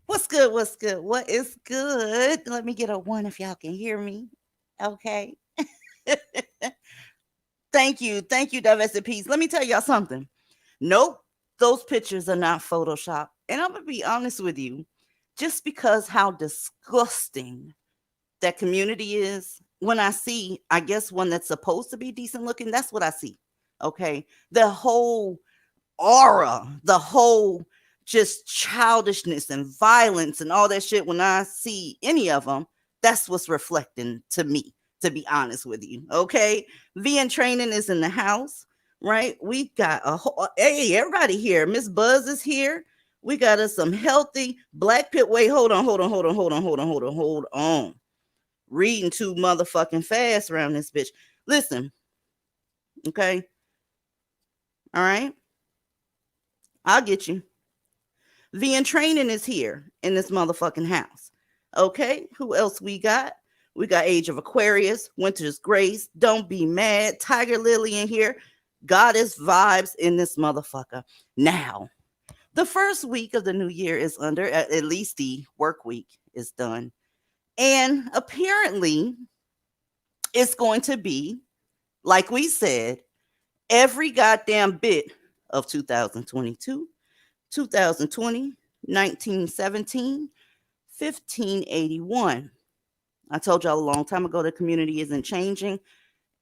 What's good? What's good? What is good? Let me get a one if y'all can hear me. Okay. Thank you. Thank you, Divested Peace. Let me tell y'all something. Nope. Those pictures are not Photoshop. And I'm going to be honest with you. Just because how disgusting that community is, when I see, I guess, one that's supposed to be decent looking, that's what I see. Okay. The whole aura, the whole just childishness and violence and all that shit, when I see any of them, that's what's reflecting to me, to be honest with you. Okay. VN Training is in the house, right? We got a whole, hey, everybody here. Miss Buzz is here. We got us some healthy black pit. Wait, hold on. Reading too motherfucking fast around this bitch. Listen. Okay. All right. I'll get you. VN Training is here in this motherfucking house. Okay. Who else we got? We got Age of Aquarius, Winter's Grace, Don't Be Mad, Tiger Lily in here. Goddess vibes in this motherfucker. Now, the first week of the new year is under, at least the work week is done. And apparently, it's going to be, like we said, every goddamn bit of 2022, 2020, 1917, 1581. I told y'all a long time ago the community isn't changing.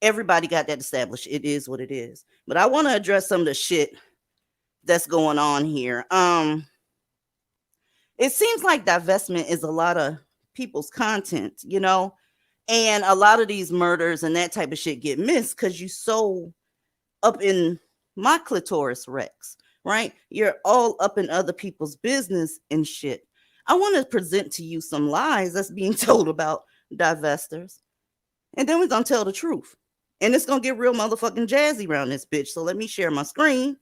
Everybody got that established. It is what it is. But I want to address some of the shit that's going on here. It seems like divestment is a lot of people's content, you know, And a lot of these murders and that type of shit get missed because you so up in my clitoris rex, right? You're all up in other people's business and shit. I want to present to you some lies that's being told about divestors. And then we're going to tell the truth. And it's going to get real motherfucking jazzy around this bitch. So let me share my screen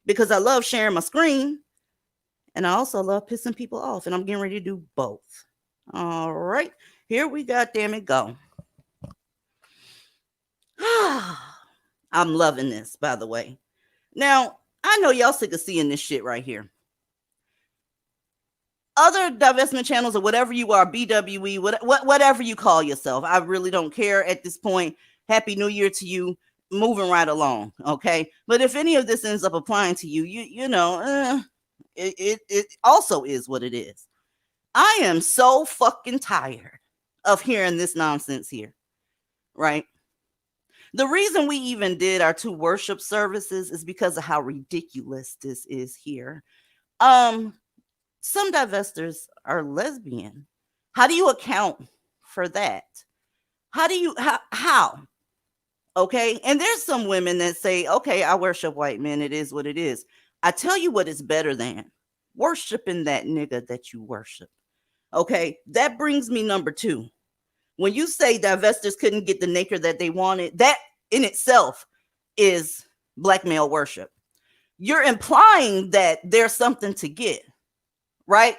because I love sharing my screen. And I also love pissing people off. And I'm getting ready to do both. All right. Here we goddamn it go. I'm loving this, by the way. Now, I know y'all sick of seeing this shit right here. Other divestment channels or whatever you are, BWE, whatever you call yourself, I really don't care at this point. Happy New Year to you. Moving right along, okay? But if any of this ends up applying to you, you know, it also is what it is. I am so fucking tired of hearing this nonsense here, right? The reason we even did our 2 worship services is because of how ridiculous this is here. Some divestors are lesbian. How do you account for that? How? Okay. And there's some women that say, okay, I worship white men. It is what it is. I tell you what it's better than worshiping that nigga that you worship. Okay. That brings me number 2. When you say divestors couldn't get the nigger that they wanted, that in itself is black male worship. You're implying that there's something to get, right?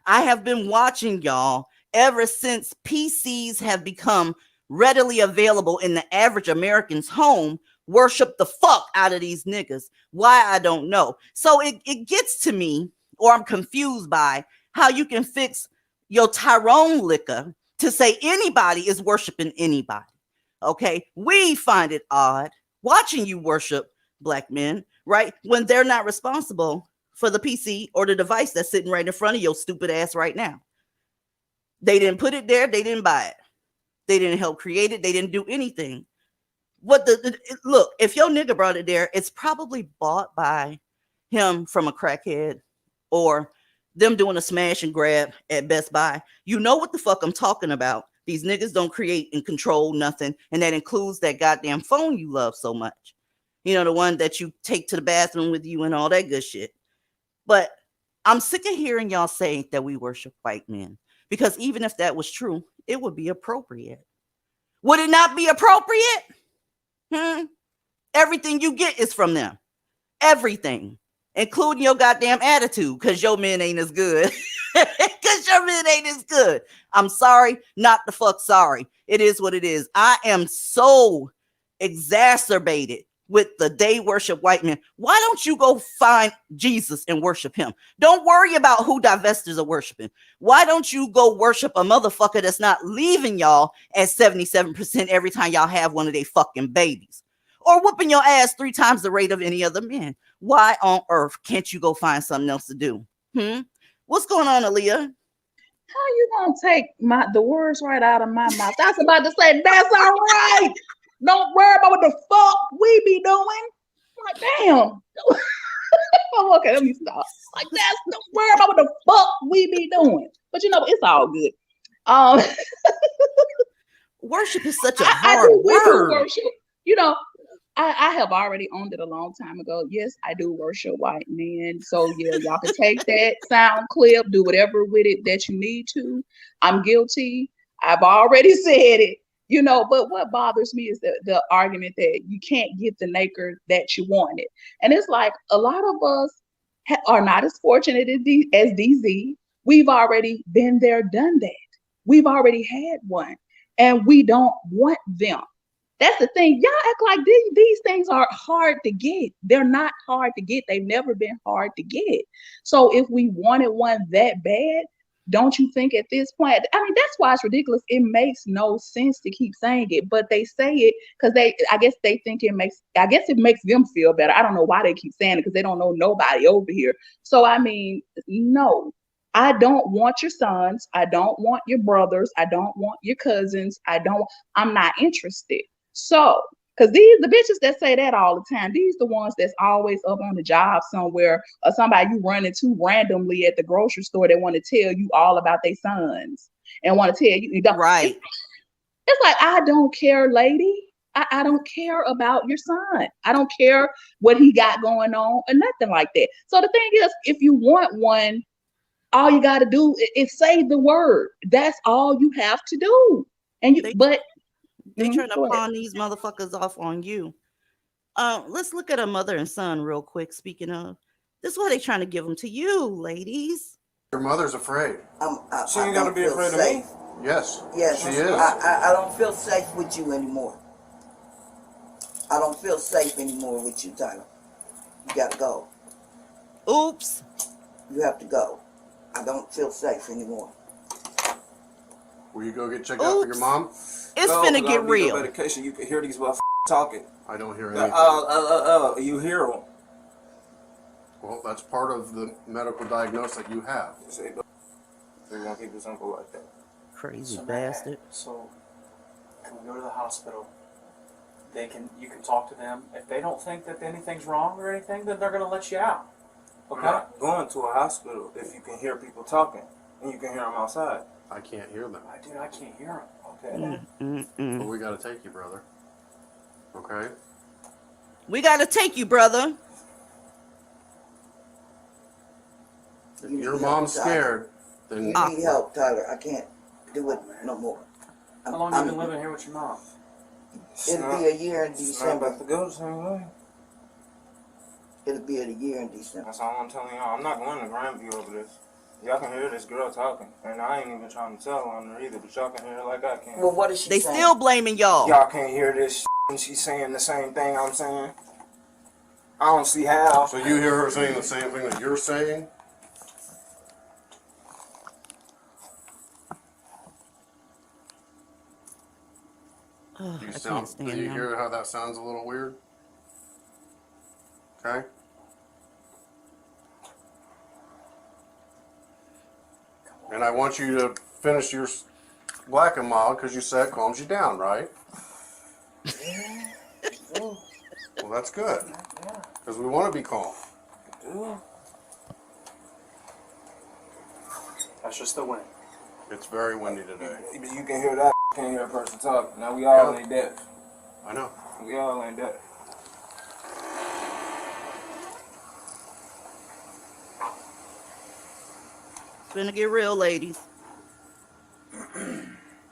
I have been watching y'all ever since PCs have become readily available in the average American's home, worship the fuck out of these niggas. Why, I don't know. So it gets to me, or I'm confused by how you can fix your Tyrone liquor to say anybody is worshiping anybody. Okay, we find it odd watching you worship black men, right? When they're not responsible for the PC or the device that's sitting right in front of your stupid ass right now. They didn't put it there. They didn't buy it. They didn't help create it. They didn't do anything. Look, if your nigga brought it there, it's probably bought by him from a crackhead or them doing a smash and grab at Best Buy. You know what the fuck I'm talking about. These niggas don't create and control nothing. And that includes that goddamn phone you love so much. You know, the one that you take to the bathroom with you and all that good shit. But I'm sick of hearing y'all say that we worship white men. Because even if that was true, it would be appropriate. Would it not be appropriate? Everything you get is from them. Everything. Including your goddamn attitude. Because your men ain't as good. Because your men ain't as good. I'm sorry. Not the fuck sorry. It is what it is. I am so exacerbated with the they worship white men. Why don't you go find Jesus and worship him? Don't worry about who divestors are worshiping. Why don't you go worship a motherfucker that's not leaving y'all at 77% every time y'all have one of their fucking babies? Or whooping your ass 3 times the rate of any other men? Why on earth can't you go find something else to do? What's going on, Aaliyah? How you gonna take the words right out of my mouth? I was about to say, that's all right. Don't worry about what the fuck we be doing. Like, damn. Okay, let me stop. Like, don't worry about what the fuck we be doing. But you know, it's all good. Worship is such a hard word. Worship. You know, I have already owned it a long time ago. Yes, I do worship white men. So yeah, y'all can take that sound clip, do whatever with it that you need to. I'm guilty. I've already said it. You know, but what bothers me is the argument that you can't get the nigger that you wanted. And it's like a lot of us are not as fortunate as DZ. We've already been there, done that. We've already had one. And we don't want them. That's the thing. Y'all act like these things are hard to get. They're not hard to get. They've never been hard to get. So if we wanted one that bad, don't you think at this point, I mean, that's why it's ridiculous. It makes no sense to keep saying it, but they say it because I guess it makes them feel better. I don't know why they keep saying it because they don't know nobody over here. So, I mean, no, I don't want your sons. I don't want your brothers. I don't want your cousins. I'm not interested. So, because these the bitches that say that all the time, these the ones that's always up on the job somewhere or somebody you run into randomly at the grocery store that want to tell you all about their sons and want to tell you don't. Right. It's like, I don't care, lady. I don't care about your son. I don't care what he got going on or nothing like that. So the thing is, if you want one, all you got to do is say the word. That's all you have to do. And you, They but they trying to go ahead. pawn these motherfuckers off on you. Let's look at a mother and son real quick. Speaking of, this is why they trying to give them to you, ladies. Your mother's afraid. She ain't gotta be afraid of me. Yes. Yes, she is. I don't feel safe with you anymore. I don't feel safe anymore with you, Tyler. You gotta go. Oops. You have to go. I don't feel safe anymore. Will you go get checked out for your Oops. mom? It's No, 'cause finna I get don't need no real. medication. You can hear these motherfuckers talking. I don't hear anything. You hear them. Well, that's part of the medical diagnosis that you have. Say, they're gonna keep it simple like that. Crazy So, bastard. So, can we go to the hospital? You can talk to them. If they don't think that anything's wrong or anything, then they're gonna let you out. I'm Okay? not going to a hospital if you can hear people talking and you can hear them outside. I can't hear them. Dude, I can't hear them. Okay. But we got to take you, brother. Okay? We got to take you, brother. If You your need mom's help, Tyler. scared, then You need help, Tyler. I can't do it no more. How long you been living here with your mom? It'll be a year in It's not December. about to go the same way. It'll be a year in December. That's all I'm telling y'all. I'm not going to Grandview over this. Y'all can hear this girl talking. And I ain't even trying to tell on her either, but y'all can hear it like I can. Well, what is she They saying? still blaming y'all. Y'all can't hear this and she's saying the same thing I'm saying. I don't see how. So you hear her saying the same thing that you're saying? Ugh, Do you, I sound, can't stand do you them. hear how that sounds a little weird? Okay? And I want you to finish your black and mild because you said it calms you down, right? Well, that's good. Because we want to be calm. That's just the wind. It's very windy today. You can hear that. Can't hear a person talking. Now we all Yeah. ain't deaf. I know. We all ain't deaf. It's gonna get real, ladies.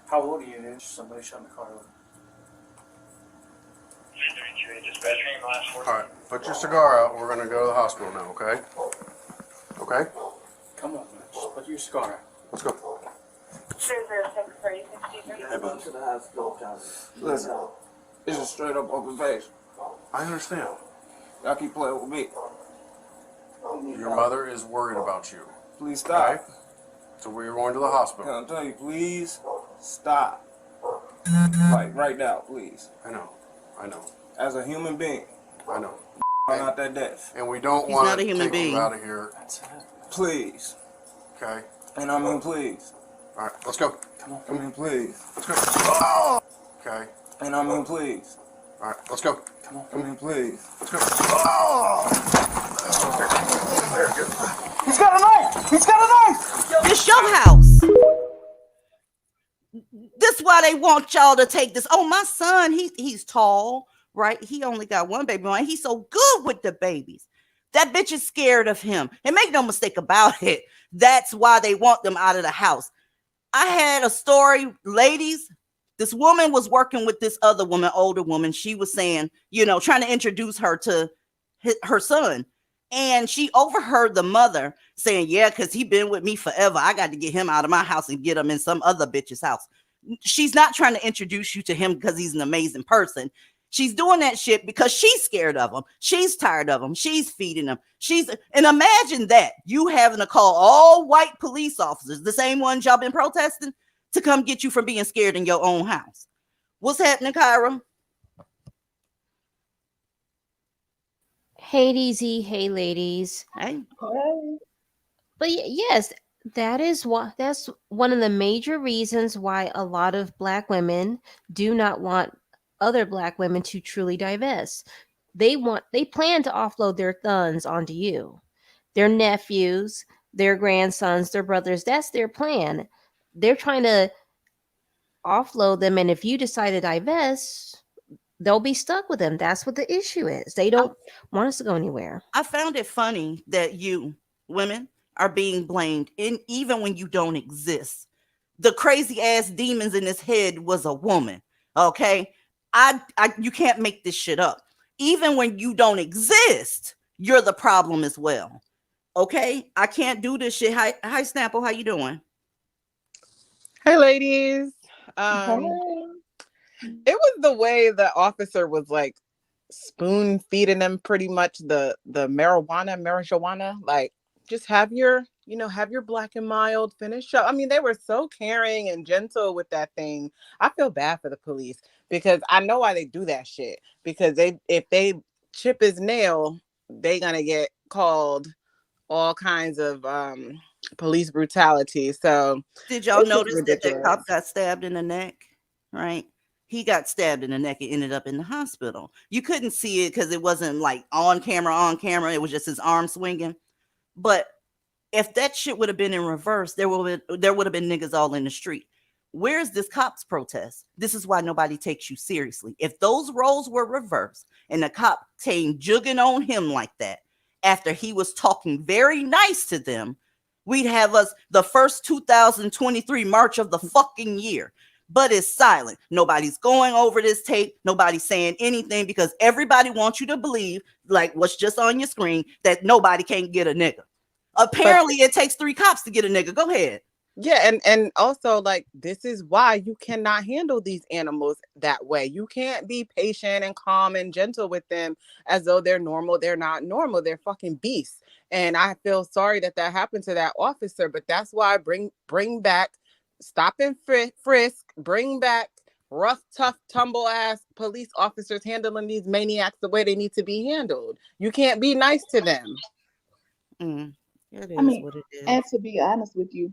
How old are you, dude? Somebody shut the car over. All right, put your cigar out. We're going to go to the hospital now, okay? Okay? Come on, man. Just put your cigar out. Let's go. 206-3063. You gotta go to the hospital, Tyler. Listen, it's a straight up open face. I understand. Y'all keep playing with me. Your mother is worried about you. Please stop. Okay? So we're going to the hospital. Can I tell you, please stop. Like right now, please. I know. I know. As a human being, I know. I'm not that deaf. And we don't He's want not a to human take being. you out of here. That's it. Please. Okay? And I mean please. All right, let's go. I mean please. Let's go. Okay? And I mean please. All right, let's go. I mean please. Let's go. He's got a knife! He's got a knife! This your house. This why they want y'all to take this. Oh, my son, he's tall, right? He only got one baby boy. He's so good with the babies. That bitch is scared of him. And make no mistake about it. That's why they want them out of the house. I had a story, ladies. This woman was working with this other woman, older woman. She was saying, trying to introduce her to her son. And she overheard the mother saying, yeah, because he been with me forever. I got to get him out of my house and get him in some other bitch's house. She's not trying to introduce you to him because he's an amazing person. She's doing that shit because she's scared of him. She's tired of him. She's feeding him. And imagine that, you having to call all white police officers, the same ones y'all been protesting, to come get you from being scared in your own house. What's happening, Kyra? Hey, DZ. Hey, ladies. Hey. But yes, that's one of the major reasons why a lot of Black women do not want other Black women to truly divest. They plan to offload their sons onto you, their nephews, their grandsons, their brothers. That's their plan. They're trying to offload them, and if you decide to divest, they'll be stuck with them. That's what the issue is. They don't want us to go anywhere. I found it funny that you women are being blamed, in even when you don't exist. The crazy ass demons in his head was a woman. Okay, you can't make this shit up. Even when you don't exist, you're the problem as well. Okay, I can't do this shit. Hi, Snapple, how you doing? Hey, ladies. Hey. It was the way the officer was like spoon feeding them pretty much the marijuana. Like, just have your black and mild finish up. I mean, they were so caring and gentle with that thing. I feel bad for the police because I know why they do that shit. Because if they chip his nail, they gonna get called all kinds of police brutality. So did y'all notice that cop got stabbed in the neck? Right, he got stabbed in the neck and ended up in the hospital. You couldn't see it because it wasn't like on camera. It was just his arm swinging. But if that shit would have been in reverse, there would have been niggas all in the street. Where's this cops protest? This is why nobody takes you seriously. If those roles were reversed and the cop came jugging on him like that after he was talking very nice to them, we'd have us the first 2023 March of the fucking year. But it's silent. Nobody's going over this tape. Nobody's saying anything because everybody wants you to believe, like what's just on your screen, that nobody can get a nigga. Apparently, it takes 3 cops to get a nigga. Go ahead. Yeah, and also, like, this is why you cannot handle these animals that way. You can't be patient and calm and gentle with them as though they're normal. They're not normal. They're fucking beasts. And I feel sorry that happened to that officer. But that's why bring back stop and frisk. Bring back rough, tough, tumble ass police officers handling these maniacs the way they need to be handled. You can't be nice to them. It is I mean, what it is. and to be honest with you,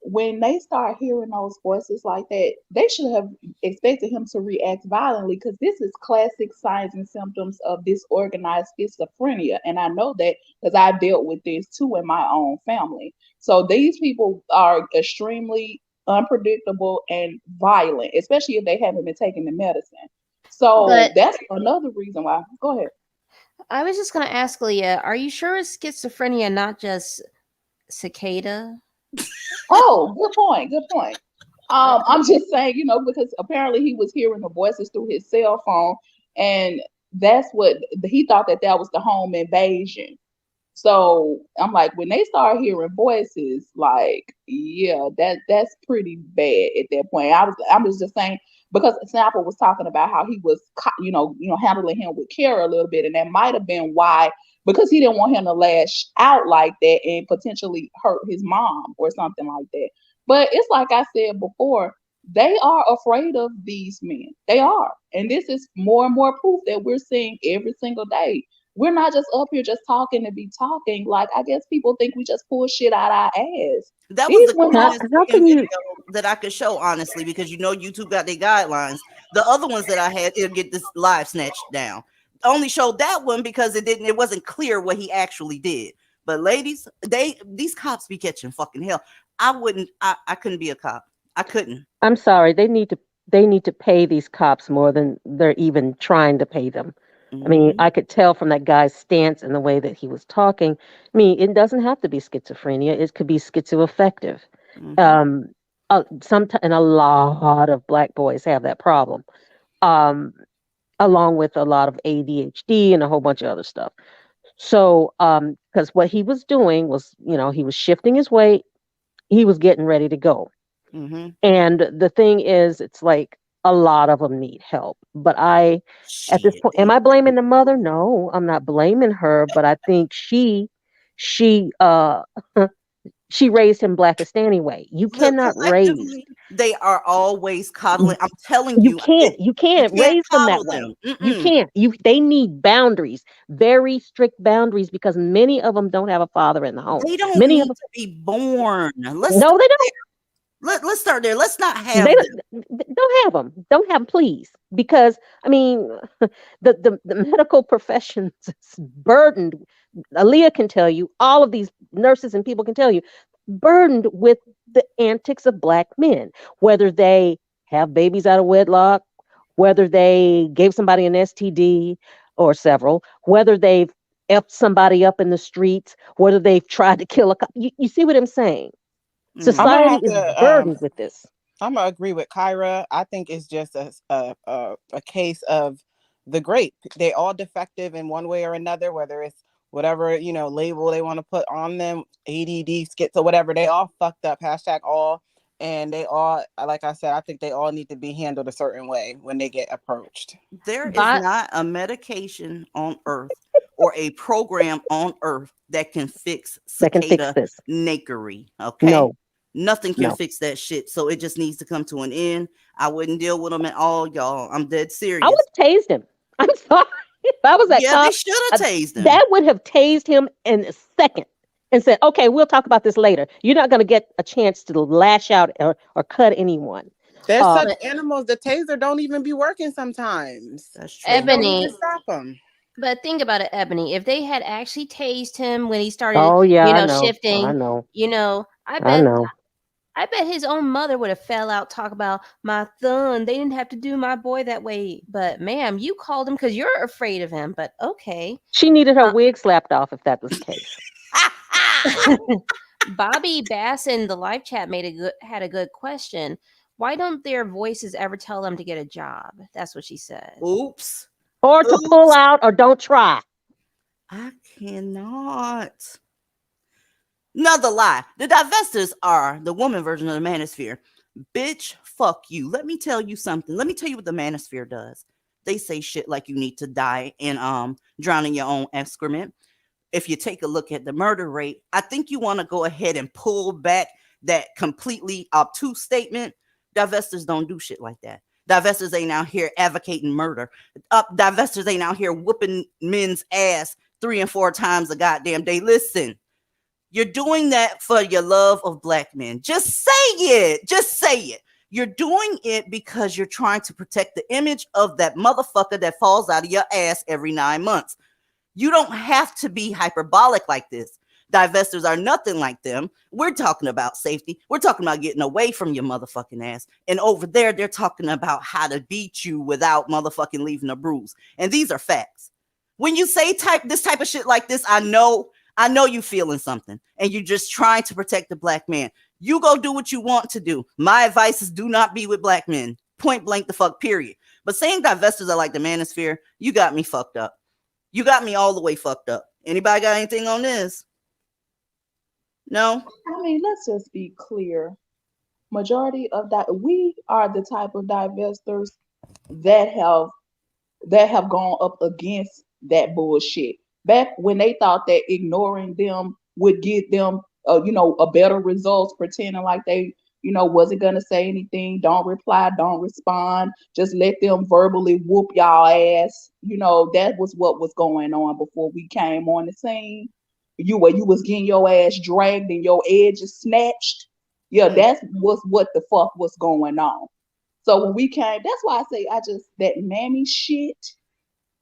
when they start hearing those voices like that, they should have expected him to react violently because this is classic signs and symptoms of disorganized schizophrenia. And I know that because I dealt with this too in my own family. So these people are extremely unpredictable and violent, especially if they haven't been taking the medicine. So that's another reason why. Go ahead. I was just going to ask Leah, are you sure it's schizophrenia, not just cicada? Oh, good point. Good point. I'm just saying, because apparently he was hearing the voices through his cell phone, and that's what he thought that was the home invasion. So I'm like, when they start hearing voices, like, yeah, that's pretty bad at that point. I'm just saying because Snapper was talking about how he was, handling him with care a little bit, and that might have been why. Because he didn't want him to lash out like that and potentially hurt his mom or something like that. But it's like I said before, they are afraid of these men. They are. And this is more and more proof that we're seeing every single day. We're not just up here just talking to be talking. Like, I guess people think we just pull shit out our ass. That was the cleanest video that I could show, honestly, because YouTube got their guidelines. The other ones that I had, it'll get this live snatched down. Only showed that one because it wasn't clear what he actually did. But ladies, these cops be catching fucking hell. I couldn't be a cop. I couldn't. I'm sorry. They need to pay these cops more than they're even trying to pay them. I mean, I could tell from that guy's stance and the way that he was talking. I mean, it doesn't have to be schizophrenia. It could be schizoaffective. And a lot of Black boys have that problem. Along with a lot of ADHD and a whole bunch of other stuff. So, because what he was doing was, he was shifting his weight, he was getting ready to go. And the thing is, it's like a lot of them need help. But at this point, am I blaming the mother? No, I'm not blaming her, but I think she raised him blackest anyway. You cannot raise. They are always coddling. I'm telling you. You can't raise them that way. You can't. They need boundaries, very strict boundaries, because many of them don't have a father in the home. They don't need to be born. No, they don't. Let's start there. Let's not have them. Don't have them. Don't have them, please. Because, I mean, the medical profession is burdened. Aaliyah can tell you, all of these nurses and people can tell you, burdened with the antics of Black men, whether they have babies out of wedlock, whether they gave somebody an STD or several, whether they've effed somebody up in the streets, whether they've tried to kill a cop. You see what I'm saying? I'm gonna Society have is to burdened with this. I'm gonna agree with Kyra. I think it's just a case of the grape. They all defective in one way or another, whether it's whatever, label they want to put on them, ADD, schizo, whatever. They all fucked up. Hashtag all. And they all, like I said, I think they all need to be handled a certain way when they get approached. There is But not a medication on earth or a program on earth that can fix That can fix cicada this. nakery. Okay. No, Nothing can no. fix that shit. So it just needs to come to an end. I wouldn't deal with them at all, y'all. I'm dead I serious. would have tased him. I'm sorry. If I was that Yeah, they cop, should have tased him. that would have tased him in a second and said, okay, we'll talk about this later. You're not going to get a chance to lash out or cut anyone. There's such But- animals, the taser don't even be working sometimes. That's true. They don't Ebony, even stop them. but think about it, Ebony. If they had actually tased him when he started, Oh, yeah, I know. I shifting, know. I I know. bet his own mother would have fell out talk about my son. They didn't have to do my boy that way. But ma'am, you called him because you're afraid of him. But okay. She needed her wig slapped off if that was the case. Bobby Bass in the live chat had a good question. Why don't their voices ever tell them to get a job? That's what she said. Oops. Or to pull out or don't try. I cannot. Another lie. The divestors are the woman version of the manosphere. Bitch, fuck you. Let me tell you something. Let me tell you what the manosphere does. They say shit like you need to die and drown in your own excrement. If you take a look at the murder rate, I think you want to go ahead and pull back that completely obtuse statement. Divestors don't do shit like that. Divestors ain't out here advocating murder. Divestors ain't out here whooping men's ass 3 and 4 times a goddamn day. Listen, you're doing that for your love of black men. Just say it. Just say it. You're doing it because you're trying to protect the image of that motherfucker that falls out of your ass every 9 months. You don't have to be hyperbolic like this. Divestors are nothing like them. We're talking about safety. We're talking about getting away from your motherfucking ass. And over there, they're talking about how to beat you without motherfucking leaving a bruise. And these are facts. When you say this type of shit like this, I know you feeling something and you're just trying to protect the black man. You go do what you want to do. My advice is do not be with black men. Point blank the fuck, period. But saying divestors are like the manosphere, you got me fucked up. You got me all the way fucked up. Anybody got anything on this? No? I mean, let's just be clear. Majority of that, we are the type of divestors that have gone up against that bullshit. Back when they thought that ignoring them would get them, a better results, pretending like they, wasn't gonna say anything, don't reply, don't respond, just let them verbally whoop y'all ass. That was what was going on before we came on the scene. You was getting your ass dragged and your edges snatched. Yeah, that was what the fuck was going on. So when we came, that's why I say that mammy shit.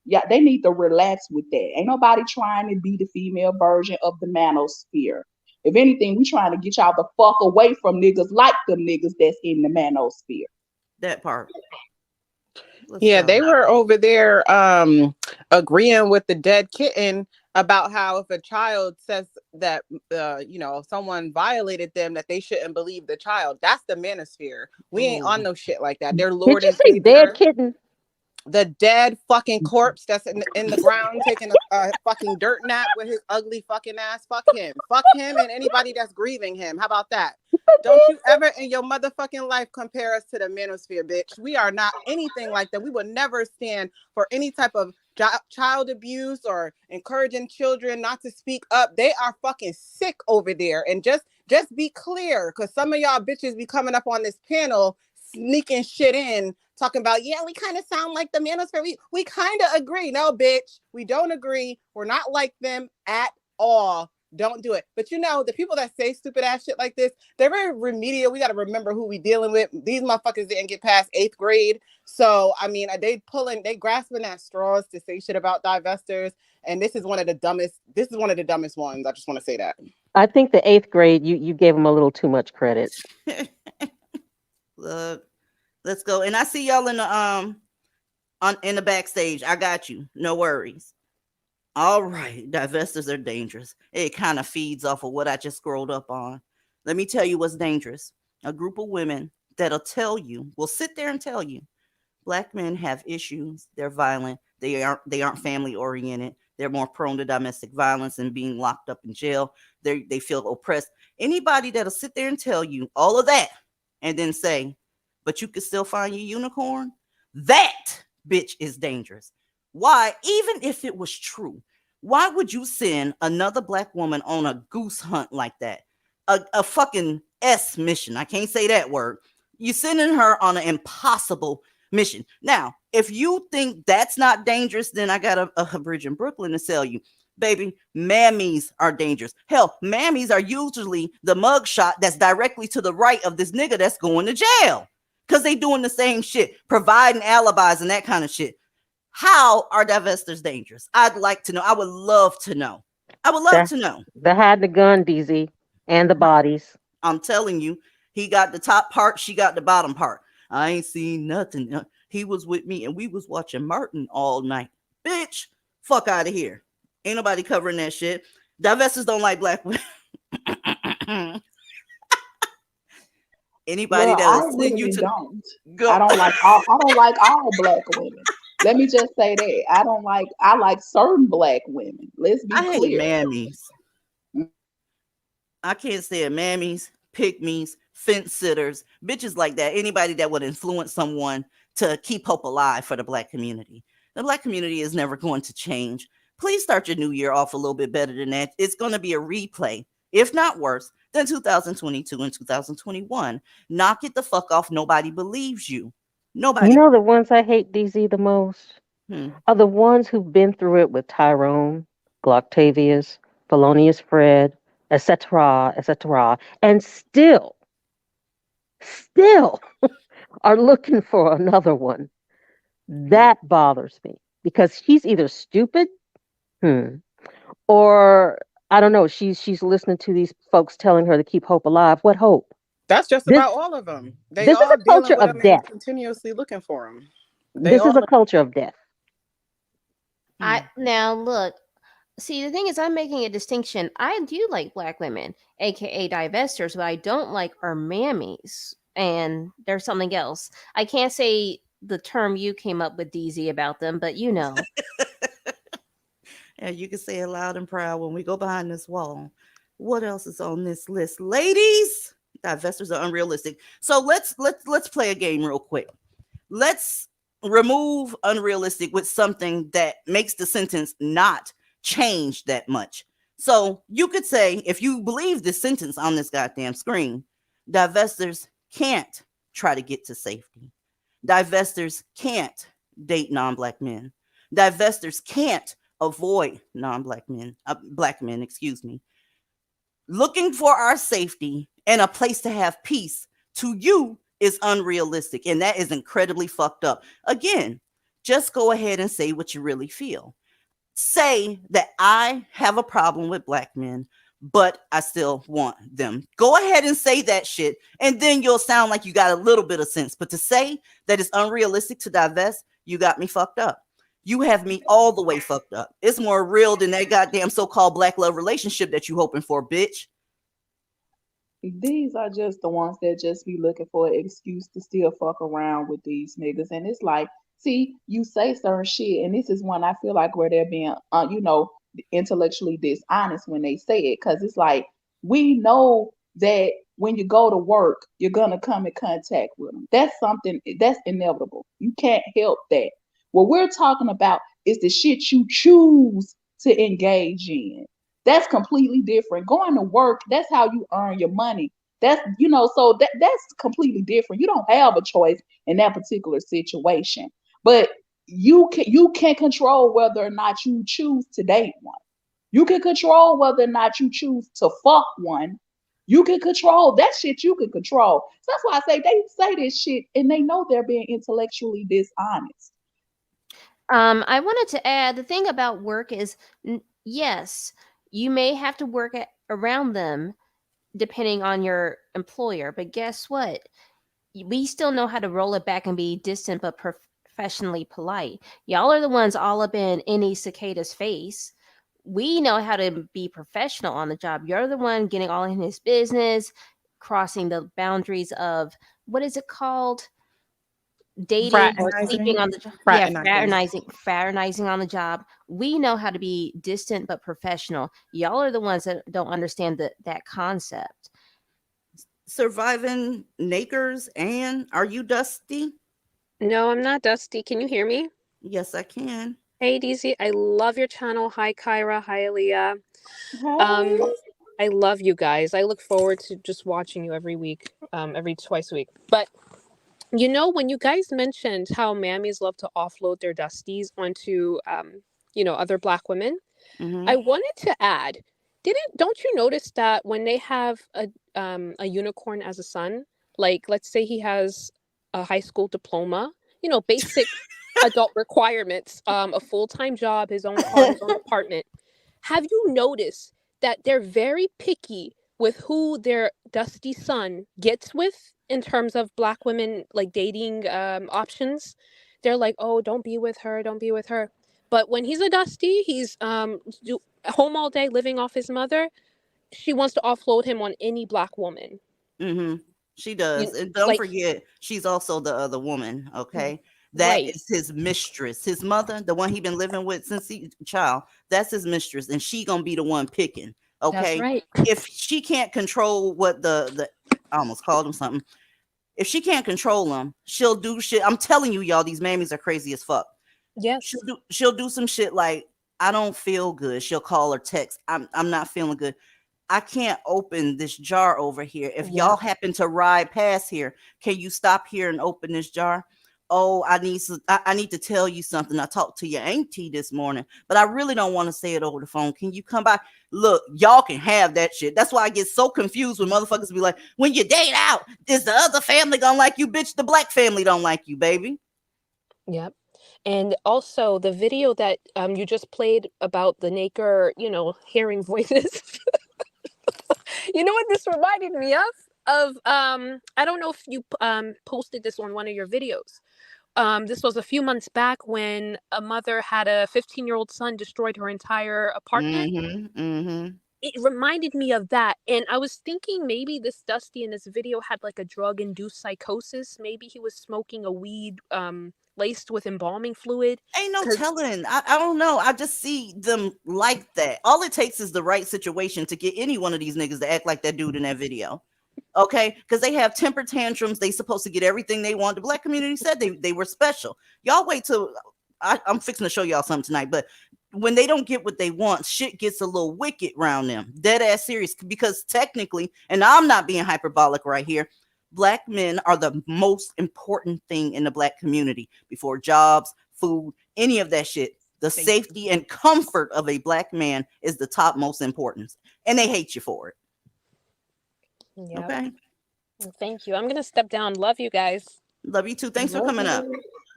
Yeah, they need to relax with that. Ain't nobody trying to be the female version of the manosphere. If anything, we trying to get y'all the fuck away from niggas like them niggas that's in the manosphere. That part. Yeah, they were over there agreeing with the dead kitten about how if a child says that someone violated them, that they shouldn't believe the child. That's the manosphere. We ain't on no shit like that. They're Lord Did and you say Savior. dead kitten? The dead fucking corpse that's in the ground taking a fucking dirt nap with his ugly fucking ass. Fuck him and anybody that's grieving him. How about that? Don't you ever in your motherfucking life compare us to the manosphere, bitch. We are not anything like that. We will never stand for any type of child abuse or encouraging children not to speak up. They are fucking sick over there. And just be clear, because some of y'all bitches be coming up on this panel sneaking shit in, talking about, yeah, we kind of sound like the manosphere. We kind of agree. No, bitch, we don't agree. We're not like them at all. Don't do it. But the people that say stupid ass shit like this, they're very remedial. We got to remember who we dealing with. These motherfuckers didn't get past 8th grade. So, I mean, they grasping at straws to say shit about divestors. And this is one of the dumbest ones. I just want to say that. I think the 8th grade, you gave them a little too much credit. Look, Let's go. And I see y'all in the in the backstage. I got you. No worries. All right. Divestors are dangerous. It kind of feeds off of what I just scrolled up on. Let me tell you what's dangerous. A group of women that'll tell you, will sit there and tell you, Black men have issues. They're violent. They aren't family oriented. They're more prone to domestic violence and being locked up in jail. They feel oppressed. Anybody that'll sit there and tell you all of that and then say, but you could still find your unicorn, that bitch is dangerous. Why? Even if it was true, why would you send another Black woman on a goose hunt like that? A fucking S mission. I can't say that word. You sending her on an impossible mission. Now, if you think that's not dangerous, then I got a bridge in Brooklyn to sell you. Baby, mammies are dangerous. Hell, mammies are usually the mugshot that's directly to the right of this nigga that's going to jail. Because they doing the same shit, providing alibis and that kind of shit. How are divestors dangerous? I'd like to know. I would love to know. I would love to know. They had the gun, DZ, and the bodies. I'm telling you, he got the top part, she got the bottom part. I ain't seen nothing. He was with me and we was watching Martin all night. Bitch, fuck out of here. Ain't nobody covering that shit. Divestors don't like Black women. Anybody Well, that'll I send really you to don't. go. I don't like all Black women. Let me just say that. I like certain Black women. Let's be I hate clear. mammies. I can't say it. Mammies, pygmies, fence sitters, bitches like that. Anybody that would influence someone to keep hope alive for the Black community. The Black community is never going to change. Please start your new year off a little bit better than that. It's going to be a replay, if not worse, than 2022 and 2021. Knock it the fuck off. Nobody believes you. Nobody. You know the ones I hate, DZ, the most are the ones who've been through it with Tyrone, Glocktavius, Felonious Fred, etc., and still are looking for another one. That bothers me because he's either stupid, or I don't know. She's listening to these folks telling her to keep hope alive. What hope? That's just about all of them. They This is all a dealing culture with of them and death. continuously looking for them. This is a culture of death. Now look, see, the thing is, I'm making a distinction. I do like Black women, aka divestors, but I don't like our mammies. And there's something else. I can't say the term you came up with, DZ, about them, but you know. Yeah, you can say it loud and proud when we go behind this wall. What else is on this list, ladies? Divestors are unrealistic. So let's play a game real quick. Let's remove unrealistic with something that makes the sentence not change that much. So you could say, if you believe this sentence on this goddamn screen, divestors can't try to get to safety. Divestors can't date non-Black men. Divestors can't avoid non-Black men, Black men, excuse me. Looking for our safety and a place to have peace to you is unrealistic, and that is incredibly fucked up. Again, just go ahead and say what you really feel. Say that I have a problem with Black men, but I still want them. Go ahead and say that shit, and then you'll sound like you got a little bit of sense. But to say that it's unrealistic to divest, you got me fucked up. You have me all the way fucked up. It's more real than that goddamn so-called Black love relationship that you hoping for, bitch. These are just the ones that just be looking for an excuse to still fuck around with these niggas. And it's like, see, you say certain shit, and this is one I feel like where they're being, intellectually dishonest when they say it. Because it's like, we know that when you go to work, you're going to come in contact with them. That's something that's inevitable. You can't help that. What we're talking about is the shit you choose to engage in. That's completely different. Going to work, that's how you earn your money. That's, so that's completely different. You don't have a choice in that particular situation. But you can control whether or not you choose to date one. You can control whether or not you choose to fuck one. You can control that shit. You can control. So that's why I say they say this shit and they know they're being intellectually dishonest. I wanted to add, the thing about work is, yes, you may have to around them depending on your employer, but guess what? we still know how to roll it back and be distant but professionally polite. Y'all are the ones all up in any cicada's face. We know how to be professional on the job. You're the one getting all in his business, crossing the boundaries of what is it called? Dating or sleeping on the job. Yeah, fraternizing on the job. We know how to be distant but professional. Y'all are the ones that don't understand that concept. Surviving Nakers, and are you Dusty? No, I'm not Dusty. Can you hear me? Yes, I can. Hey, DC. I love your channel. Hi, Kyra. Hi, Aaliyah. Hey. I love you guys. I look forward to just watching you every week, every twice a week. But you know, when you guys mentioned how mammies love to offload their dusties onto, other Black women, I wanted to add, don't you notice that when they have a unicorn as a son, like let's say he has a high school diploma, basic adult requirements, a full-time job, his own car, his own apartment. Have you noticed that they're very picky with who their dusty son gets with in terms of Black women, like dating options? They're like, oh, don't be with her, don't be with her. But when he's a dusty, he's home all day living off his mother. She wants to offload him on any Black woman. She does. And don't forget, she's also the other woman, okay? That is his mistress. His mother, the one he been living with since he child, that's his mistress. And she gonna be the one picking, okay? That's right. If she can't control what the I almost called him something. If she can't control him, she'll do shit. I'm telling you, y'all, these mammies are crazy as fuck. Yes. She'll do some shit like, I don't feel good. She'll call or text. I'm not feeling good. I can't open this jar over here. If y'all happen to ride past here, can you stop here and open this jar? Oh, I need to tell you something. I talked to your auntie this morning, but I really don't want to say it over the phone. Can you come by? Look, y'all can have that shit. That's why I get so confused when motherfuckers be like, when you date out, is the other family gonna like you? Bitch, the Black family don't like you, baby. Yep. And also the video that you just played about the Naker, hearing voices. You know what this reminded me of? I don't know if you posted this on one of your videos. This was a few months back when a mother had a 15-year-old son destroyed her entire apartment. It reminded me of that. And I was thinking maybe this Dusty in this video had like a drug-induced psychosis. Maybe he was smoking a weed laced with embalming fluid. Ain't no telling. I don't know. I just see them like that. All it takes is the right situation to get any one of these niggas to act like that dude in that video. Okay, because they have temper tantrums. They supposed to get everything they want. The Black community said they were special. Y'all wait till I'm fixing to show y'all something tonight. But when they don't get what they want, shit gets a little wicked around them. Dead ass serious. Because technically, and I'm not being hyperbolic right here, Black men are the most important thing in the Black community before jobs, food, any of that shit. The safety and comfort of a Black man is the top most importance. And they hate you for it. Yep. Okay. Well, thank you. I'm going to step down. Love you guys. Love you too. Thanks for coming up.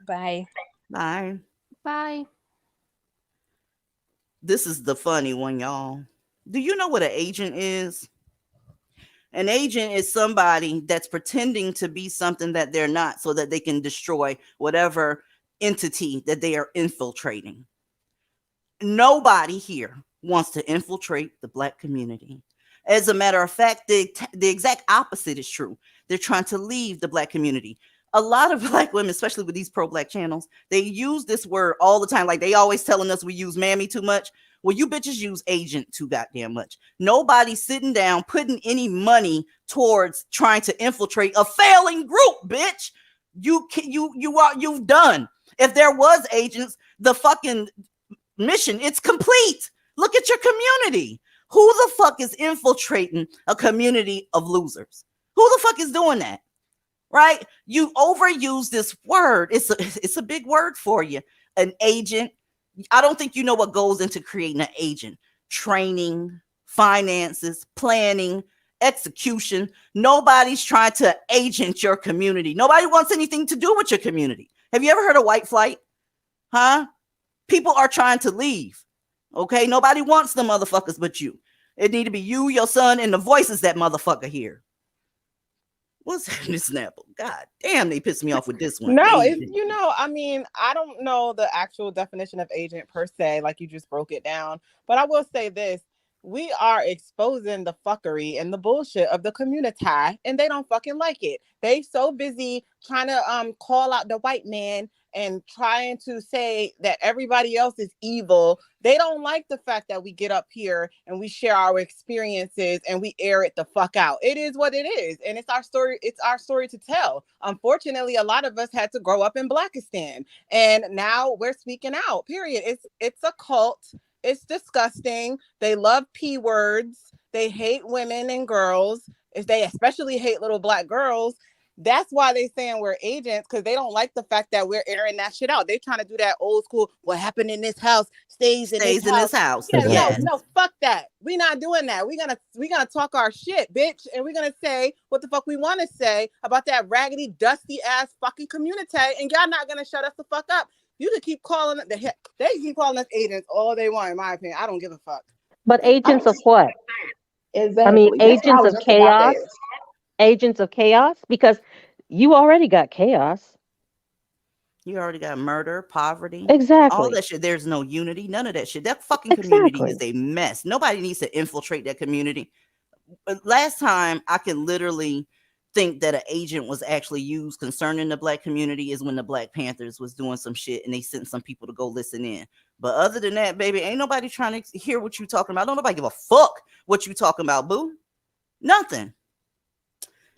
Bye. Bye. Bye. This is the funny one, y'all. Do you know what an agent is? An agent is somebody that's pretending to be something that they're not so that they can destroy whatever entity that they are infiltrating. Nobody here wants to infiltrate the Black community. As a matter of fact, the exact opposite is true. They're trying to leave the Black community. A lot of Black women, especially with these pro-Black channels, they use this word all the time. Like they always telling us we use mammy too much. Well, you bitches use agent too goddamn much. Nobody's sitting down putting any money towards trying to infiltrate a failing group, bitch. You've done. If there was agents, the fucking mission, it's complete. Look at your community. Who the fuck is infiltrating a community of losers? Who the fuck is doing that? Right? You overuse this word. It's a big word for you. An agent. I don't think you know what goes into creating an agent. Training, finances, planning, execution. Nobody's trying to agent your community. Nobody wants anything to do with your community. Have you ever heard of white flight? Huh? People are trying to leave. Okay? Nobody wants the motherfuckers but you. It need to be you, your son, and the voices that motherfucker hear. What's this Snapple? God damn, they pissed me off with this one. No, it's Agent. I mean, I don't know the actual definition of agent per se, like you just broke it down. But I will say this: we are exposing the fuckery and the bullshit of the community, and they don't fucking like it. They so busy trying to call out the white man and trying to say that everybody else is evil. They don't like the fact that we get up here and we share our experiences and we air it the fuck out. It is what it is, and it's our story. It's our story to tell. Unfortunately, a lot of us had to grow up in Blackistan, and now we're speaking out. Period. It's a cult. It's disgusting. They love P words. They hate women and girls. If they especially hate little Black girls. That's why they saying we're agents, because they don't like the fact that we're airing that shit out. They trying to do that old school, what happened in this house stays in this house. Yeah, yes. no, fuck that. We not doing that. We're gonna talk our shit, bitch, and we're gonna say what the fuck we want to say about that raggedy, dusty ass fucking community, and y'all not gonna shut us the fuck up. You can keep calling it they keep calling us agents all they want, in my opinion. I don't give a fuck. But agents of what? Exactly. I mean, That's what I agents was of just about to chaos. ask. Agents of chaos, because you already got chaos. You already got murder, poverty, all Exactly. that shit. There's no unity, none of that shit. That fucking community is Exactly. a mess. Nobody needs to infiltrate that community. Last time I could literally think that an agent was actually used concerning the Black community is when the Black Panthers was doing some shit and they sent some people to go listen in. But other than that, baby, ain't nobody trying to hear what you talking about. Don't nobody give a fuck what you talking about, boo. Nothing.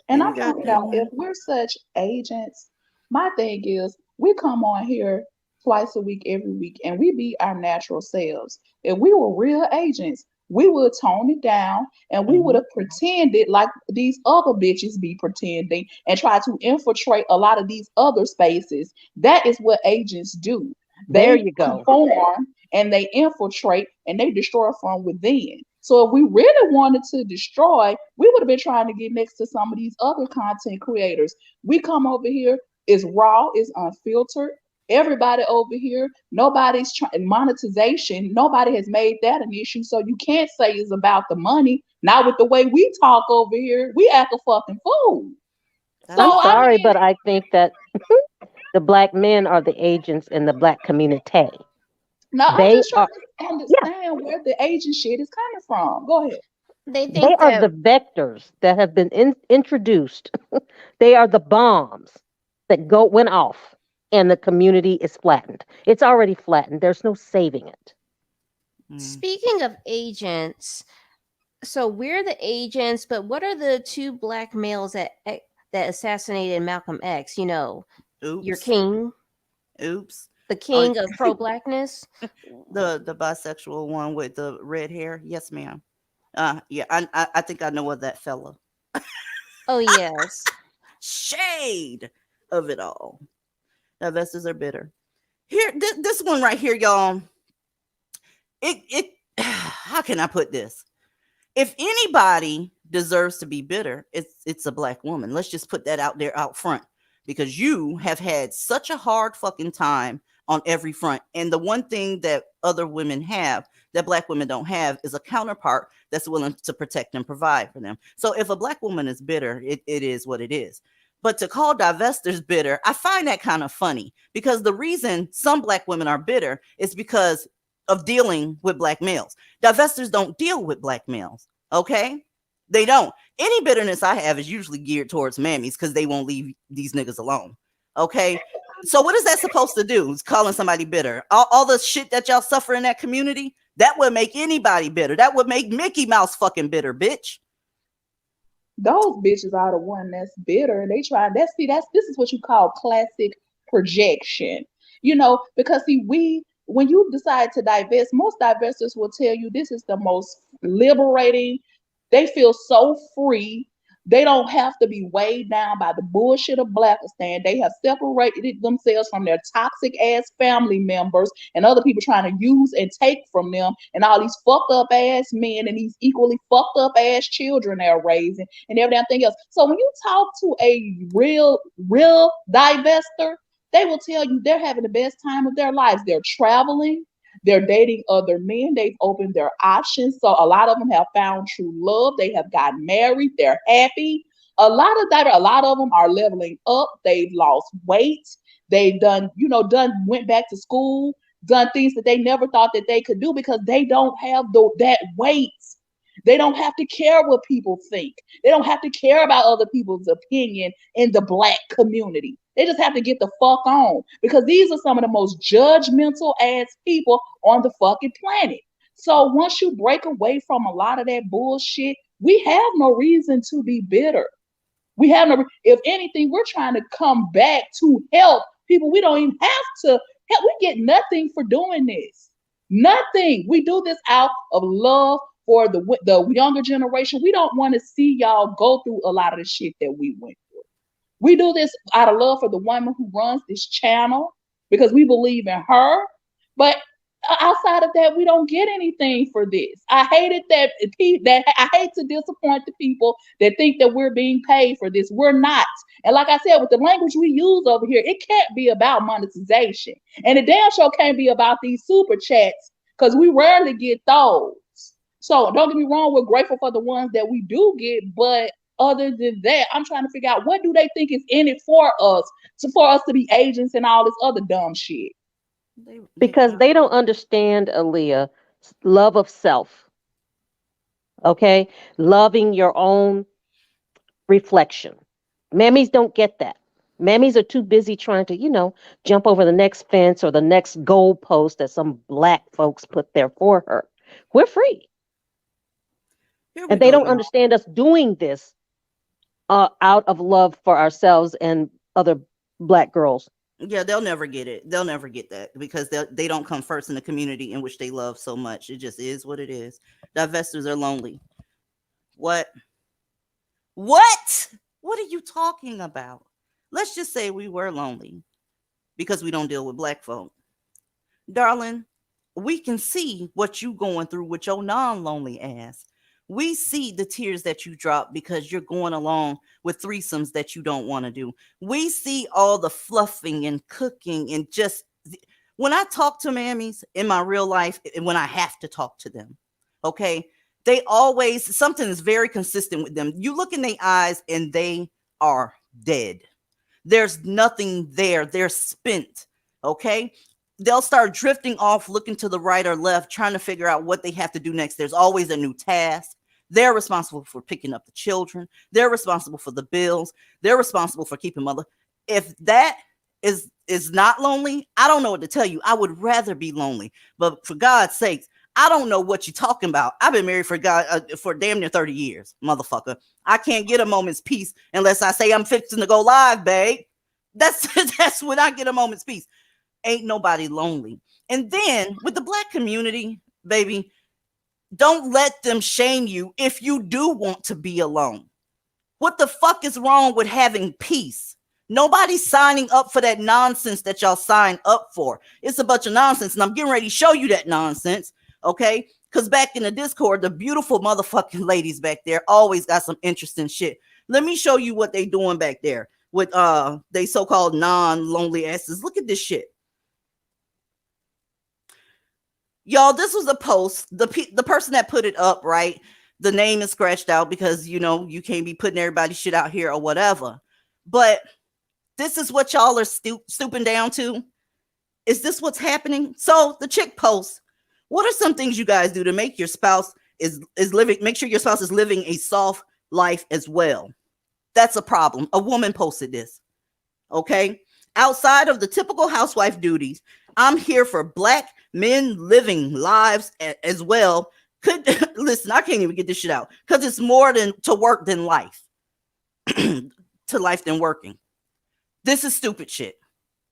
And And I you got find that out one. if we're such agents, my thing is we come on here twice a week, every week, and we be our natural selves. If we were real agents, we would tone it down and we would Mhm. have pretended like these other bitches be pretending and try to infiltrate a lot of these other spaces. That is what agents do. There They you go. conform and they infiltrate and they destroy from within. So if we really wanted to destroy, we would have been trying to get next to some of these other content creators. We come over here, it's raw, it's unfiltered. Everybody over here, nobody's trying monetization. Nobody has made that an issue. So you can't say it's about the money. Not with the way we talk over here. We act a fucking fool. That's I'm So I right. sorry, mean, but I think that the Black men are the agents in the Black community. now I'm They just trying are, to yeah, understand where the agent shit is coming from. Go ahead. They they think are that the vectors that have been introduced. They are the bombs that went off, and the community is flattened. It's already flattened. There's no saving it. Mm. speaking of agents, so we're the agents, but what are the two Black males that assassinated Malcolm X? You know, your Oops. king, Oops. the Oh, king of pro blackness. the bisexual one with the red hair. Yes, ma'am. Yeah, I think I know what that fella. Oh yes. Shade of it all. Divestors are bitter. Here, this one right here, y'all. It. How can I put this? If anybody deserves to be bitter, it's a Black woman. Let's just put that out there out front, because you have had such a hard fucking time on every front. And the one thing that other women have that Black women don't have is a counterpart that's willing to protect and provide for them. So if a Black woman is bitter, it is what it is. But to call divestors bitter, I find that kind of funny, because the reason some Black women are bitter is because of dealing with Black males. Divestors don't deal with Black males. Okay? They don't. Any bitterness I have is usually geared towards mammies, because they won't leave these niggas alone. Okay? So what is that supposed to do? It's calling somebody bitter. All the shit that y'all suffer in that community, that would make anybody bitter. That would make Mickey Mouse fucking bitter, bitch. Those bitches are the one that's bitter and they try that's this is what you call classic projection, because see, we when you decide to divest, most divestors will tell you this is the most liberating. They feel so free. They don't have to be weighed down by the bullshit of Blackistan. They have separated themselves from their toxic ass family members and other people trying to use and take from them, and all these fucked up ass men and these equally fucked up ass children they're raising and everything else. So when you talk to a real divester, they will tell you they're having the best time of their lives. They're traveling, they're dating other men, they've opened their options. So a lot of them have found true love. They have gotten married, they're happy. A lot of them are leveling up. They've lost weight. They've went back to school, done things that they never thought that they could do because they don't have that weight. They don't have to care what people think. They don't have to care about other people's opinion in the Black community. They just have to get the fuck on because these are some of the most judgmental ass people on the fucking planet. So once you break away from a lot of that bullshit, we have no reason to be bitter. We have no, if anything, we're trying to come back to help people. We don't even have to help. We get nothing for doing this. Nothing. We do this out of love for the younger generation. We don't want to see y'all go through a lot of the shit that we went through. We do this out of love for the woman who runs this channel because we believe in her. But outside of that, we don't get anything for this. I hate to disappoint the people that think that we're being paid for this. We're not. And like I said, with the language we use over here, it can't be about monetization. And the damn show can't be about these super chats because we rarely get those. So don't get me wrong, we're grateful for the ones that we do get, but other than that, I'm trying to figure out what do they think is in it for us to be agents and all this other dumb shit. Because they don't understand, Aaliyah, love of self. Okay? Loving your own reflection. Mammies don't get that. Mammies are too busy trying to, jump over the next fence or the next goal post that some Black folks put there for her. We're free. And they don't understand us doing this out of love for ourselves and other Black girls. Yeah, they'll never get it. They'll never get that because they don't come first in the community in which they love so much. It just is what it is. Divestors are lonely. What? What are you talking about? Let's just say we were lonely because we don't deal with Black folk. Darling, we can see what you going through with your non-lonely ass. We see the tears that you drop because you're going along with threesomes that you don't want to do. We see all the fluffing and cooking and just when I talk to mammies in my real life and when I have to talk to them, okay, they always, something is very consistent with them. You look in their eyes and they are dead. There's nothing there. They're spent, okay? They'll start drifting off, looking to the right or left, trying to figure out what they have to do next. There's always a new task. They're responsible for picking up the children. They're responsible for the bills. They're responsible for keeping mother. If that is not lonely, I don't know what to tell you. I would rather be lonely. But for God's sakes, I don't know what you're talking about. I've been married for damn near 30 years, motherfucker. I can't get a moment's peace unless I say I'm fixing to go live, babe. That's when I get a moment's peace. Ain't nobody lonely. And then with the Black community, baby, don't let them shame you if you do want to be alone. What the fuck is wrong with having peace? Nobody's signing up for that nonsense that y'all sign up for. It's a bunch of nonsense, and I'm getting ready to show you that nonsense, okay? Because back in the Discord, the beautiful motherfucking ladies back there always got some interesting shit. Let me show you what they doing back there with they so-called non-lonely asses. Look at this shit. Y'all, this was a post. The person that put it up, right? The name is scratched out because, you can't be putting everybody's shit out here or whatever. But this is what y'all are stooping down to. Is this what's happening? So the chick posts, what are some things you guys do to make your spouse make sure your spouse is living a soft life as well? That's a problem. A woman posted this. Okay. Outside of the typical housewife duties, I'm here for Black men living lives as well. Listen, I can't even get this shit out because it's more to work than life. To life than working. This is stupid shit.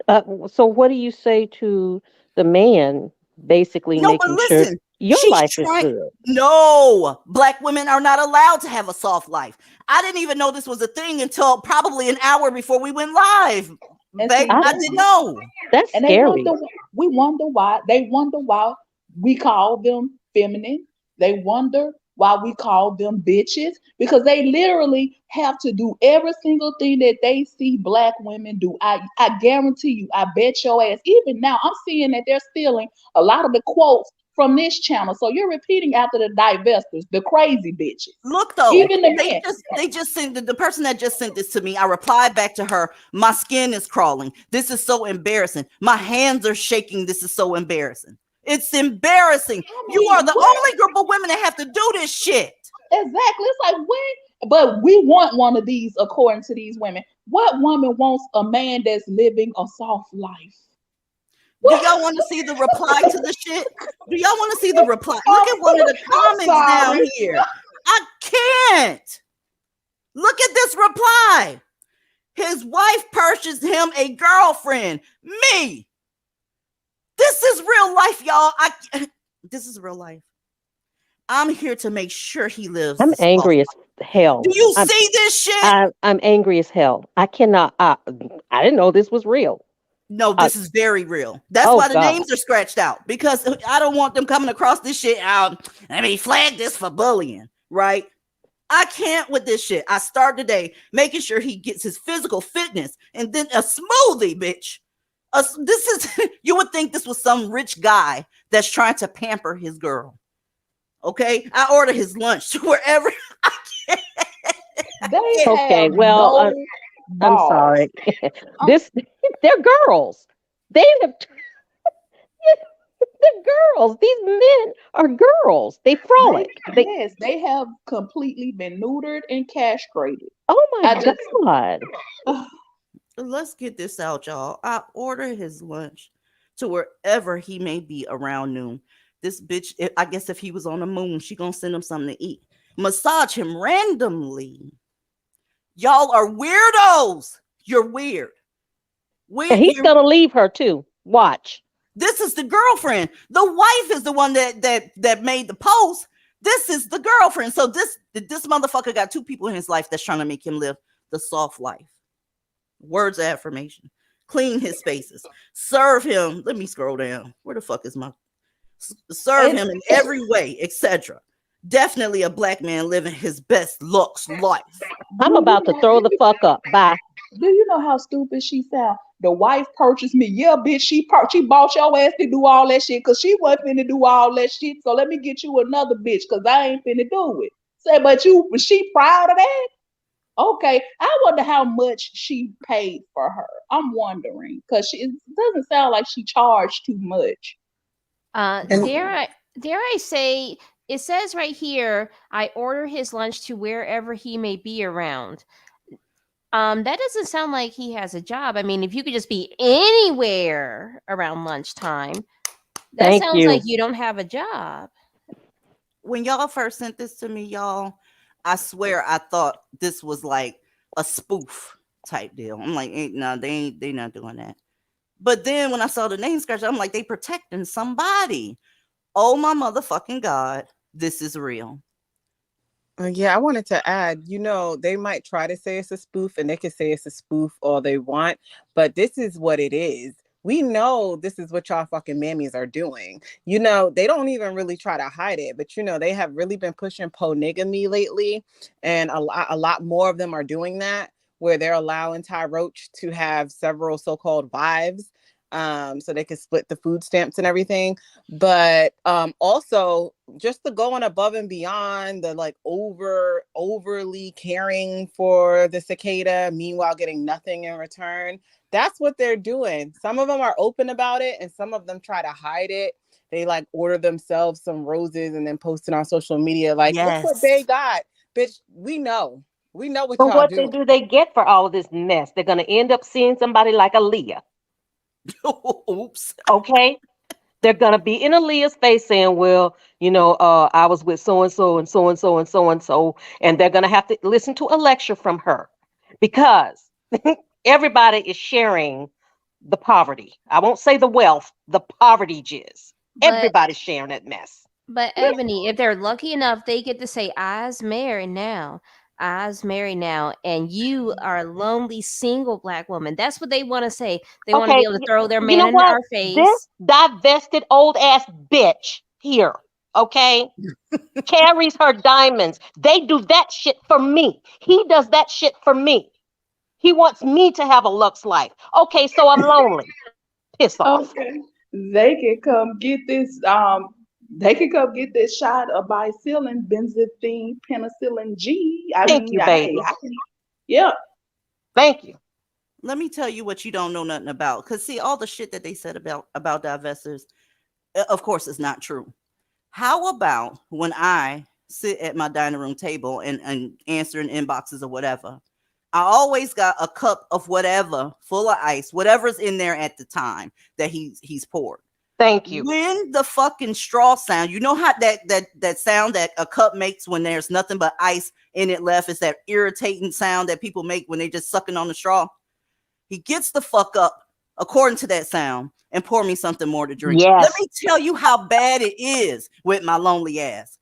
So what do you say to the man basically making sure your life is good? No, Black women are not allowed to have a soft life. I didn't even know this was a thing until probably an hour before we went live. Babe, I didn't know. That's scary. They wonder why we call them feminine. They wonder why we call them bitches, because they literally have to do every single thing that they see Black women do. I guarantee you, I bet your ass, even now, I'm seeing that they're stealing a lot of the quotes from this channel. So you're repeating after the divestors, the crazy bitches. Look though, Even the men. they just sent the person that just sent this to me. I replied back to her. My skin is crawling. This is so embarrassing. My hands are shaking. This is so embarrassing. It's embarrassing. You are the only group of women that have to do this shit. Exactly. It's like when, but we want one of these according to these women. What woman wants a man that's living a soft life? Do y'all want to see the reply to the shit? Do y'all want to see the reply? Look at one of the comments down here. I can't. Look at this reply. His wife purchased him a girlfriend. Me. This is real life, y'all. This is real life. I'm here to make sure he lives. I'm angry as hell. Do you see this shit? I'm angry as hell. I cannot. I didn't know this was real. No, this is very real. That's why the names are scratched out, because I don't want them coming across this shit out. I mean, flag this for bullying, right? I can't with this shit. I start today making sure he gets his physical fitness and then a smoothie, bitch. This is, you would think this was some rich guy that's trying to pamper his girl. Okay, I order his lunch to wherever I can. Okay, well, I'm sorry. They're girls. They're girls. These men are girls. They frolic. Yes, they have completely been neutered and castrated. Oh my God. Let's get this out, y'all. I order his lunch to wherever he may be around noon. This bitch, I guess if he was on the moon, she gonna send him something to eat. Massage him randomly. Y'all are weirdos. You're weird. And he's gonna leave her too. Watch. This is the girlfriend. The wife is the one that made the post. This is the girlfriend. So this motherfucker got two people in his life that's trying to make him live the soft life. Words of affirmation. Clean his spaces. Serve him. Let me scroll down. Where the fuck is my? Serve him in every way, etc. Definitely a black man living his best looks life. I'm about to throw the fuck up. Bye. Do you know how stupid she sound? The wife purchased me. Yeah, bitch, she bought your ass to do all that shit because she wasn't finna do all that shit. So let me get you another bitch because I ain't finna do it. Say, but was she proud of that? Okay, I wonder how much she paid for her. I'm wondering because it doesn't sound like she charged too much. Dare I say, it says right here, I order his lunch to wherever he may be around. That doesn't sound like he has a job. I mean, if you could just be anywhere around lunchtime, that sounds like you don't have a job. When y'all first sent this to me, y'all, I swear I thought this was like a spoof type deal. I'm like, no, they not doing that. But then when I saw the name scratch, I'm like, they protecting somebody. Oh my motherfucking God, this is real. Yeah, I wanted to add, they might try to say it's a spoof and they can say it's a spoof all they want, but this is what it is. We know this is what y'all fucking mammies are doing. They don't even really try to hide it, but they have really been pushing polygamy lately. And a lot more of them are doing that, where they're allowing Ty Roach to have several so-called wives. So they can split the food stamps and everything. But also just the going above and beyond, the like overly caring for the cicada, meanwhile getting nothing in return. That's what they're doing. Some of them are open about it and some of them try to hide it. They like order themselves some roses and then post it on social media like, Look what they got. Bitch, we know what y'all do. What do they get for all of this mess? They're going to end up seeing somebody like Aaliyah. Oops. Okay. They're gonna be in Aaliyah's face saying, well, I was with so-and-so and so-and-so and so-and-so, and they're gonna have to listen to a lecture from her because everybody is sharing the poverty. I won't say the wealth, the poverty jizz. Everybody's sharing that mess. But Ebony, if they're lucky enough, they get to say, I's married now, and you are a lonely single black woman. That's what they want to say. They want to be able to throw their man in our face. This divested old ass bitch here, okay, carries her diamonds. They do that shit for me. He does that shit for me. He wants me to have a lux life. Okay, so I'm lonely. Piss off. Okay. They can come get this They could go get this shot of bicillin, benzathine, penicillin G. I Thank mean, you, hey, baby. yeah. Thank you. Let me tell you what you don't know nothing about. Because see, all the shit that they said about divestors, of course, is not true. How about when I sit at my dining room table and answering inboxes or whatever, I always got a cup of whatever full of ice, whatever's in there at the time that he's poured. Thank you. When the fucking straw sound, you know how that sound that a cup makes when there's nothing but ice in it left, is that irritating sound that people make when they just sucking on the straw. He gets the fuck up according to that sound and pour me something more to drink. Yes. Let me tell you how bad it is with my lonely ass.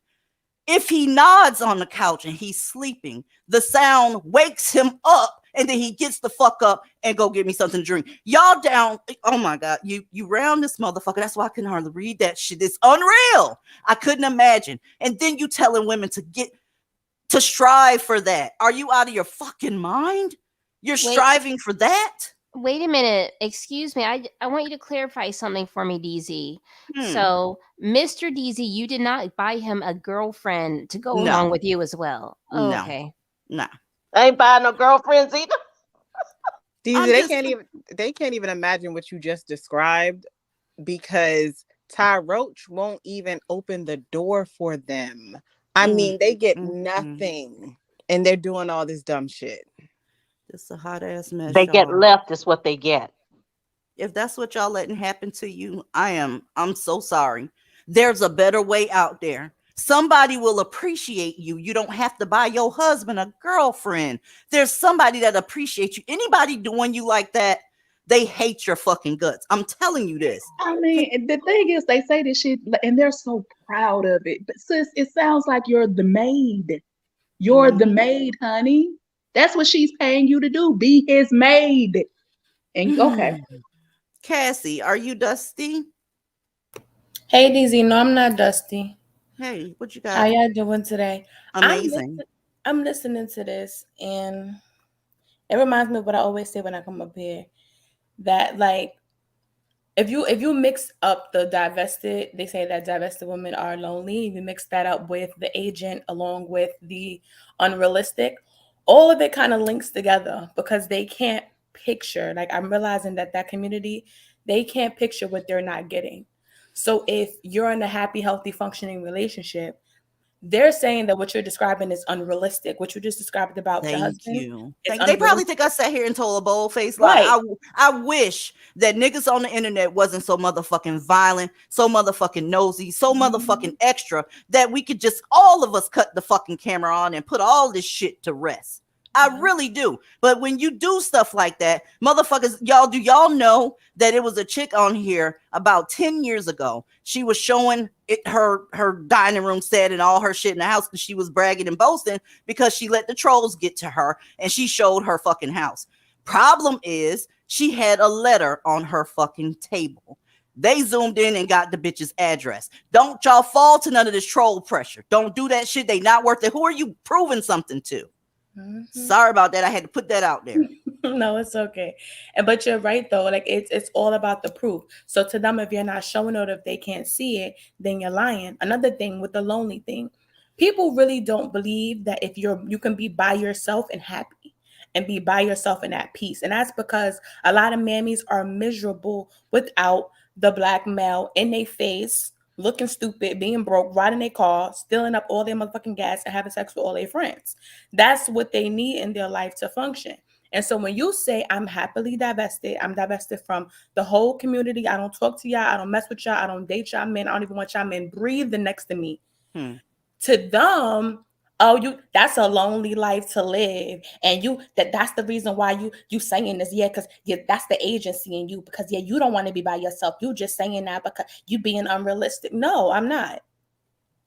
If he nods on the couch and he's sleeping, the sound wakes him up, and then he gets the fuck up and go get me something to drink. Y'all down. Oh my God. You round this motherfucker. That's why I couldn't hardly read that shit. It's unreal. I couldn't imagine. And then you telling women to strive for that. Are you out of your fucking mind? You're striving for that? Wait a minute. Excuse me. I want you to clarify something for me, DZ. So, Mr. DZ, you did not buy him a girlfriend to go along with you as well. Oh, No. okay. No. I ain't buying no girlfriends either. They can't even imagine what you just described, because Ty Roach won't even open the door for them. I mean, they get nothing, and they're doing all this dumb shit. It's a hot ass mess. They get left is what they get. If that's what y'all letting happen to you, I'm so sorry. There's a better way out there. Somebody will appreciate you. You don't have to buy your husband a girlfriend. There's somebody that appreciates you. Anybody doing you like that, they hate your fucking guts. I'm telling you this. I mean, the thing is, they say this shit and they're so proud of it. But sis, it sounds like you're the maid. You're the maid, honey. That's what she's paying you to do. Be his maid. And okay. Cassie, are you dusty? Hey, DZ. No, I'm not dusty. Hey, what you got? How y'all doing today? Amazing. I'm listening to this, and it reminds me of what I always say when I come up here. That, like, if you mix up the divested, they say that divested women are lonely. If you mix that up with the agent along with the unrealistic, all of it kind of links together, because they can't picture. Like, I'm realizing that community, they can't picture what they're not getting. So if you're in a happy, healthy, functioning relationship, they're saying that what you're describing is unrealistic. What you just described about your husband. They probably think I sat here and told a bold-faced lie. Right. I wish that niggas on the internet wasn't so motherfucking violent, so motherfucking nosy, so motherfucking extra, that we could just, all of us, cut the fucking camera on and put all this shit to rest. I really do. But when you do stuff like that, motherfuckers, do y'all know that it was a chick on here about 10 years ago? She was showing her dining room set and all her shit in the house, because she was bragging and boasting because she let the trolls get to her, and she showed her fucking house. Problem is, she had a letter on her fucking table. They zoomed in and got the bitch's address. Don't y'all fall to none of this troll pressure. Don't do that shit. They not worth it. Who are you proving something to? Sorry about that. I had to put that out there. No, it's okay. But you're right, though. Like, it's all about the proof. So to them, if you're not showing it, if they can't see it, then you're lying. Another thing with the lonely thing, people really don't believe that if you can be by yourself and happy and be by yourself and at peace. And that's because a lot of mammies are miserable without the black male in their face, looking stupid, being broke, riding their car, stealing up all their motherfucking gas, and having sex with all their friends. That's what they need in their life to function. And so when you say, I'm happily divested, I'm divested from the whole community, I don't talk to y'all, I don't mess with y'all, I don't date y'all men, I don't even want y'all men breathing next to me. To them, that's a lonely life to live. And that's the reason why you saying this. Yeah, because that's the agency in you, because you don't want to be by yourself. You just saying that because you being unrealistic. No, I'm not.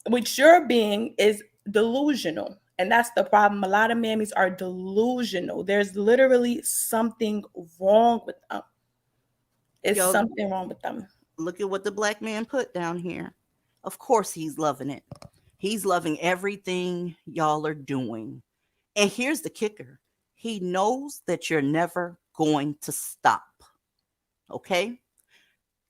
What you're being is delusional. And that's the problem. A lot of mammies are delusional. There's literally something wrong with them. It's something wrong with them. Look at what the black man put down here. Of course he's loving it. He's loving everything y'all are doing. And here's the kicker. He knows that you're never going to stop. Okay?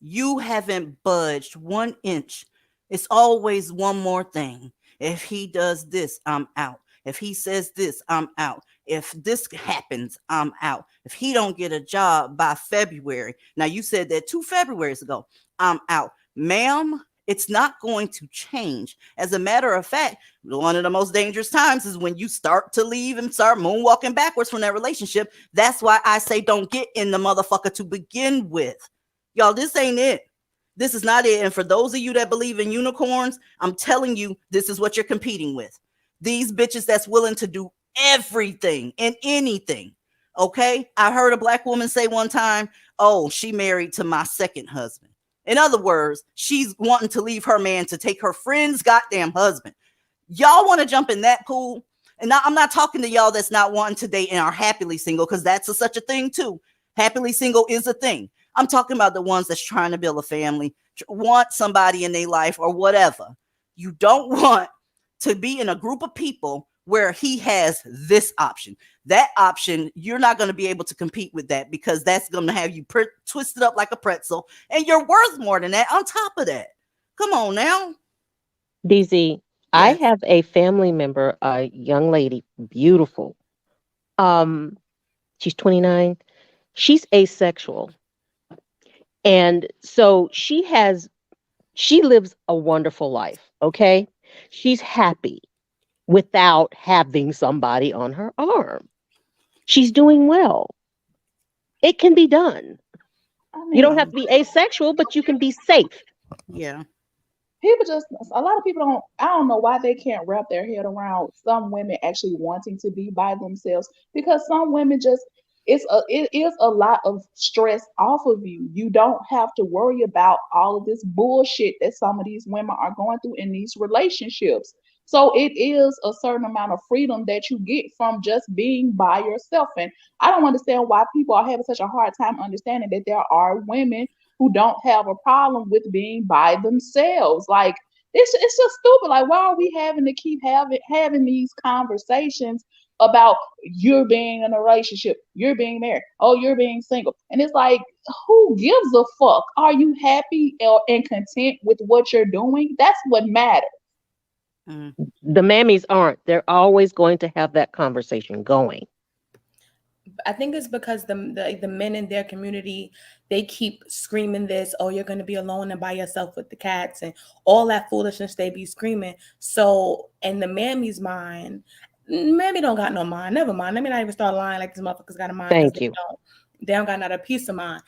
You haven't budged 1 inch It's always one more thing. If he does this, I'm out. If he says this, I'm out. If this happens, I'm out. If he don't get a job by February, now you said that 2 Februarys ago, I'm out. Ma'am, it's not going to change. As a matter of fact, one of the most dangerous times is when you start to leave and start moonwalking backwards from that relationship. That's why I say don't get in the motherfucker to begin with. Y'all, this ain't it. This is not it. And for those of you that believe in unicorns, I'm telling you, this is what you're competing with. These bitches that's willing to do everything and anything. Okay. I heard a black woman say one time, oh, she married to my second husband. In other words, she's wanting to leave her man to take her friend's goddamn husband. Y'all want to jump in that pool? And now, I'm not talking to y'all that's not wanting to date and are happily single, because that's such a thing too. Happily single is a thing. I'm talking about the ones that's trying to build a family, want somebody in their life or whatever. You don't want to be in a group of people where he has this option. That option, you're not going to be able to compete with that, because that's going to have you twisted up like a pretzel, and you're worth more than that on top of that. Come on now. DZ, I Yes. have a family member, a young lady, beautiful. She's 29. She's asexual. And so she lives a wonderful life, okay? She's happy without having somebody on her arm. She's doing well. It can be done. I You don't mean, have to be asexual, but you can be safe. Yeah. people just, a lot of people don't, I don't know why they can't wrap their head around some women actually wanting to be by themselves, because some women just, it is a lot of stress off of you. You don't have to worry about all of this bullshit that some of these women are going through in these relationships. So it is a certain amount of freedom that you get from just being by yourself. And I don't understand why people are having such a hard time understanding that there are women who don't have a problem with being by themselves. Like, it's just stupid. Like, why are we having to keep having these conversations about you're being in a relationship, you're being married, oh, you're being single? And it's like, who gives a fuck? Are you happy and content with what you're doing? That's what matters. Mm. The mammies aren't. They're always going to have that conversation going. I think it's because the men in their community, they keep screaming this, oh, you're going to be alone and by yourself with the cats and all that foolishness they be screaming. So in the mammy's mind, mammy don't got no mind. Never mind. Let me not even start lying like these motherfuckers got a mind, because Thank you. they don't got not a peace of mind.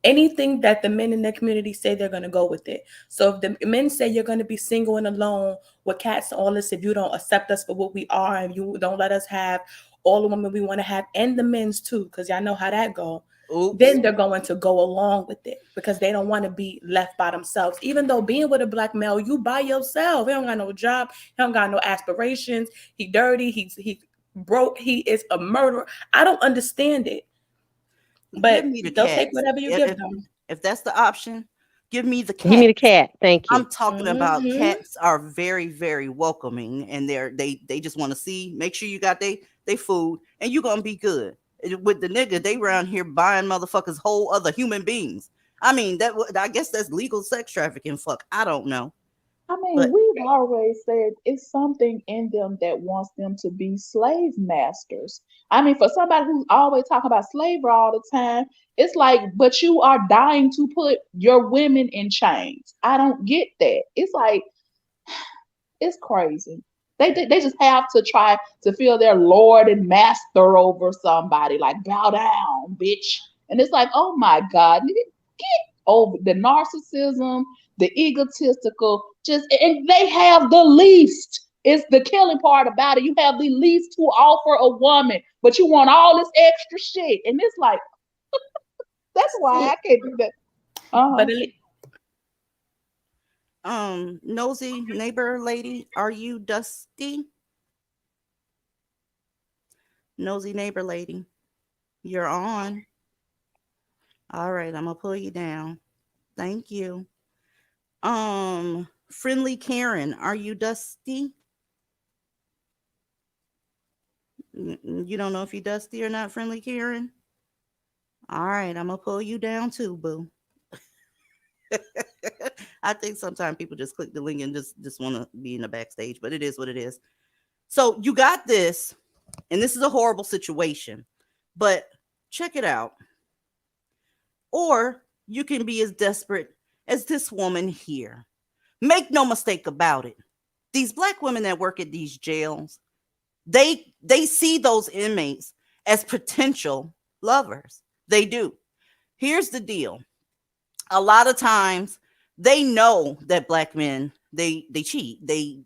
Anything that the men in their community say, they're going to go with it. So if the men say you're going to be single and alone with cats and all this, if you don't accept us for what we are and you don't let us have all the women we want to have, and the men's too, because y'all know how that go. Oops. Then they're going to go along with it because they don't want to be left by themselves. Even though being with a black male, you by yourself. He don't got no job. He don't got no aspirations. He dirty. He broke. He is a murderer. I don't understand it. But Give me the they'll cats. take whatever you give them. If that's the option, give me the cat. Give me the cat. Thank you. I'm talking about cats are very, very welcoming, and they just want to see, make sure you got they food, and you're gonna be good. With the nigga, they around here buying motherfuckers whole other human beings. I mean, I guess that's legal sex trafficking. Fuck, I don't know. I mean, But we've always said it's something in them that wants them to be slave masters. I mean, for somebody who's always talking about slavery all the time, it's like, but you are dying to put your women in chains. I don't get that. It's like, it's crazy. They just have to try to feel their lord and master over somebody. Like, bow down, bitch. And it's like, oh my God, nigga, get over the narcissism, the egotistical, just, and they have the least. It's the killing part about it. You have the least to offer a woman, but you want all this extra shit. And it's like, that's why I can't do that. But nosy neighbor lady, are you dusty? Nosy neighbor lady, you're on. All right, I'm gonna pull you down. Thank you. Friendly Karen, are you dusty? You don't know if you dusty or not, friendly Karen? All right, I'm gonna pull you down too, boo. I think sometimes people just click the link and just want to be in the backstage, but it is what it is. So you got this, and this is a horrible situation, but check it out. Or you can be as desperate as this woman here. Make no mistake about it. These black women that work at these jails, they see those inmates as potential lovers. They do. Here's the deal. A lot of times they know that black men, they cheat.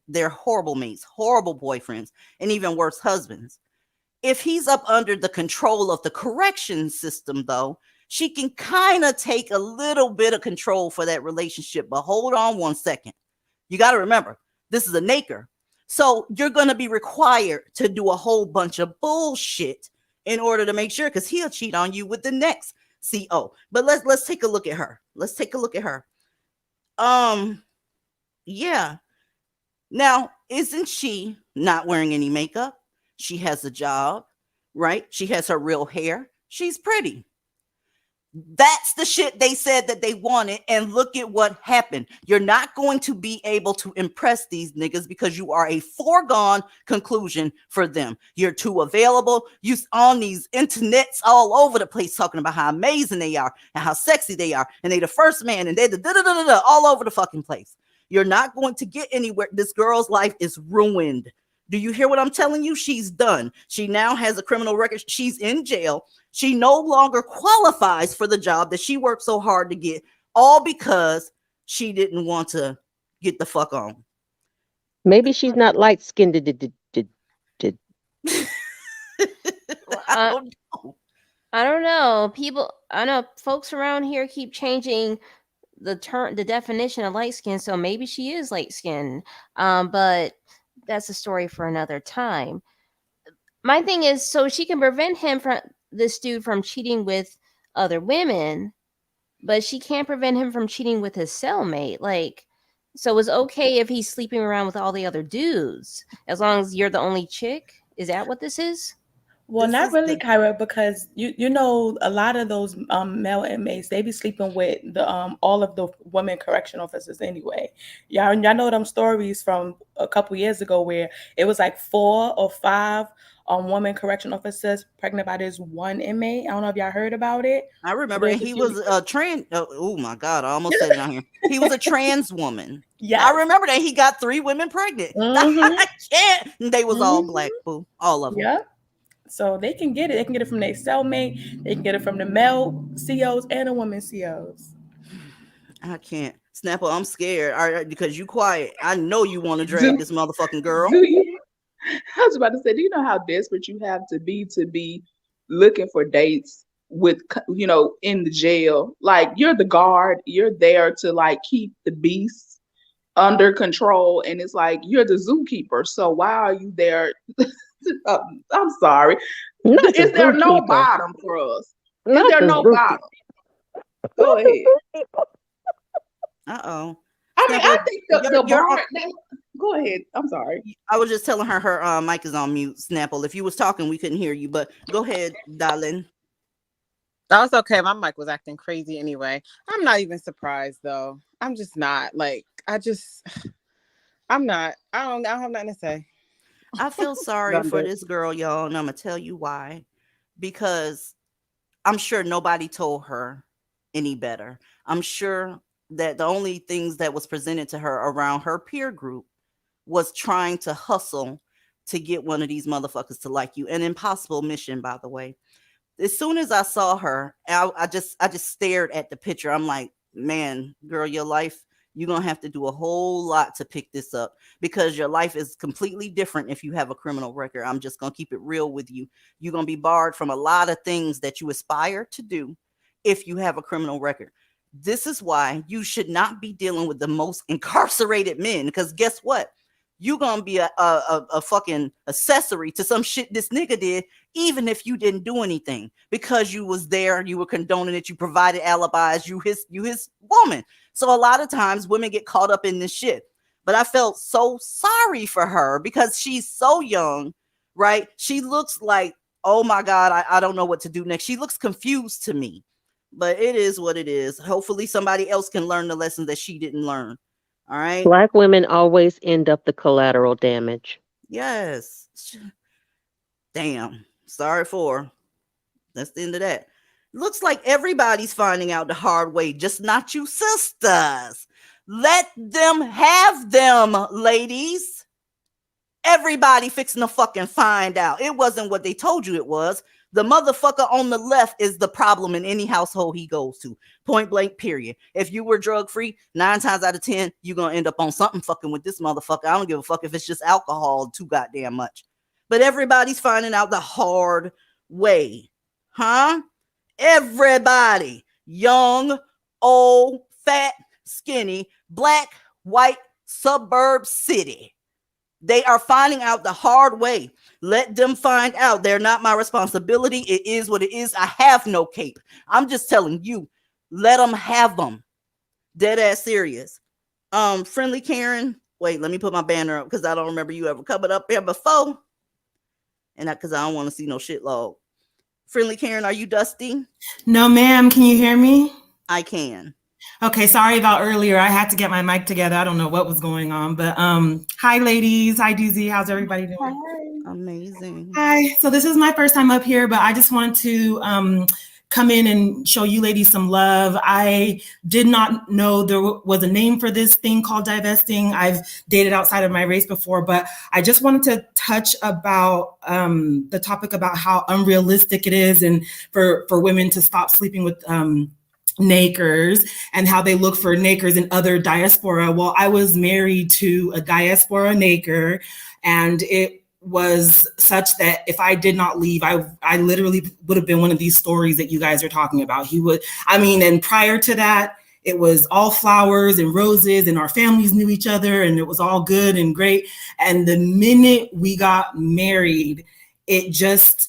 They're horrible mates, horrible boyfriends, and even worse, husbands. If he's up under the control of the correction system, though, she can kind of take a little bit of control for that relationship. But hold on one second. You got to remember, this is a NACR. So you're going to be required to do a whole bunch of bullshit in order to make sure, because he'll cheat on you with the next CO. But let's take a look at her. Let's take a look at her. Yeah. Now, isn't she not wearing any makeup? She has a job, right? She has her real hair. She's pretty. That's the shit they said that they wanted, and look at what happened. You're not going to be able to impress these niggas because you are a foregone conclusion for them. You're too available. You on these internets all over the place talking about how amazing they are and how sexy they are, and they the first man, and they the all over the fucking place. You're not going to get anywhere. This girl's life is ruined. Do you hear what I'm telling you? She's done. She now has a criminal record. She's in jail. She no longer qualifies for the job that she worked so hard to get, all because she didn't want to get the fuck on. Maybe she's not light skinned. I don't know. I don't know. I know folks around here keep changing the definition of light skin. So maybe she is light skinned. But that's a story for another time. My thing is, so she can prevent this dude from cheating with other women, but she can't prevent him from cheating with his cellmate. Like, so it's okay if he's sleeping around with all the other dudes, as long as you're the only chick. Is that what this is? Well, not really, Kyra, because you know a lot of those male inmates, they be sleeping with the all of the women correction officers anyway. Y'all know them stories from a couple years ago where it was like 4 or 5 women correction officers pregnant by this one inmate. I don't know if y'all heard about it. I remember, and he was a trans. Oh my God, I almost said it on here. He was a trans woman. Yeah, I remember that he got 3 women pregnant. I can't. They was all black, boo, all of them. Yeah. So they can get it. They can get it from their cellmate. They can get it from the male COs and the women COs. I can't. Snapper, I'm scared. All right, because you quiet. I know you want to drag this motherfucking girl. I was about to say, do you know how desperate you have to be looking for dates with, you know, in the jail? Like, you're the guard. You're there to, like, keep the beasts under control. And it's like, you're the zookeeper. So why are you there? I'm sorry. Is there no bottom for us? Is there no bottom? Go ahead. Uh-oh. I mean, I think the bar. Go ahead. I'm sorry. I was just telling her mic is on mute, Snapple. If you was talking, we couldn't hear you, but go ahead, darling. That was okay. My mic was acting crazy anyway. I'm not even surprised though. I'm just not. Like, I'm not. I don't have nothing to say. I feel sorry for this girl, y'all, and I'm gonna tell you why. Because I'm sure nobody told her any better. I'm sure that the only things that was presented to her around her peer group was trying to hustle to get one of these motherfuckers to like you. An impossible mission, by the way. As soon as I saw her, I just stared at the picture. I'm like, man, girl, your life, you're going to have to do a whole lot to pick this up, because your life is completely different if you have a criminal record. I'm just going to keep it real with you. You're going to be barred from a lot of things that you aspire to do if you have a criminal record. This is why you should not be dealing with the most incarcerated men, because guess what? You're going to be a fucking accessory to some shit this nigga did, even if you didn't do anything, because you was there, you were condoning it, you provided alibis, you his woman. So a lot of times women get caught up in this shit. But I felt so sorry for her because she's so young, right? She looks like, oh my God, I don't know what to do next. She looks confused to me. But it is what it is. Hopefully somebody else can learn the lesson that she didn't learn. All right. Black women always end up the collateral damage. Yes. Damn. Sorry for. That's the end of that. Looks like everybody's finding out the hard way, just not you sisters. Let them have them, ladies. Everybody fixing to fucking find out. It wasn't what they told you it was. The motherfucker on the left is the problem in any household he goes to. Point blank, period. If you were drug free, 9 times out of 10, you're going to end up on something fucking with this motherfucker. I don't give a fuck if it's just alcohol too goddamn much. But everybody's finding out the hard way. Huh? Everybody. Young, old, fat, skinny, black, white, suburb, city. They are finding out the hard way. Let them find out. They're not my responsibility. It is what it is. I have no cape. I'm just telling you, let them have them. Dead ass serious. Friendly Karen. Wait, let me put my banner up because I don't remember you ever coming up here before. And because I don't want to see no shit log. Friendly Karen, are you dusty? No, ma'am. Can you hear me? I can. Okay, sorry about earlier. I had to get my mic together. I don't know what was going on, but hi, ladies. Hi, DZ. How's everybody doing? Hi. Amazing. Hi. So this is my first time up here, but I just wanted to come in and show you ladies some love. I did not know there was a name for this thing called divesting. I've dated outside of my race before, but I just wanted to touch about the topic about how unrealistic it is and for women to stop sleeping with nakers and how they look for nakers in other diaspora. Well, I was married to a diaspora naker, and it was such that if I did not leave, I literally would have been one of these stories that you guys are talking about. He would, and prior to that, it was all flowers and roses and our families knew each other and it was all good and great. And the minute we got married, he just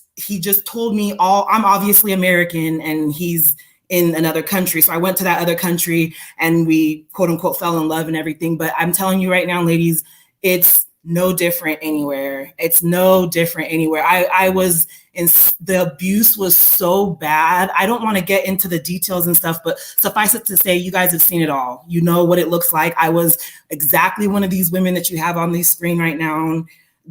told me I'm obviously American and he's in another country. So I went to that other country and we quote unquote fell in love and everything. But I'm telling you right now, ladies, it's no different anywhere. It's no different anywhere. I was in, the abuse was so bad. I don't want to get into the details and stuff, but suffice it to say, you guys have seen it all. You know what it looks like. I was exactly one of these women that you have on the screen right now,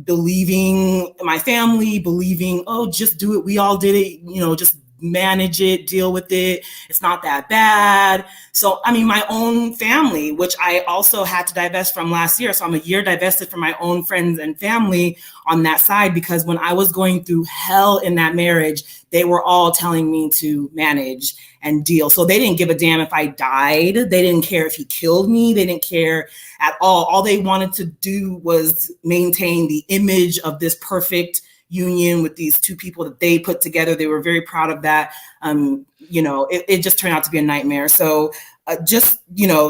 believing my family, believing, oh, just do it. We all did it, just manage it, deal with it. It's not that bad. So, my own family, which I also had to divest from last year. So I'm a year divested from my own friends and family on that side, because when I was going through hell in that marriage, they were all telling me to manage and deal. So they didn't give a damn if I died. They didn't care if he killed me. They didn't care at all. All they wanted to do was maintain the image of this perfect union with these two people that they put together. They were very proud of that. It just turned out to be a nightmare. So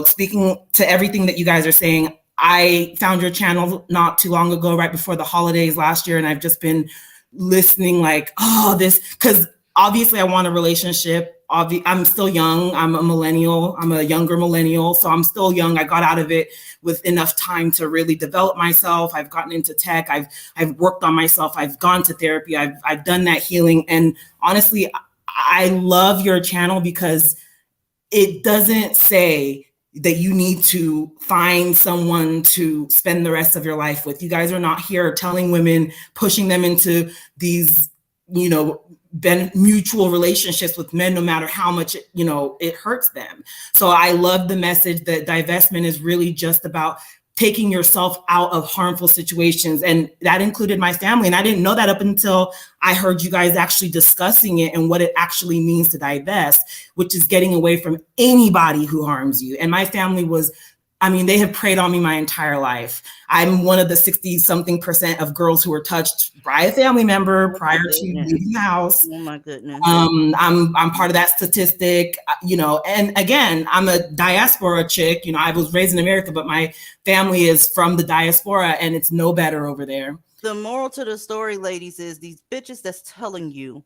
speaking to everything that you guys are saying, I found your channel not too long ago, right before the holidays last year. And I've just been listening because obviously I want a relationship. I'm still young. I'm a millennial. I'm a younger millennial. So I'm still young. I got out of it with enough time to really develop myself. I've gotten into tech. I've worked on myself. I've gone to therapy. I've done that healing. And honestly, I love your channel because it doesn't say that you need to find someone to spend the rest of your life with. You guys are not here telling women, pushing them into these, mutual relationships with men, no matter how much it hurts them. So I love the message that divestment is really just about taking yourself out of harmful situations. And that included my family. And I didn't know that up until I heard you guys actually discussing it and what it actually means to divest, which is getting away from anybody who harms you. And my family they have preyed on me my entire life. I'm one of the 60-something% of girls who were touched by a family member prior to leaving the house. Oh my goodness. I'm part of that statistic, and again, I'm a diaspora chick. I was raised in America, but my family is from the diaspora and it's no better over there. The moral to the story, ladies, is these bitches that's telling you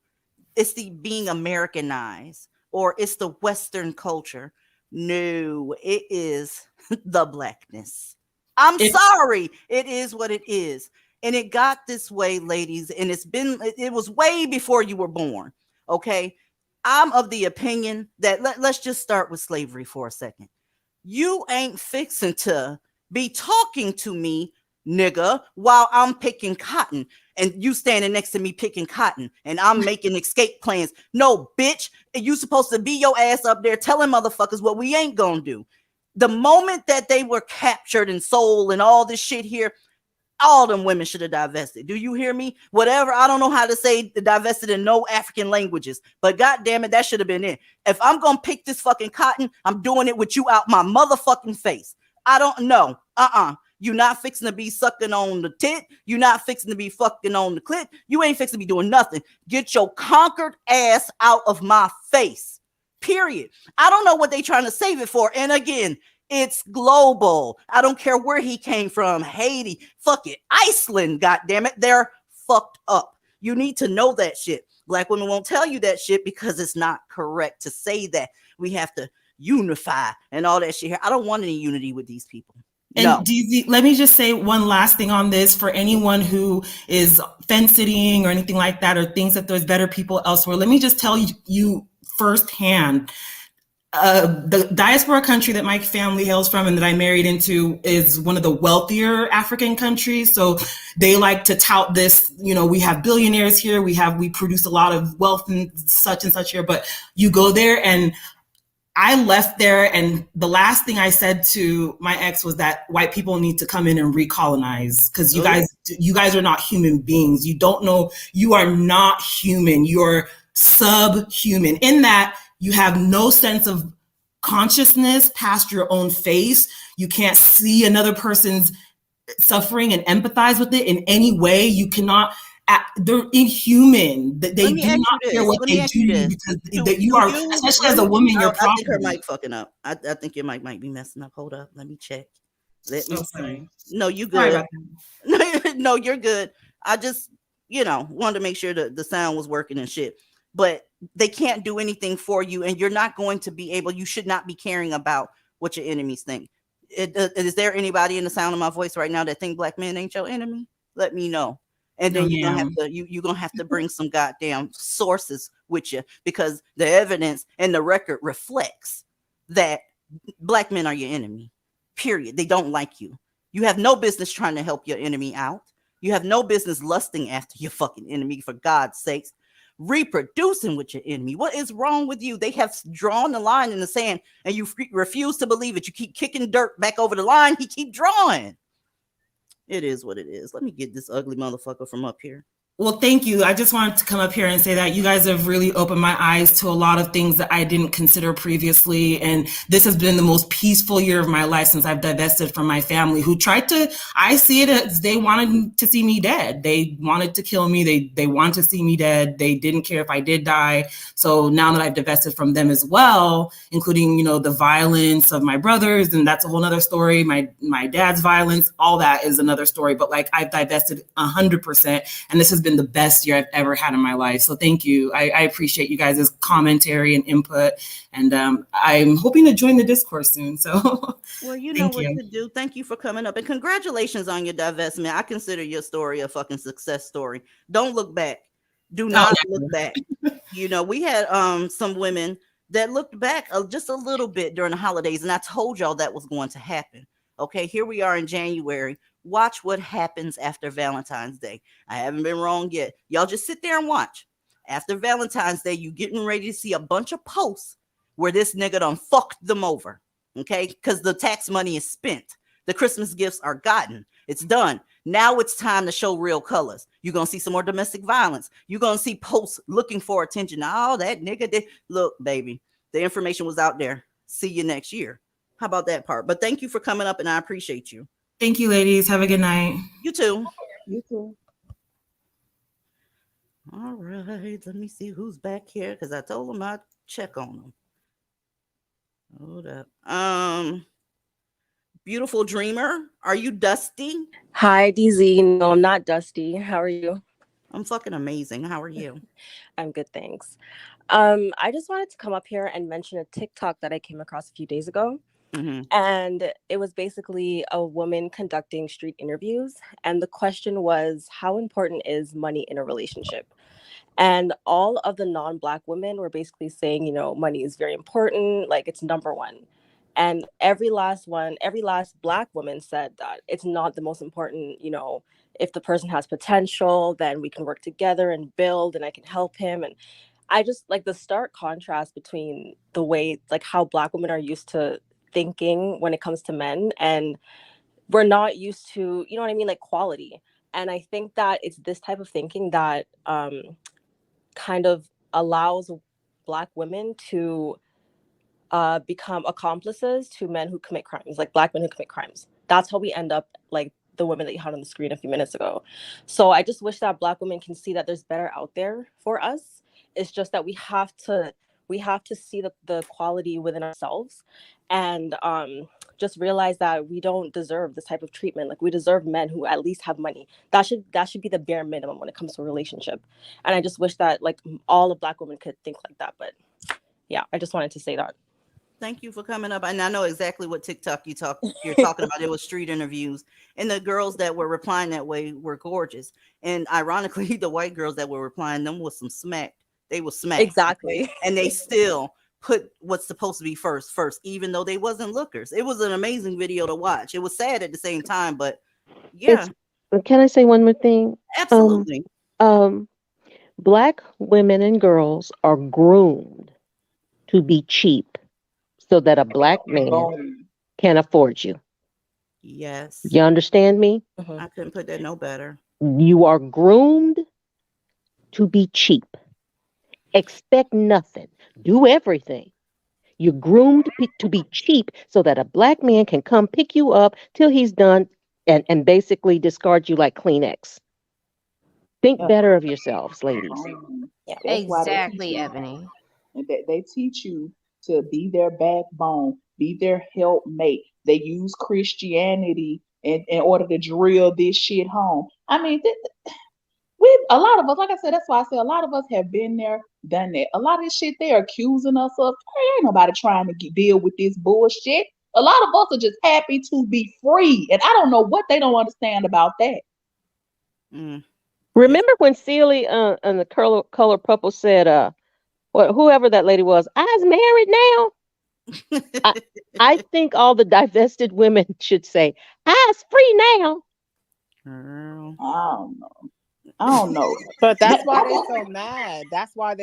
it's the being Americanized or it's the Western culture. No, it is the blackness. I'm sorry. It is what it is. And it got this way, ladies. And it was way before you were born. Okay. I'm of the opinion that let's just start with slavery for a second. You ain't fixing to be talking to me, nigga, while I'm picking cotton and you standing next to me picking cotton and I'm making escape plans. No, bitch, you supposed to be your ass up there telling motherfuckers what we ain't gonna do. The moment that they were captured and sold and all this shit here, all them women should have divested. Do you hear me? Whatever. I don't know how to say divested in no African languages, but god damn it, that should have been it. If I'm gonna pick this fucking cotton, I'm doing it with you out my motherfucking face. I don't know. You're not fixing to be sucking on the tit. You're not fixing to be fucking on the clit. You ain't fixing to be doing nothing. Get your conquered ass out of my face. Period. I don't know what they trying to save it for. And again, it's global. I don't care where he came from. Haiti, fuck it. Iceland, goddammit. They're fucked up. You need to know that shit. Black women won't tell you that shit because it's not correct to say that. We have to unify and all that shit here. I don't want any unity with these people. And no. DZ, let me just say one last thing on this for anyone who is fence sitting or anything like that, or thinks that there's better people elsewhere. Let me just tell you firsthand. The diaspora country that my family hails from and that I married into is one of the wealthier African countries. So they like to tout this, we have billionaires here. We produce a lot of wealth and such here, but you go there and I left there and the last thing I said to my ex was that white people need to come in and recolonize because you guys are not human beings. You don't know, you are not human. You're subhuman in that you have no sense of consciousness past your own face. You can't see another person's suffering and empathize with it in any way. You cannot. They're inhuman. They do not care what they do because you are, especially as a woman, you're property. I think her mic fucking up. I think your mic might be messing up. Hold up. Let me check. Let me see. No, you good. No, you're good. I just, wanted to make sure that the sound was working and shit. But they can't do anything for you, and you're not going to be able. You should not be caring about what your enemies think. Is there anybody in the sound of my voice right now that think black men ain't your enemy? Let me know. And then you're gonna have to bring some goddamn sources with you because the evidence and the record reflects that black men are your enemy. Period. They don't like you. You have no business trying to help your enemy out. You have no business lusting after your fucking enemy, for God's sakes. Reproducing with your enemy. What is wrong with you? They have drawn the line in the sand and you refuse to believe it. You keep kicking dirt back over the line. He keep drawing. It is what it is. Let me get this ugly motherfucker from up here. Well, thank you. I just wanted to come up here and say that you guys have really opened my eyes to a lot of things that I didn't consider previously. And this has been the most peaceful year of my life since I've divested from my family who tried to, I see it as they wanted to see me dead. They wanted to kill me. They wanted to see me dead. They didn't care if I did die. So now that I've divested from them as well, including, the violence of my brothers, and that's a whole nother story. My dad's violence, all that is another story. But I've divested 100%. And this has been the best year I've ever had in my life. So thank you. I appreciate you guys' commentary and input. And I'm hoping to join the discourse soon. So well, you know what to do. Thank you for coming up and congratulations on your divestment. I consider your story a fucking success story. Don't look back. Do not look back. We had some women that looked back just a little bit during the holidays. And I told y'all that was going to happen. Okay, here we are in January. Watch what happens after Valentine's Day. I haven't been wrong yet. Y'all just sit there and watch. After Valentine's Day, you getting ready to see a bunch of posts where this nigga done fucked them over. Okay, because the tax money is spent. The Christmas gifts are gotten. It's done. Now it's time to show real colors. You're going to see some more domestic violence. You're going to see posts looking for attention. Oh, that nigga did. Look, baby, the information was out there. See you next year. How about that part? But thank you for coming up and I appreciate you. Thank you, ladies. Have a good night. You too. You too. All right. Let me see who's back here because I told them I'd check on them. Hold up. Beautiful Dreamer. Are you Dusty? Hi, DZ. No, I'm not Dusty. How are you? I'm fucking amazing. How are you? I'm good, thanks. I just wanted to come up here and mention a TikTok that I came across a few days ago. Mm-hmm. And it was basically a woman conducting street interviews. And the question was, how important is money in a relationship? And all of the non-Black women were basically saying, you know, money is very important, like it's number one. And every last Black woman said that it's not the most important, you know, if the person has potential, then we can work together and build and I can help him. And I just like the stark contrast between the way, like how Black women are used to thinking when it comes to men, and we're not used to, you know what I mean, like quality. And I think that it's this type of thinking that kind of allows Black women to become accomplices to men who commit crimes, like Black men who commit crimes. That's how we end up like the women that you had on the screen a few minutes ago. So I just wish that Black women can see that there's better out there for us. It's just that we have to see the quality within ourselves, and just realize that we don't deserve this type of treatment. Like we deserve men who at least have money. That should be the bare minimum when it comes to a relationship. And I just wish that like all of Black women could think like that. But yeah, I just wanted to say that. Thank you for coming up. And I know exactly what TikTok you're talking about. It was street interviews. And the girls that were replying that way were gorgeous. And ironically, the white girls that were replying, them was some smack. They were smacked. Exactly. And they still put what's supposed to be first, even though they wasn't lookers. It was an amazing video to watch. It was sad at the same time, but yeah. Can I say one more thing? Absolutely. Black women and girls are groomed to be cheap so that a Black man can afford you. Yes. You understand me? I couldn't put that no better. You are groomed to be cheap. Expect nothing. Do everything. You're groomed to be cheap so that a Black man can come pick you up till he's done and basically discard you like Kleenex. Think better of yourselves, ladies. Yeah, exactly, Ebony. They teach you to be their backbone, be their helpmate. They use Christianity in order to drill this shit home. I mean, a lot of us, like I said, that's why I say a lot of us have been there, done that. A lot of this shit they're accusing us of, ain't nobody trying to deal with this bullshit. A lot of us are just happy to be free. And I don't know what they don't understand about that. Remember when Celie on the color purple said, whoever that lady was, I's married now. I think all the divested women should say, I's free now. I don't know. But that's why they're so mad. That's why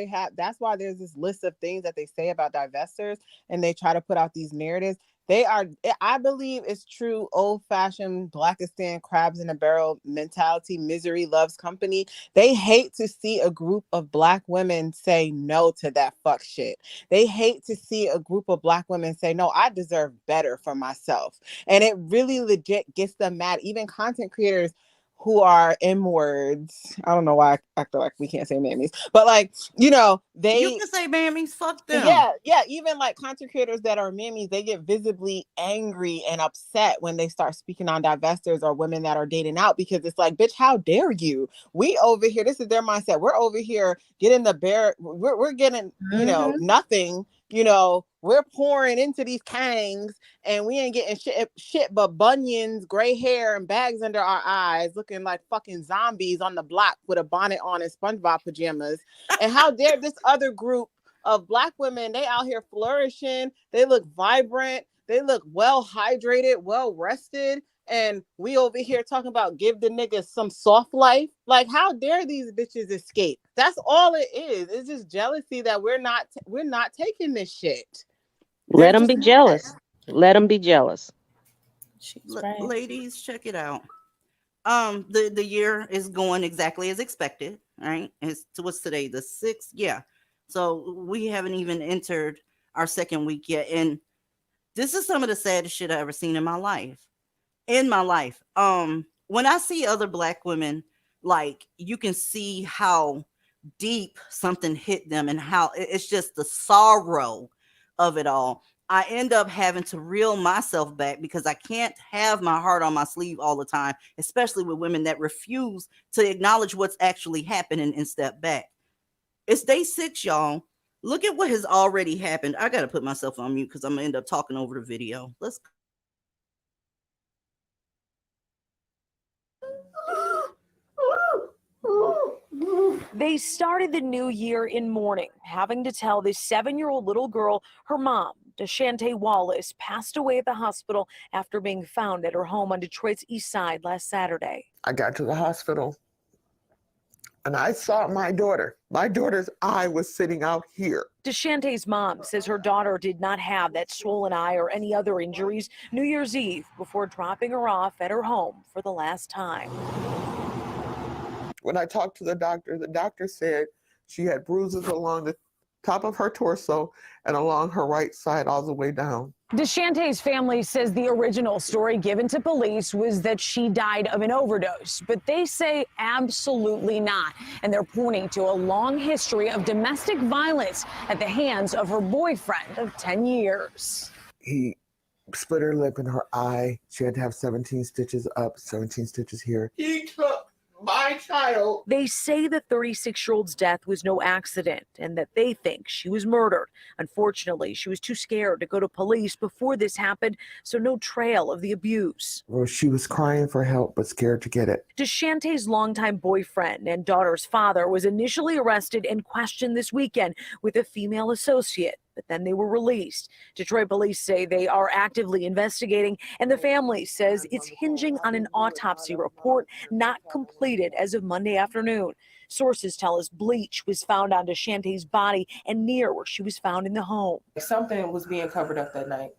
there's this list of things that they say about divestors, and they try to put out these narratives. I believe it's true old-fashioned Blackistan crabs in a barrel mentality. Misery loves company. They hate to see a group of Black women say no to that fuck shit. They hate to see a group of Black women say, no, I deserve better for myself. And it really legit gets them mad. Even content creators who are M-words. I don't know why I feel like we can't say mammies, but like, you know, you can say mammies, fuck them. Yeah. Even like content creators that are mammies, they get visibly angry and upset when they start speaking on divestors or women that are dating out, because it's like, bitch, how dare you? We over here, this is their mindset. We're over here getting we're getting, you know, nothing. You know, we're pouring into these kangs and we ain't getting shit but bunions, gray hair, and bags under our eyes, looking like fucking zombies on the block with a bonnet on and SpongeBob pajamas. And how dare this other group of Black women, they out here flourishing, they look vibrant, they look well hydrated, well rested, and we over here talking about give the niggas some soft life. Like, how dare these bitches escape? That's all it is. It's just jealousy that we're not taking this shit. Let them be jealous. Let them be jealous. Ladies, check it out. The year is going exactly as expected, right? What's today? The 6th? Yeah. So we haven't even entered our second week yet. And this is some of the saddest shit I've ever seen in my life. When I see other Black women, like, you can see how deep something hit them and how it's just the sorrow of it all. I end up having to reel myself back because I can't have my heart on my sleeve all the time, especially with women that refuse to acknowledge what's actually happening and step back. It's day 6, y'all. Look at what has already happened. I got to put myself on mute because I'm going to end up talking over the video. Let's go. They started the new year in mourning, having to tell this 7-year-old little girl her mom, DeShante Wallace, passed away at the hospital after being found at her home on Detroit's east side last Saturday. I got to the hospital and I saw my daughter. My daughter's eye was sitting out here. DeShante's mom says her daughter did not have that swollen eye or any other injuries New Year's Eve before dropping her off at her home for the last time. When I talked to the doctor said she had bruises along the top of her torso and along her right side all the way down. DeShante's family says the original story given to police was that she died of an overdose, but they say absolutely not. And they're pointing to a long history of domestic violence at the hands of her boyfriend of 10 years. He split her lip and her eye. She had to have 17 stitches up, 17 stitches here. He took my child. They say the 36-year-old's death was no accident and that they think she was murdered. Unfortunately, she was too scared to go to police before this happened, so no trail of the abuse. Well, she was crying for help but scared to get it. DeShante's longtime boyfriend and daughter's father was initially arrested and questioned this weekend with a female associate, but then they were released. Detroit police say they are actively investigating, and the family says it's hinging on an autopsy report not completed as of Monday afternoon. Sources tell us bleach was found on DeShante's body and near where she was found in the home. Something was being covered up that night.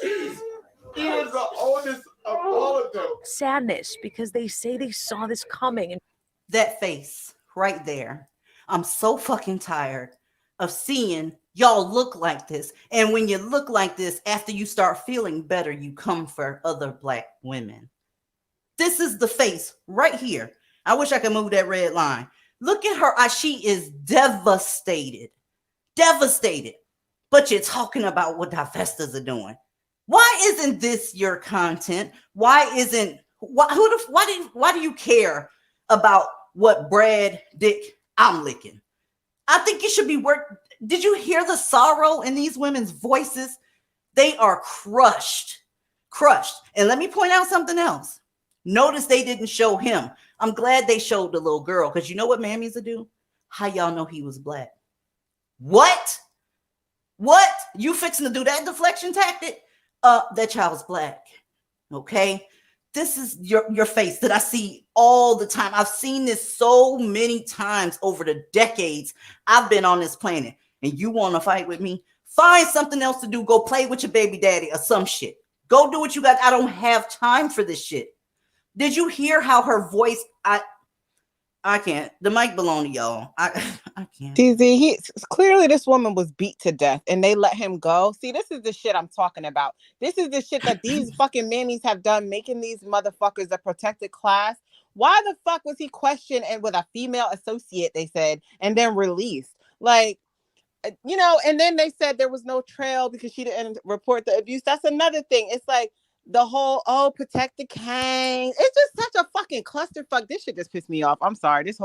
He was the oldest of all of them. Sadness because they say they saw this coming. And that face right there. I'm so fucking tired of seeing y'all look like this. And when you look like this, after you start feeling better, you come for other Black women. This is the face right here. I wish I could move that red line. Look at her. She is devastated. Devastated. But you're talking about what divestors are doing. Why isn't this your content? Why do you care about what Brad Dick I'm licking? I think you should be Did you hear the sorrow in these women's voices? They are crushed. And let me point out something else. Notice they didn't show him. I'm glad they showed the little girl, because you know what mammies will do? How y'all know he was Black? What? You fixing to do that deflection tactic? That child's Black. Okay? This is your face that I see all the time. I've seen this so many times over the decades I've been on this planet. And you want to fight with me? Find something else to do. Go play with your baby daddy or some shit. Go do what you got. I don't have time for this shit. Did you hear how her voice? I can't. The mic belong to y'all. I can't. DZ, clearly this woman was beat to death and they let him go. See, this is the shit I'm talking about. This is the shit that these fucking mammies have done, making these motherfuckers a protected class. Why the fuck was he questioned and with a female associate, they said, and then released? Like, you know, and then they said there was no trail because she didn't report the abuse. That's another thing. It's like the whole, protect the Kang. It's just such a fucking clusterfuck. This shit just pissed me off. I'm sorry. This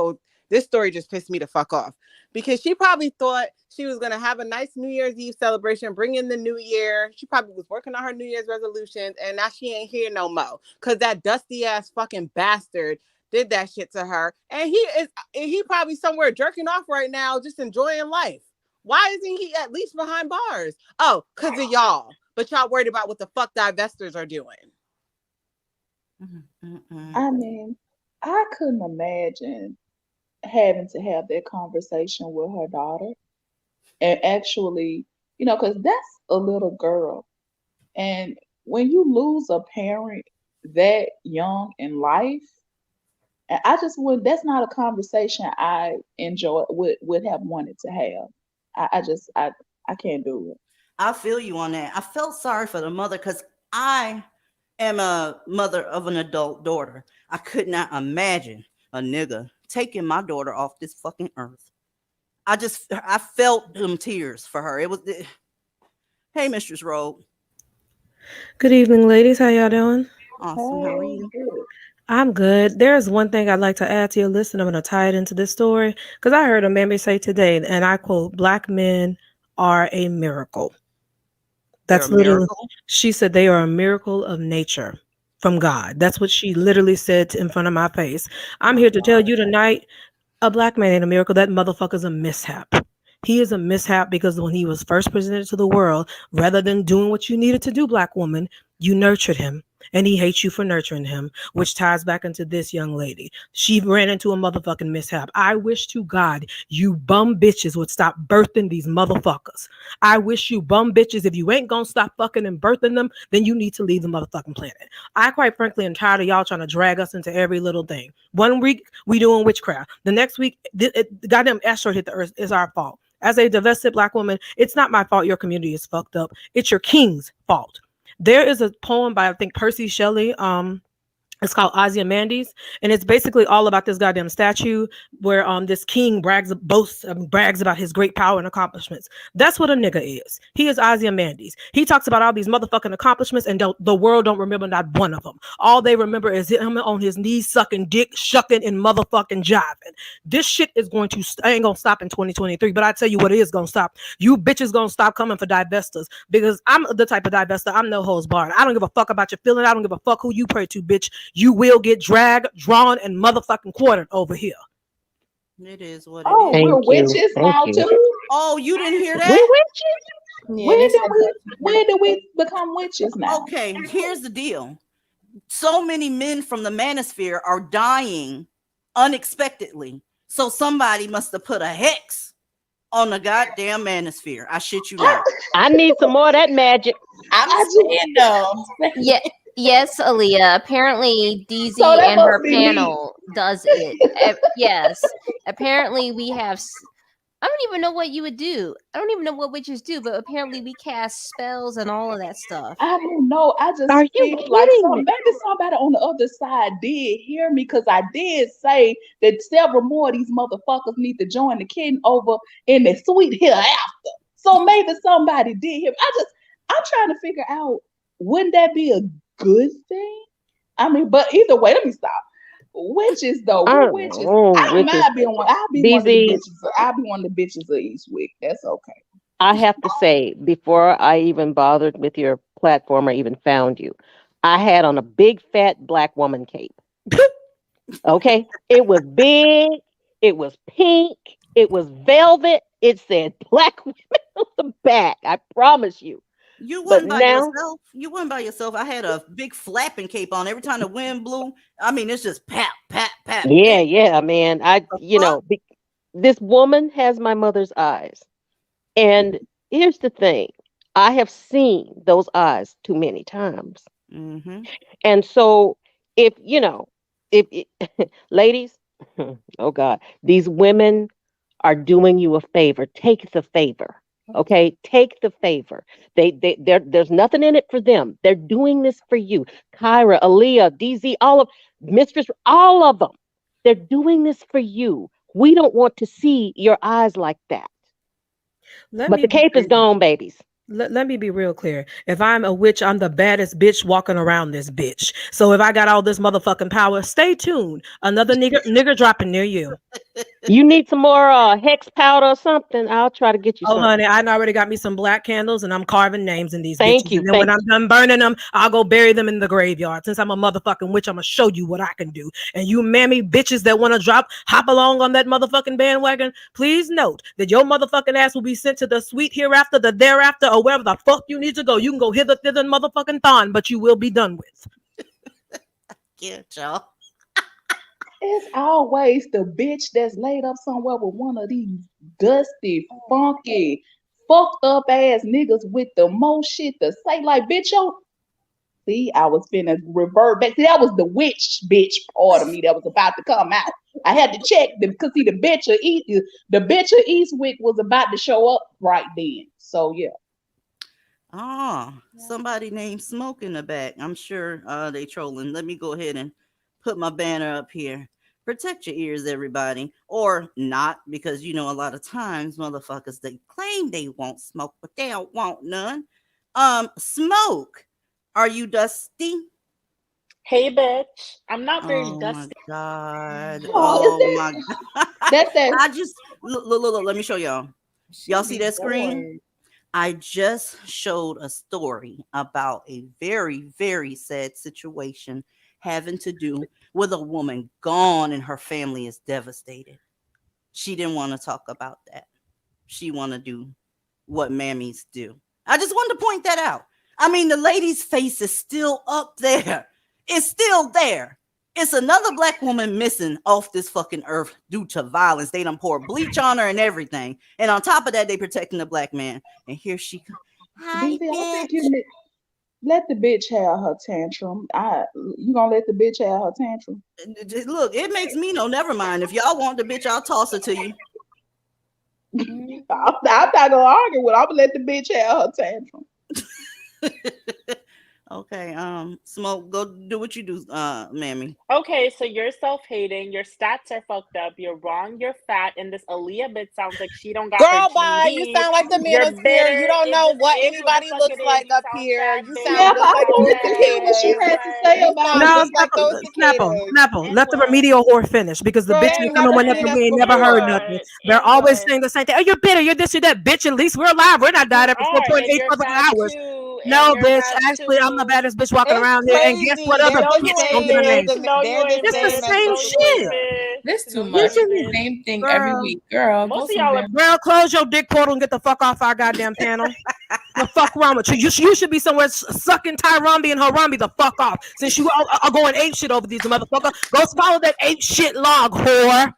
story just pissed me the fuck off, because she probably thought she was going to have a nice New Year's Eve celebration, bring in the new year. She probably was working on her New Year's resolutions, and now she ain't here no more because that dusty ass fucking bastard did that shit to her. And he probably somewhere jerking off right now, just enjoying life. Why isn't he at least behind bars? Oh, because of y'all. But y'all worried about what the fuck divestors are doing. I mean, I couldn't imagine having to have that conversation with her daughter and actually, because that's a little girl. And when you lose a parent that young in life, I just that's not a conversation I would have wanted to have. I can't do it. I feel you on that. I felt sorry for the mother because I am a mother of an adult daughter. I could not imagine a nigga taking my daughter off this fucking earth. I felt them tears for her. Hey, Mistress Rogue. Good evening, ladies. How y'all doing? Awesome. How are you? I'm good. There's one thing I'd like to add to your list, and I'm going to tie it into this story, because I heard a member say today, and I quote, "Black men are a miracle." That's literally, she said they are a miracle of nature. from God. That's what she literally said in front of my face. I'm here to tell you tonight, a black man ain't a miracle. That motherfucker's a mishap. He is a mishap because when he was first presented to the world, rather than doing what you needed to do, black woman, you nurtured him. And he hates you for nurturing him, which ties back into this young lady. She ran into a motherfucking mishap. I wish to God you bum bitches would stop birthing these motherfuckers. I wish you bum bitches, if you ain't gonna stop fucking and birthing them, then you need to leave the motherfucking planet. I quite frankly am tired of y'all trying to drag us into every little thing. 1 week we doing witchcraft. The next week, the goddamn asteroid hit the earth. It's our fault. As a divested black woman, it's not my fault your community is fucked up. It's your king's fault. There is a poem by, I think, Percy Shelley. It's called Ozymandias, and it's basically all about this goddamn statue where this king brags about his great power and accomplishments. That's what a nigga is. He is Ozymandias. He talks about all these motherfucking accomplishments, and the world don't remember not one of them. All they remember is him on his knees sucking dick, shucking, and motherfucking jiving. This shit is going to ain't gonna stop in 2023. But I tell you what, it is gonna stop. You bitches gonna stop coming for divestors, because I'm the type of divestor. I'm no holds barred. I don't give a fuck about your feeling. I don't give a fuck who you pray to, bitch. You will get dragged, drawn, and motherfucking quartered over here. It is what it Oh, is. we're witches now too. Oh, you didn't hear that? We witches. When did we become witches now? Okay, here's the deal. So many men from the manosphere are dying unexpectedly. So somebody must have put a hex on the goddamn manosphere. I shit you not. I need some more of that magic. I'm saying no. Yeah. Yes, Aaliyah. Apparently, DZ So that and her must be me. panel does it. Yes. Apparently, we have. I don't even know what you would do. I don't even know what witches do, but apparently, we cast spells and all of that stuff. I don't know. I just Are you feel like kidding me? maybe somebody on the other side did hear me, because I did say that several more of these motherfuckers need to join the king over in the suite hereafter. So maybe somebody did hear me. I'm trying to figure out, wouldn't that be a good thing? I mean, but either way, let me stop. Witches though, we're witches. I don't mind being one. I'll be one of the bitches. I'll be one of the bitches of each week. That's okay. I have to say, before I even bothered with your platform or even found you, I had on a big fat black woman cape. Okay, it was big, it was pink, it was velvet. It said black women on the back. I promise you. You weren't by yourself. You weren't by yourself. I had a big flapping cape on. Every time the wind blew, I mean, it's just pat, pat, pat. Yeah, man. This woman has my mother's eyes. And here's the thing. I have seen those eyes too many times. Mm-hmm. And so if ladies, oh God, these women are doing you a favor. Take the favor. Okay, take the favor. There's nothing in it for them. They're doing this for you. Kyra, Aaliyah, DZ, Mistress, all of them. They're doing this for you. We don't want to see your eyes like that. But the cape is gone, babies. Let me be real clear. If I'm a witch, I'm the baddest bitch walking around this bitch. So if I got all this motherfucking power, stay tuned. Another nigger dropping near you. You need some more hex powder or something? I'll try to get you some. Oh, honey, I already got me some black candles, and I'm carving names in these Thank bitches. you. And then when I'm done burning them, I'll go bury them in the graveyard. Since I'm a motherfucking witch, I'm going to show you what I can do. And you mammy bitches that want to hop along on that motherfucking bandwagon, please note that your motherfucking ass will be sent to the sweet hereafter, the thereafter, or wherever the fuck you need to go. You can go hither, thither, motherfucking thon, but you will be done with. Get y'all. It's always the bitch that's laid up somewhere with one of these dusty, funky, fucked up ass niggas with the most shit to say. Like, bitch, see, I was finna revert back. See, that was the witch bitch part of me that was about to come out. I had to check them because see, the bitch of Eastwick was about to show up right then. So yeah. Somebody named Smoke in the back. I'm sure they trolling. Let me go ahead and put my banner up here. Protect your ears, everybody. Or not, because a lot of times motherfuckers, they claim they want smoke, but they don't want none. Smoke, are you dusty? Hey, bitch. I'm not very Oh dusty. my God. Oh, my God. That's that. I just look, let me show y'all. Y'all see that screen? I just showed a story about a very, very sad situation having to do with a woman gone and her family is devastated. She didn't want to talk about that. She want to do what mammies do. I just wanted to point that out. I mean, the lady's face is still up there. It's still there. It's another black woman missing off this fucking earth due to violence. They done pour bleach on her and everything. And on top of that, they protecting the black man. And here she comes. Hi, BB, I bitch. think let the bitch have her tantrum. You gonna let the bitch have her tantrum? Look, it makes me know. Never mind. If y'all want the bitch, I'll toss her to you. I'm not gonna argue with her. I'm gonna let the bitch have her tantrum. Okay, Smoke, go do what you do, mammy. Okay, so you're self-hating. Your stats are fucked up. You're wrong. You're fat. And this Aaliyah bitch sounds like she don't got Girl, her bye. GED. You sound like the You're manosphere. You bitter. don't It know just what is what anybody the fuck looks it is. like You up sound here. sad, You bitch. sound Yeah, just I like wanted those to hear what she cicadas. had to say You about sound it. No, just like those Snapple, cicadas. Snapple. Let the remedial whore finish because the Girl, you bitches ain't coming never whenever seen us we ain't never heard before. nothing. They're always saying the same thing. Oh, you're bitter. You're this, you're that, bitch. At least we're alive. We're not died after You are, 4.8 and you're motherfucking fat hours. too. And No, you're bitch. fat Actually, I'm the too. baddest bitch walking It's around here. And guess crazy. what? They're Other No, the you bitches don't ain't, give a same. name. bitch. No, you They're the ain't, It's the same bitch. as same No, you ain't, Cecilia. shit. This bitch. No, too you much. ain't, It's the bitch. same thing every Girl, week. Girl, go Most of y'all somewhere. are. girl, close your dick portal and get the fuck off our goddamn panel. The fuck wrong with you? You should be somewhere sucking Tyrambi and Harambe the fuck off. Since you are going ape shit over these motherfucker, go swallow that ape shit log, whore.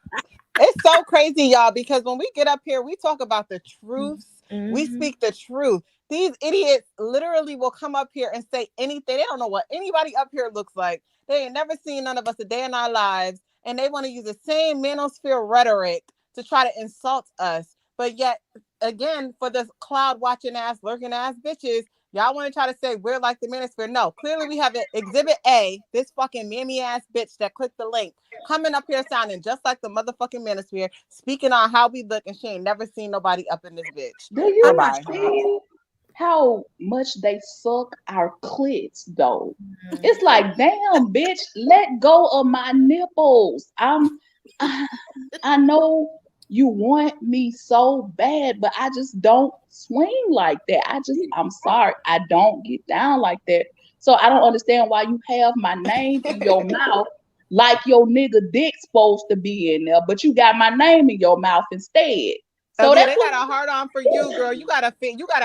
It's so crazy, y'all, because when we get up here, we talk about the truths. We Mm-hmm. speak the truth. These idiots literally will come up here and say anything. They don't know what anybody up here looks like. They ain't never seen none of us a day in our lives. And they want to use the same manosphere rhetoric to try to insult us. But yet, again, for this cloud watching ass, lurking ass bitches, y'all want to try to say we're like the manosphere. No, clearly we have Exhibit A, this fucking mammy ass bitch that clicked the link, coming up here sounding just like the motherfucking manosphere, speaking on how we look, and she ain't never seen nobody up in this bitch. Do you Bye-bye. see how much they suck our clits though? It's like, damn, bitch, let go of my nipples. I know you want me so bad, but I just don't swing like that. I'm sorry, I don't get down like that. So I don't understand why you have my name in your mouth like your nigga dick supposed to be in there, but you got my name in your mouth instead. So Aaliyah, that's they what got a hard on for you, girl. You got a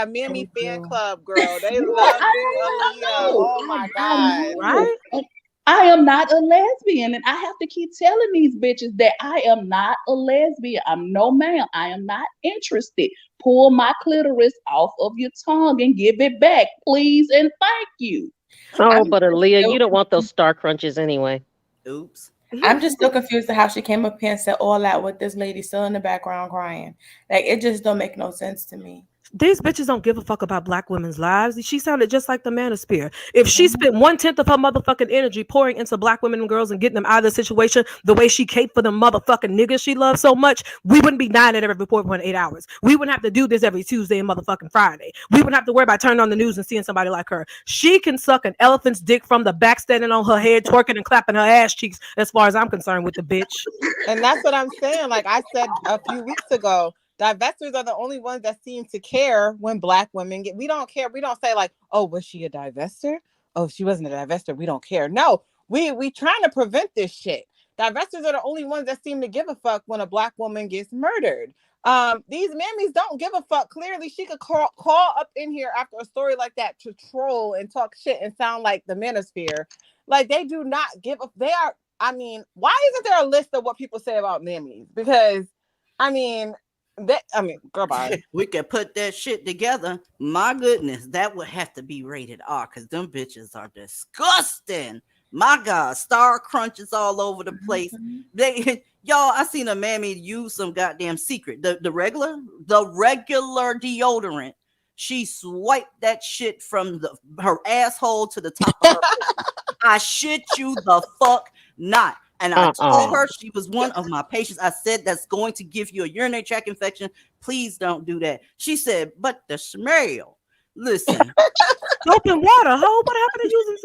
Mammy fan club, girl. They yeah, love I you, Aaliyah. know. Oh my I God. know. Right? And I am not a lesbian, and I have to keep telling these bitches that I am not a lesbian. I'm no ma'am. I am not interested. Pull my clitoris off of your tongue and give it back, please, and thank you. Oh, I'm but just Aaliyah, so you don't want those star crunches anyway. Oops. I'm just so confused to how she came up here and said all that with this lady still in the background crying. Like it just don't make no sense to me. These bitches don't give a fuck about black women's lives. She sounded just like the manosphere. If she spent 1/10 of her motherfucking energy pouring into black women and girls and getting them out of the situation the way she caped for the motherfucking niggas she loves so much, we wouldn't be dying at every 4.8 hours. We wouldn't have to do this every Tuesday and motherfucking Friday. We wouldn't have to worry about turning on the news and seeing somebody like her. She can suck an elephant's dick from the back, standing on her head, twerking and clapping her ass cheeks, as far as I'm concerned with the bitch. And that's what I'm saying. Like I said a few weeks ago, divestors are the only ones that seem to care when black women get. We don't care. We don't say like, oh, was she a divestor? Oh, if she wasn't a divestor, we don't care. No, we trying to prevent this shit. Divestors are the only ones that seem to give a fuck when a black woman gets murdered. These mammies don't give a fuck. Clearly, she could call up in here after a story like that to troll and talk shit and sound like the manosphere. Like they do not give a. They are. I mean, why isn't there a list of what people say about mammies? Because, girl, bye. We could put that shit together. My goodness, that would have to be rated R because them bitches are disgusting. My God, star crunches all over the place. Y'all, I seen a mammy use some goddamn secret. The regular deodorant. She swiped that shit from her asshole to the top of her. I shit you the fuck not. And I told her she was one of my patients. I said that's going to give you a urinary tract infection. Please don't do that. She said, but the smell. Listen. Soap and water, ho. What happened to using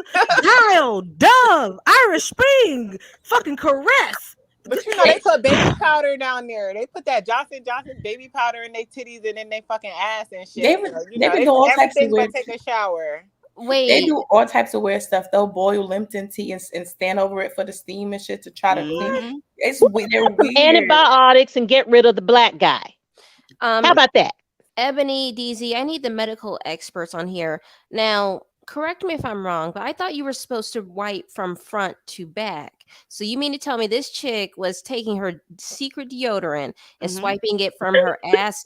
Dial, Dove, Irish Spring, fucking Caress? But you know they put baby powder down there. They put that Johnson baby powder in their titties and in their fucking ass and shit. They So, you they know, been they doing all types of everything weird. but take a shower. They Wait, do all types of weird stuff. They'll boil Lipton tea and stand over it for the steam and shit to try to clean. It's weird. They're Some weird. antibiotics and get rid of the black guy. How about that? Ebony, DZ, I need the medical experts on here. Now, correct me if I'm wrong, but I thought you were supposed to wipe from front to back. So you mean to tell me this chick was taking her secret deodorant and swiping it from her ass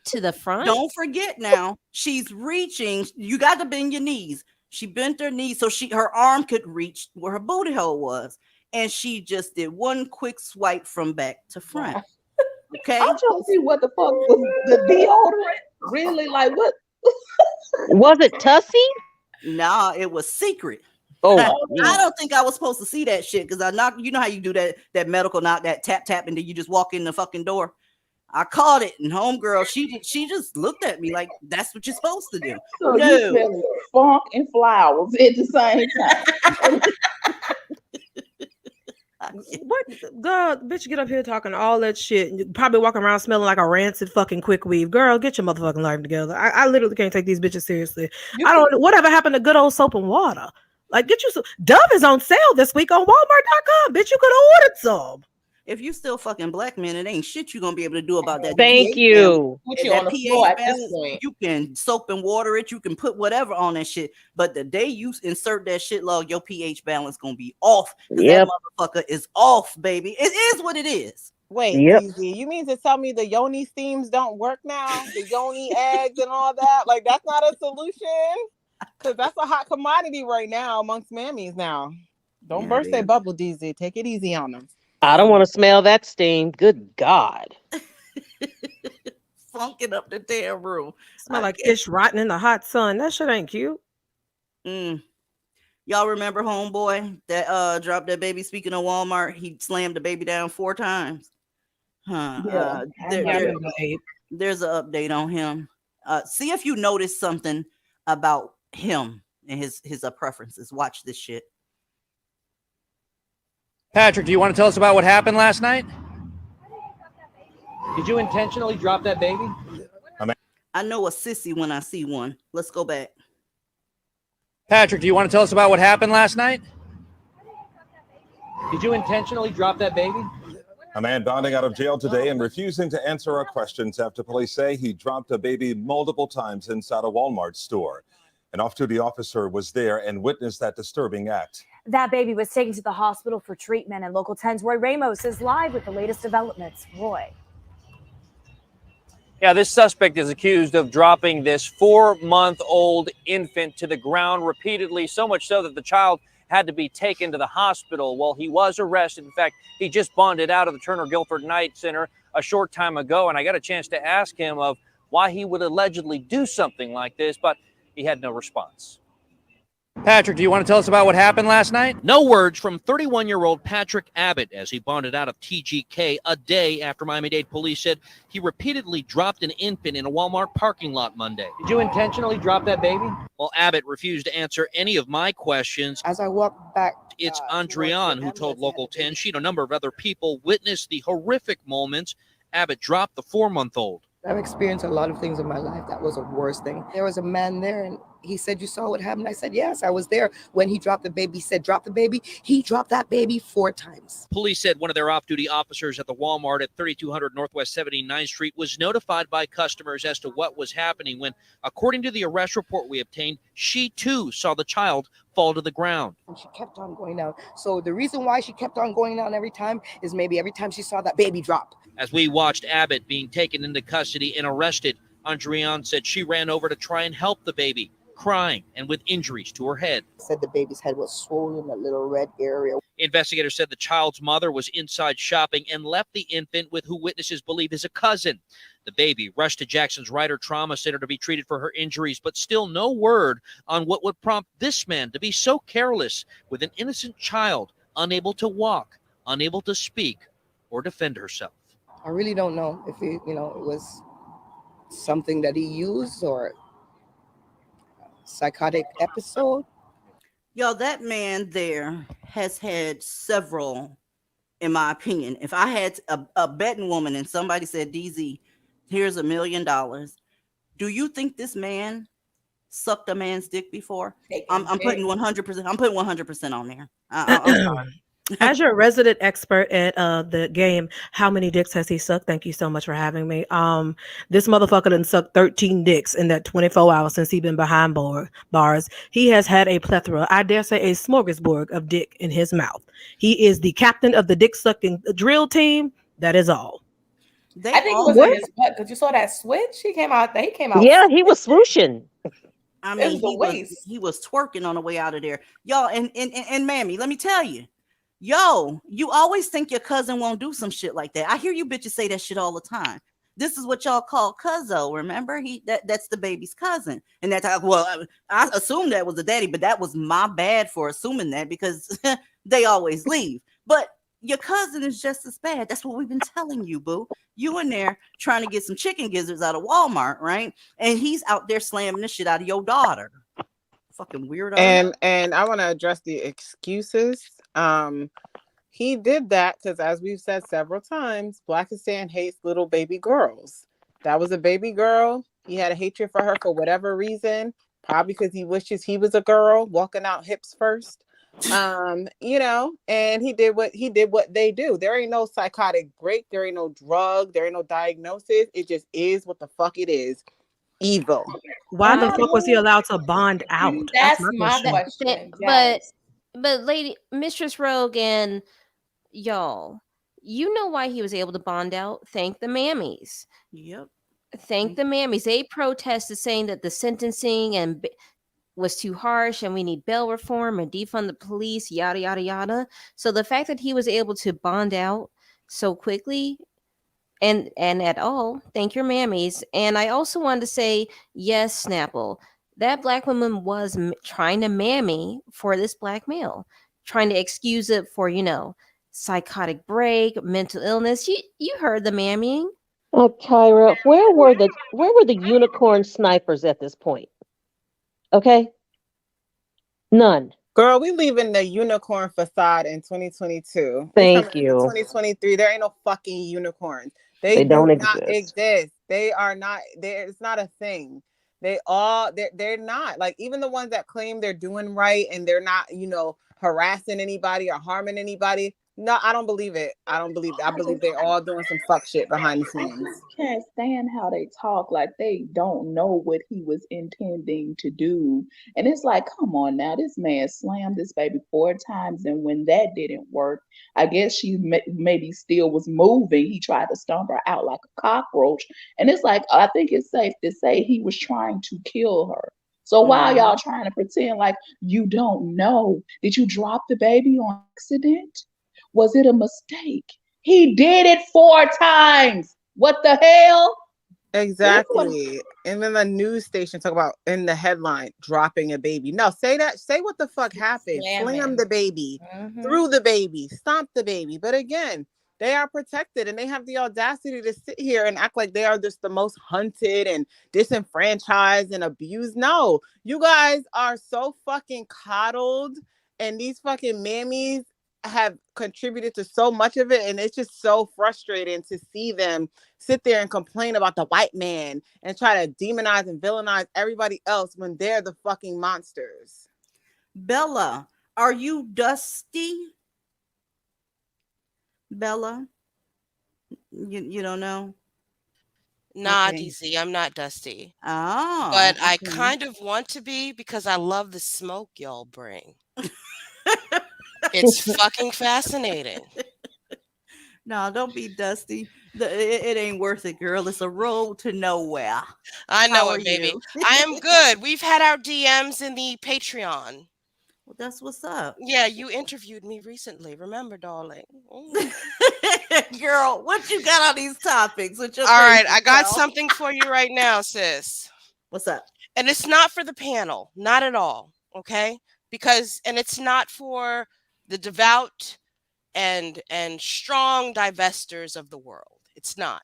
to the front? Don't forget now, she's reaching. You got to bend your knees. She bent her knees so her arm could reach where her booty hole was. And she just did one quick swipe from back to front. Okay. I'm trying to see what the fuck was the deodorant. Really? Like what? Was it Tussie? Nah, it was secret. Oh, I don't think I was supposed to see that shit because I knocked. You know how you do that medical knock, that tap, and then you just walk in the fucking door. I caught it, and homegirl, she just looked at me like that's what you're supposed to do. So you smelling funk and flowers at the same time. What, girl, bitch, get up here talking all that shit. And probably walking around smelling like a rancid fucking quick weave. Girl, get your motherfucking life together. I literally can't take these bitches seriously. I don't know whatever happened to good old soap and water. Like, get you some. Dove is on sale this week on Walmart.com. Bitch, you could have ordered some. If you still fucking black men, it ain't shit you're gonna be able to do about that. Thank pH you. balance. Put you That on the pH floor at this balance, point. you can soap and water it. You can put whatever on that shit. But the day you insert that shit log, your pH balance gonna be off. Because that motherfucker is off, baby. It is what it is. Wait, DZ, you mean to tell me the yoni steams don't work now? The yoni eggs and all that? Like, that's not a solution? Because that's a hot commodity right now amongst mammies now. Don't burst their bubble, DZ. Take it easy on them. I don't want to smell that steam. Good God. Funking up the damn room. Smell like fish rotting in the hot sun. That shit ain't cute. Y'all remember homeboy that dropped that baby? Speaking of Walmart, he slammed the baby down 4 times. There's an update on him. See if you notice something about him and his preferences. Watch this shit. Patrick, do you want to tell us about what happened last night? Did you intentionally drop that baby? I know a sissy when I see one. Let's go back. Patrick, do you want to tell us about what happened last night? Did you intentionally drop that baby? A man bonding out of jail today and refusing to answer our questions after police say he dropped a baby multiple times inside a Walmart store. An off-duty officer was there and witnessed that disturbing act. That baby was taken to the hospital for treatment, and Local 10's Roy Ramos is live with the latest developments. Roy. Yeah, this suspect is accused of dropping this 4-month-old infant to the ground repeatedly, so much so that the child had to be taken to the hospital. Well, he was arrested. In fact, he just bonded out of the Turner Guilford Night Center a short time ago, and I got a chance to ask him of why he would allegedly do something like this, but he had no response. Patrick, do you want to tell us about what happened last night? No words from 31-year-old Patrick Abbott as he bonded out of TGK a day after Miami-Dade police said he repeatedly dropped an infant in a Walmart parking lot Monday. Did you intentionally drop that baby? Well, Abbott refused to answer any of my questions. As I walked back, it's Andrian who told Local 10 she and a number of other people witnessed the horrific moments Abbott dropped the 4-month-old. I've experienced a lot of things in my life. That was the worst thing. There was a man there and he said, "You saw what happened?" I said, "Yes, I was there." When he dropped the baby, he said, "Drop the baby." He dropped that baby 4 times. Police said one of their off-duty officers at the Walmart at 3200 Northwest 79th Street was notified by customers as to what was happening when, according to the arrest report we obtained, she too saw the child fall to the ground. And she kept on going down. So the reason why she kept on going down every time is maybe every time she saw that baby drop. As we watched Abbott being taken into custody and arrested, Andrian said she ran over to try and help the baby, crying and with injuries to her head. Said the baby's head was swollen, a little red area. Investigators said the child's mother was inside shopping and left the infant with who witnesses believe is a cousin. The baby rushed to Jackson's Ryder Trauma Center to be treated for her injuries, but still no word on what would prompt this man to be so careless with an innocent child, unable to walk, unable to speak, or defend herself. I really don't know if it was something that he used or psychotic episode. Yo, that man there has had several in my opinion. If I had a betting woman and somebody said, DZ, here's $1 million, do you think this man sucked a man's dick before? I'm putting 100%. I'm putting 100% on there. I'm sorry. As your resident expert at the game, how many dicks has he sucked? Thank you so much for having me. This motherfucker done sucked 13 dicks in that 24 hours since he been behind bars. He has had a plethora, I dare say a smorgasbord of dick in his mouth. He is the captain of the dick sucking drill team. That is all. I think it was in his butt because you saw that switch. He came out. Yeah, he was swooshing. I It mean, was the waist. he was twerking on the way out of there, y'all. And Mammy, let me tell you, yo, you always think your cousin won't do some shit like that. I hear you bitches say that shit all the time. This is what y'all call cuzzo. Remember, that's the baby's cousin, and that's I assumed that was the daddy, but that was my bad for assuming that because they always leave. But your cousin is just as bad. That's what we've been telling you, boo. You in there trying to get some chicken gizzards out of Walmart, right? And he's out there slamming the shit out of your daughter. Fucking weirdo. And I want to address the excuses. He did that because, as we've said several times, Blackistan hates little baby girls. That was a baby girl. He had a hatred for her for whatever reason, probably because he wishes he was a girl walking out hips first. And he did what they do. There ain't no psychotic break, there ain't no drug, there ain't no diagnosis. It just is what the fuck it is. Evil. Why the fuck was he allowed to bond out? That's my question. But lady Mistress Rogue and y'all, you know why he was able to bond out? Thank the mammies. Yep. Thank the mammies. They protested saying that the sentencing and was too harsh and we need bail reform and defund the police, yada yada yada. So the fact that he was able to bond out so quickly and at all, thank your mammies. And I also wanted to say, yes, Snapple, that black woman was trying to mammy for this black male, trying to excuse it for psychotic break, mental illness. You heard the mammying. Kyra, where were the unicorn snipers at this point? Okay. None. Girl, we leaving the unicorn facade in 2022. Thank you. 2023. There ain't no fucking unicorns. They don't not exist. They are not there. It's not a thing. They're not, like, even the ones that claim they're doing right and they're not, harassing anybody or harming anybody. No, I don't believe it. I believe they're all doing some fuck shit behind the scenes. Can't stand how they talk like they don't know what he was intending to do. And it's like, come on now, this man slammed this baby 4 times, and when that didn't work, I guess she maybe still was moving. He tried to stomp her out like a cockroach. And it's like, I think it's safe to say he was trying to kill her. So why are y'all trying to pretend like you don't know? Did you drop the baby on accident? Was it a mistake? He did it 4 times. What the hell? Exactly. And then the news station talk about in the headline, dropping a baby. No, say what the fuck happened. Slam the baby, threw the baby, stomp the baby. But again, they are protected and they have the audacity to sit here and act like they are just the most hunted and disenfranchised and abused. No, you guys are so fucking coddled, and these fucking mammies have contributed to so much of it, and it's just so frustrating to see them sit there and complain about the white man and try to demonize and villainize everybody else when they're the fucking monsters. Bella, are you dusty? Bella, you don't know? Nah, Okay. DC, I'm not dusty. Oh, But I okay. kind of want to be because I love the smoke y'all bring. It's fucking fascinating. No, don't be dusty. It ain't worth it, girl. It's a road to nowhere. I know How are it, baby. you? I am good. We've had our DMs in the Patreon. Well, that's what's up. Yeah, you interviewed me recently. Remember, darling? Girl, what you got on these topics? With your All right, crazy I got self? something for you right now, sis. What's up? And it's not for the panel, not at all, okay? And it's not for the devout and strong divestors of the world. It's not.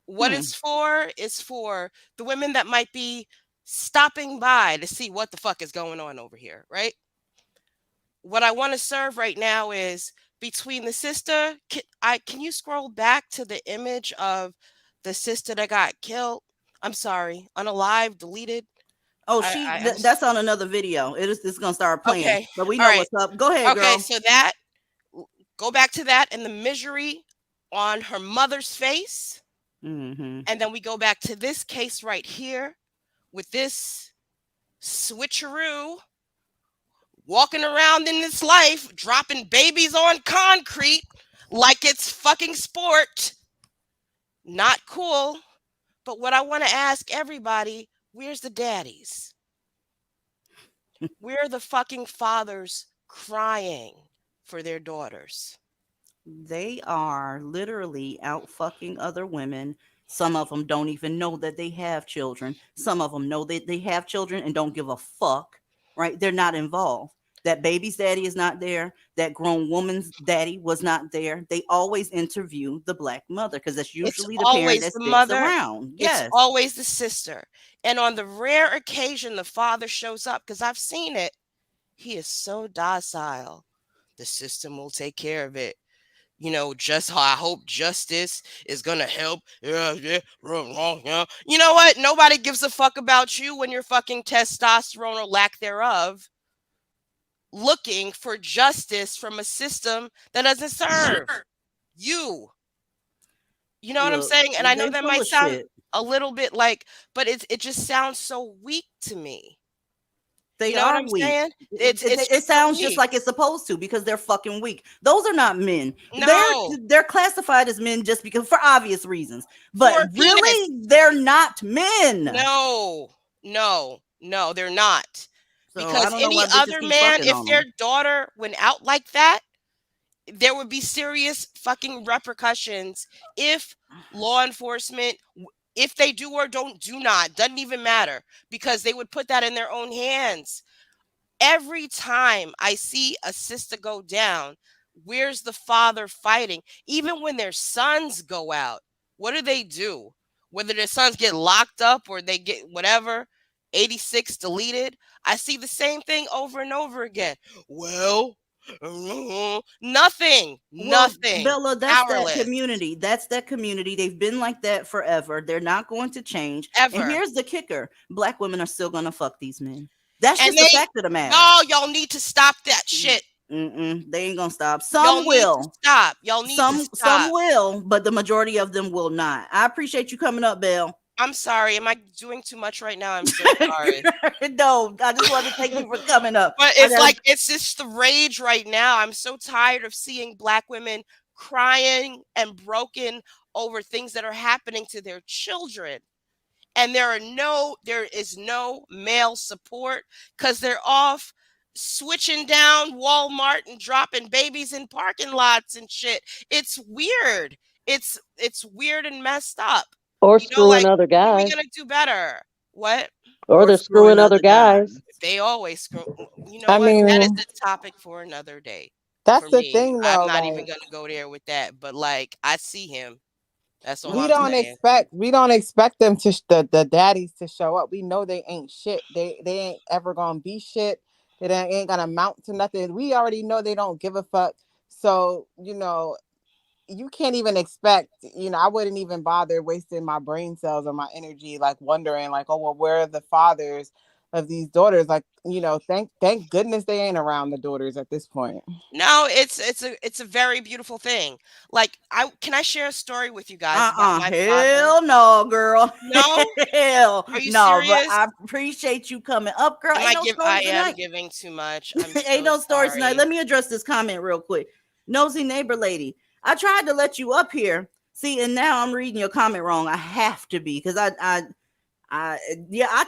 What it's for is for the women that might be stopping by to see what the fuck is going on over here, right? What I want to serve right now is between the sister. Can you scroll back to the image of the sister that got killed? I'm sorry, unalive, deleted. Oh, I'm that's on another video. It's gonna start playing, okay. but we All know right. what's up. Go ahead, Okay, girl. so that go back to that and the misery on her mother's face. Mm-hmm. And then we go back to this case right here with this switcheroo walking around in this life, dropping babies on concrete like it's fucking sport. Not cool. But what I want to ask everybody, where's the daddies? Where are the fucking fathers crying for their daughters? They are literally out fucking other women. Some of them don't even know that they have children. Some of them know that they have children and don't give a fuck, right? They're not involved. That baby's daddy is not there. That grown woman's daddy was not there. They always interview the black mother because that's It's usually the parent always that the sticks mother. around. It's Yes. always the sister. And on the rare occasion the father shows up, because I've seen it, he is so docile. The system will take care of it. You know, I hope justice is gonna help. Yeah, wrong. Yeah. You know what? Nobody gives a fuck about you when your fucking testosterone or lack thereof looking for justice from a system that doesn't serve you. You know what I'm Look, saying? And I know they that full might of sound shit. a little bit like, but it just sounds so weak to me. They You know what are I'm weak. saying? It It's just so sounds just weak. like it's supposed to because they're fucking weak. Those are not men. No. They're classified as men just because for obvious reasons. But For a penis. really, they're not men. No, they're not. So I Because don't know any why bitches other keep man, fucking if on their them. daughter went out like that, there would be serious fucking repercussions if law enforcement, if they do or do not, doesn't even matter, because they would put that in their own hands. Every time I see a sister go down, where's the father fighting? Even when their sons go out, what do? Whether their sons get locked up or they get whatever, 86 deleted, I see the same thing over and over again. Well, nothing. Well, Bella, that's that Powerless. community. That's that community. They've been like that forever. They're not going to change. And Ever. here's the kicker: black women are still gonna fuck these men. That's And just the fact of the matter. No, y'all need to stop that shit. They ain't gonna stop. Y'all Some need will. to stop. Y'all need to Some stop. will, but the majority of them will not. I appreciate you coming up, Belle. I'm sorry. Am I doing too much right now? I'm so sorry. No, I just wanted to thank you for coming up. But it's like, it's just the rage right now. I'm so tired of seeing black women crying and broken over things that are happening to their children. And there is no male support because they're off switching down Walmart and dropping babies in parking lots and shit. It's weird. It's weird and messed up. Or You know, screwing like, other when are we guys. gonna do better? What? Or they're screwing other guys. They always screw. You know I what? That is mean, the topic for another day. that's For the me, thing I'm though. not even Like, gonna go there with that. But like, I see him. That's all we I'm don't saying. expect them to the daddies to show up. We know they ain't shit. They ain't ever gonna be shit. They ain't gonna amount to nothing. We already know they don't give a fuck. So you can't even expect. I wouldn't even bother wasting my brain cells or my energy like wondering like, oh well, where are the fathers of these daughters? Like, thank goodness they ain't around the daughters at this point. No, it's a very beautiful thing. Like, can I share a story with you guys about my father? Hell no, girl. No? Hell Are you no. But serious? I appreciate you coming up, girl. Ain't no I stories am tonight. giving too much. I'm Ain't so no stories tonight. sorry. Let me address this comment real quick. Nosy neighbor lady, I tried to let you up here. See, and now I'm reading your comment wrong. I have to be because I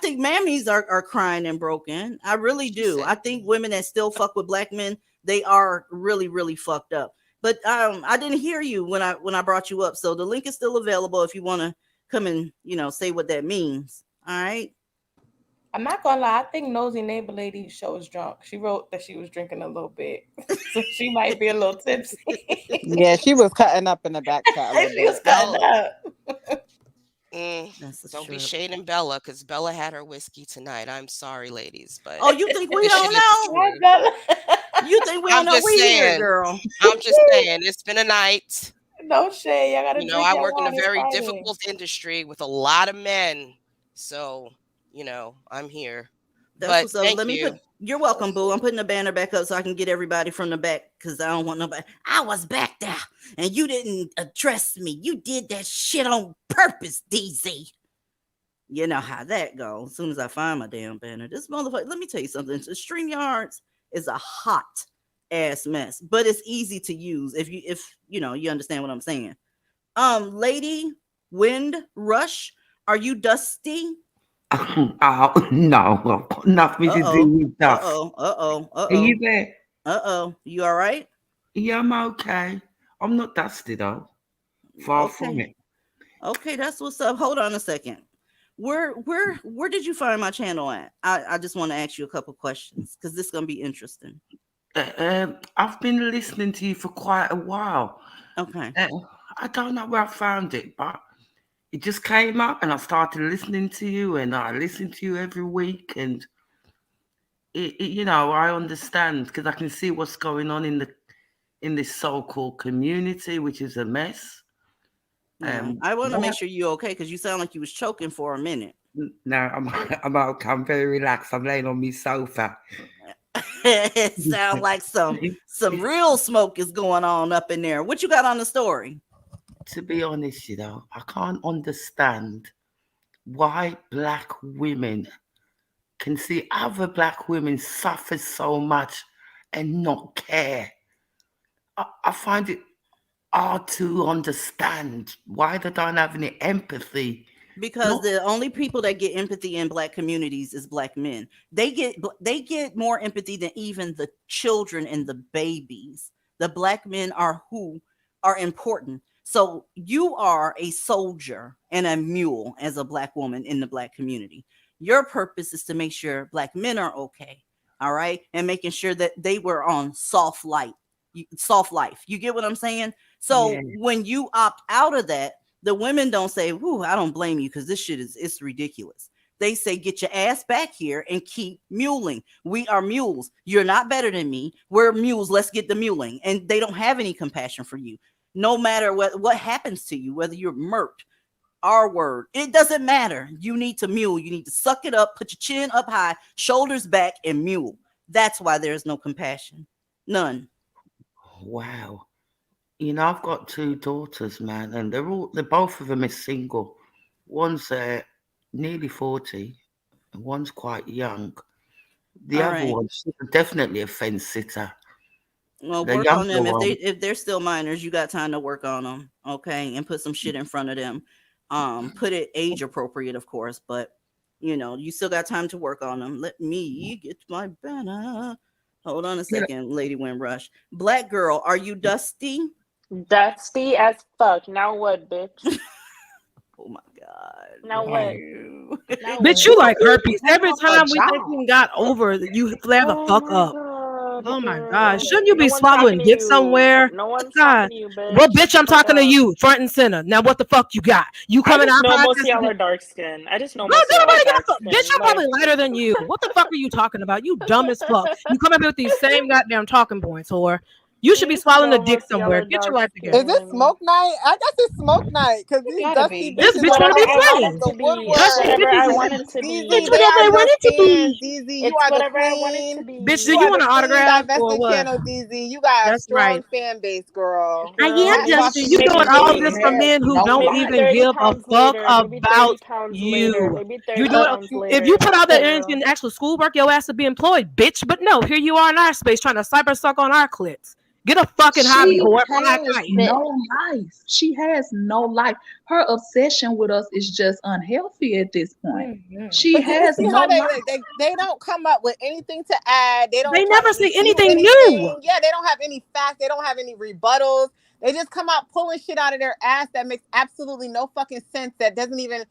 think mammies are crying and broken. I really do. I think women that still fuck with black men, they are really, really fucked up. But I didn't hear you when I brought you up. So the link is still available if you want to come and say what that means. All right. I'm not gonna lie, I think Nosy Neighbor Lady shows drunk. She wrote that she was drinking a little bit. So she might be a little tipsy. Yeah, she was cutting up in the back chat a little She was bit. cutting up. Don't be shading Bella, because Bella had her whiskey tonight. I'm sorry, ladies, but Oh, you think we this don't shit is know? true. You think we don't I'm know? just We here, saying. girl. I'm just saying. It's been a night. No shade. Y'all gotta You know, drink I your work in a wine. It's very Friday. difficult industry with a lot of men. So, you know, I'm here. That's But what's up. thank Let me you. put. You're welcome, boo. I'm putting the banner back up so I can get everybody from the back because I don't want nobody. I was back there and you didn't address me. You did that shit on purpose, DZ. You know how that goes. As soon as I find my damn banner, this motherfucker. Let me tell you something. The StreamYards is a hot ass mess, but it's easy to use if you know you understand what I'm saying. Lady Wind Rush, are you dusty? Oh no, I've got nothing to do with dust. Are you there? You all right? Yeah, I'm okay. I'm not dusty though. Far from it. Okay, that's what's up. Hold on a second. Where did you find my channel at? I just want to ask you a couple questions because this is gonna be interesting. I've been listening to you for quite a while. Okay. I don't know where I found it, but it just came up and I started listening to you and I listen to you every week and you know, I understand because I can see what's going on in this so-called community, which is a mess. I want to make sure you're okay because you sound like you was choking for a minute. No, I'm okay. I'm very relaxed. I'm laying on my sofa. It sounds like some real smoke is going on up in there. What you got on the story? To be honest, you know, I can't understand why black women can see other black women suffer so much and not care. I find it hard to understand why they don't have any empathy. Because the only people that get empathy in black communities is black men. They get more empathy than even the children and the babies. The black men are who are important. So you are a soldier and a mule as a black woman in the black community. Your purpose is to make sure black men are okay. All right. And making sure that they were on soft life. You get what I'm saying? So when you opt out of that, the women don't say, "Whoo, I don't blame you because this shit it's ridiculous." They say, "Get your ass back here and keep muling. We are mules. You're not better than me. We're mules. Let's get the muling." And they don't have any compassion for you. No matter what happens to you, whether you're murked, our word, it doesn't matter. You need to mule. You need to suck it up, put your chin up high, shoulders back, and mule. That's why there's no compassion. None. Wow. You know, I've got two daughters, man, and they're both of them is single. One's nearly 40, and one's quite young. The All other right. one's definitely a fence sitter. Well, The work on younger them. one, If they're still minors, you got time to work on them, okay? And put some shit in front of them. Put it age appropriate, of course, but you know, you still got time to work on them. Let me get my banner. Hold on a second, Lady Windrush. Black girl, are you dusty? Dusty as fuck. Now what, bitch? Oh my god. Now what? Now Bitch, what? you like herpes. Every A time we job. think we got over, you flare the fuck up. Oh my god. Shouldn't you No be one's talking swallowing to dick you. somewhere? No one's God. talking to you, bitch. Well, bitch, I'm Fuck talking to up. you, front and center. Now, what the fuck you got? You I coming just out know most podcast? of y'all are dark skinned. I just know Girl, most of don't y'all are nobody give dark a fuck. Bitch, skinned. I'm probably lighter than you. What the fuck are you talking about? You dumb as fuck. You come up here with these same goddamn talking points, whore. You should be swallowing a dick somewhere. Get your life together. Is it smoke night? I guess it's smoke night because these gotta dusty be. This bitches bitch are wanna be coming out funny. of the Dusty woodwork. whatever I bitches- want it to be. DZ, Bitch, they whatever are I want your it to fans. be. DZ, you It's are the whatever I want it to queen. be. Bitch, do You you are want the an queen autograph or divesting what? channel, DZ. You got a That's strong right. fan base, girl. I Girl, am Hats off Justin. to You you. doing You all getting this for ahead. men who No don't maybe lie. even 30 give a pounds fuck later. Maybe 30 about pounds later. you. Maybe You 30 do pounds it later. if you put all that Girl. energy in actual schoolwork, your ass would be employed, bitch. But no, here you are in our space trying to cyber suck on our clits. Get a fucking hobby, She whore. Fly has kite. no life. She has no life. Her obsession with us is just unhealthy at this point. She But you has see no how life. they don't come up with anything to add. They They don't try never to say refute anything new. anything. Yeah, they don't have any facts. They don't have any rebuttals. They just come out pulling shit out of their ass that makes absolutely no fucking sense. That doesn't even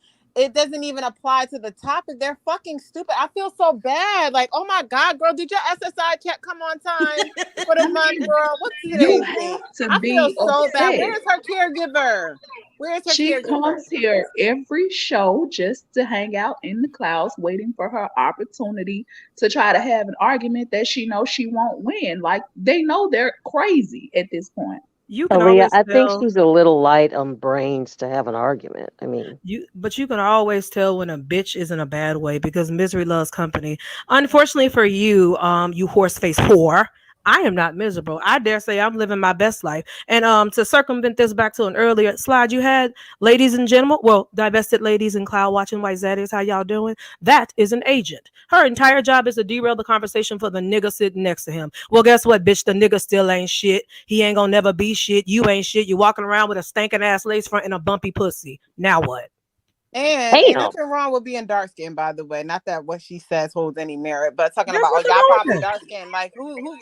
apply to the topic. They're fucking stupid. I feel so bad. Like, oh my God, girl, did your SSI check come on time for the month, girl? What's You today's have date? to I feel be so bad. Where upset. is her caregiver? Where's her She caregiver? comes here every show just to hang out in the clouds, waiting for her opportunity to try to have an argument that she knows she won't win. Like, they know they're crazy at this point. You can Aaliyah, always I think tell she's a little light on brains to have an argument. I mean, but you can always tell when a bitch is in a bad way because misery loves company. Unfortunately for you, you horse face whore, I am not miserable. I dare say I'm living my best life. And to circumvent this back to an earlier slide you had, ladies and gentlemen, well, divested ladies and cloud watching white zaddies, how y'all doing? That is an agent. Her entire job is to derail the conversation for the nigga sitting next to him. Well, guess what, bitch? The nigga still ain't shit. He ain't gonna never be shit. You ain't shit. You walking around with a stinking ass lace front and a bumpy pussy. Now what? And ain't nothing wrong with being dark skinned, by the way. Not that what she says holds any merit, but talking There's about, oh, nothing y'all wrong with probably that. dark skinned. Like who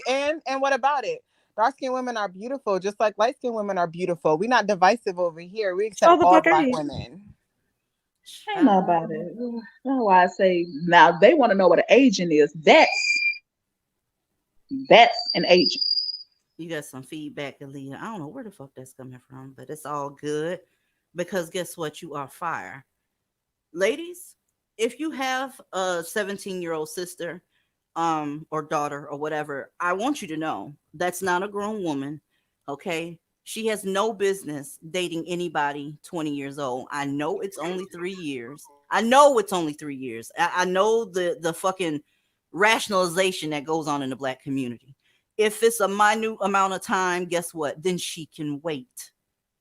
and what about it? Dark skinned women are beautiful, just like light skinned women are beautiful. We're not divisive over here. We accept the all fuck black ain't. women. I know about it. That's why I say now they want to know what an agent is. That's an agent. You got some feedback, Aaliyah. I don't know where the fuck that's coming from, but it's all good because guess what? You are fire. Ladies, if you have a 17-year-old sister or daughter or whatever, I want you to know that's not a grown woman. Okay, she has no business dating anybody 20 years old. I know it's only 3 years. I know I know the fucking rationalization that goes on in the black community. If it's a minute amount of time, guess what? Then she can wait.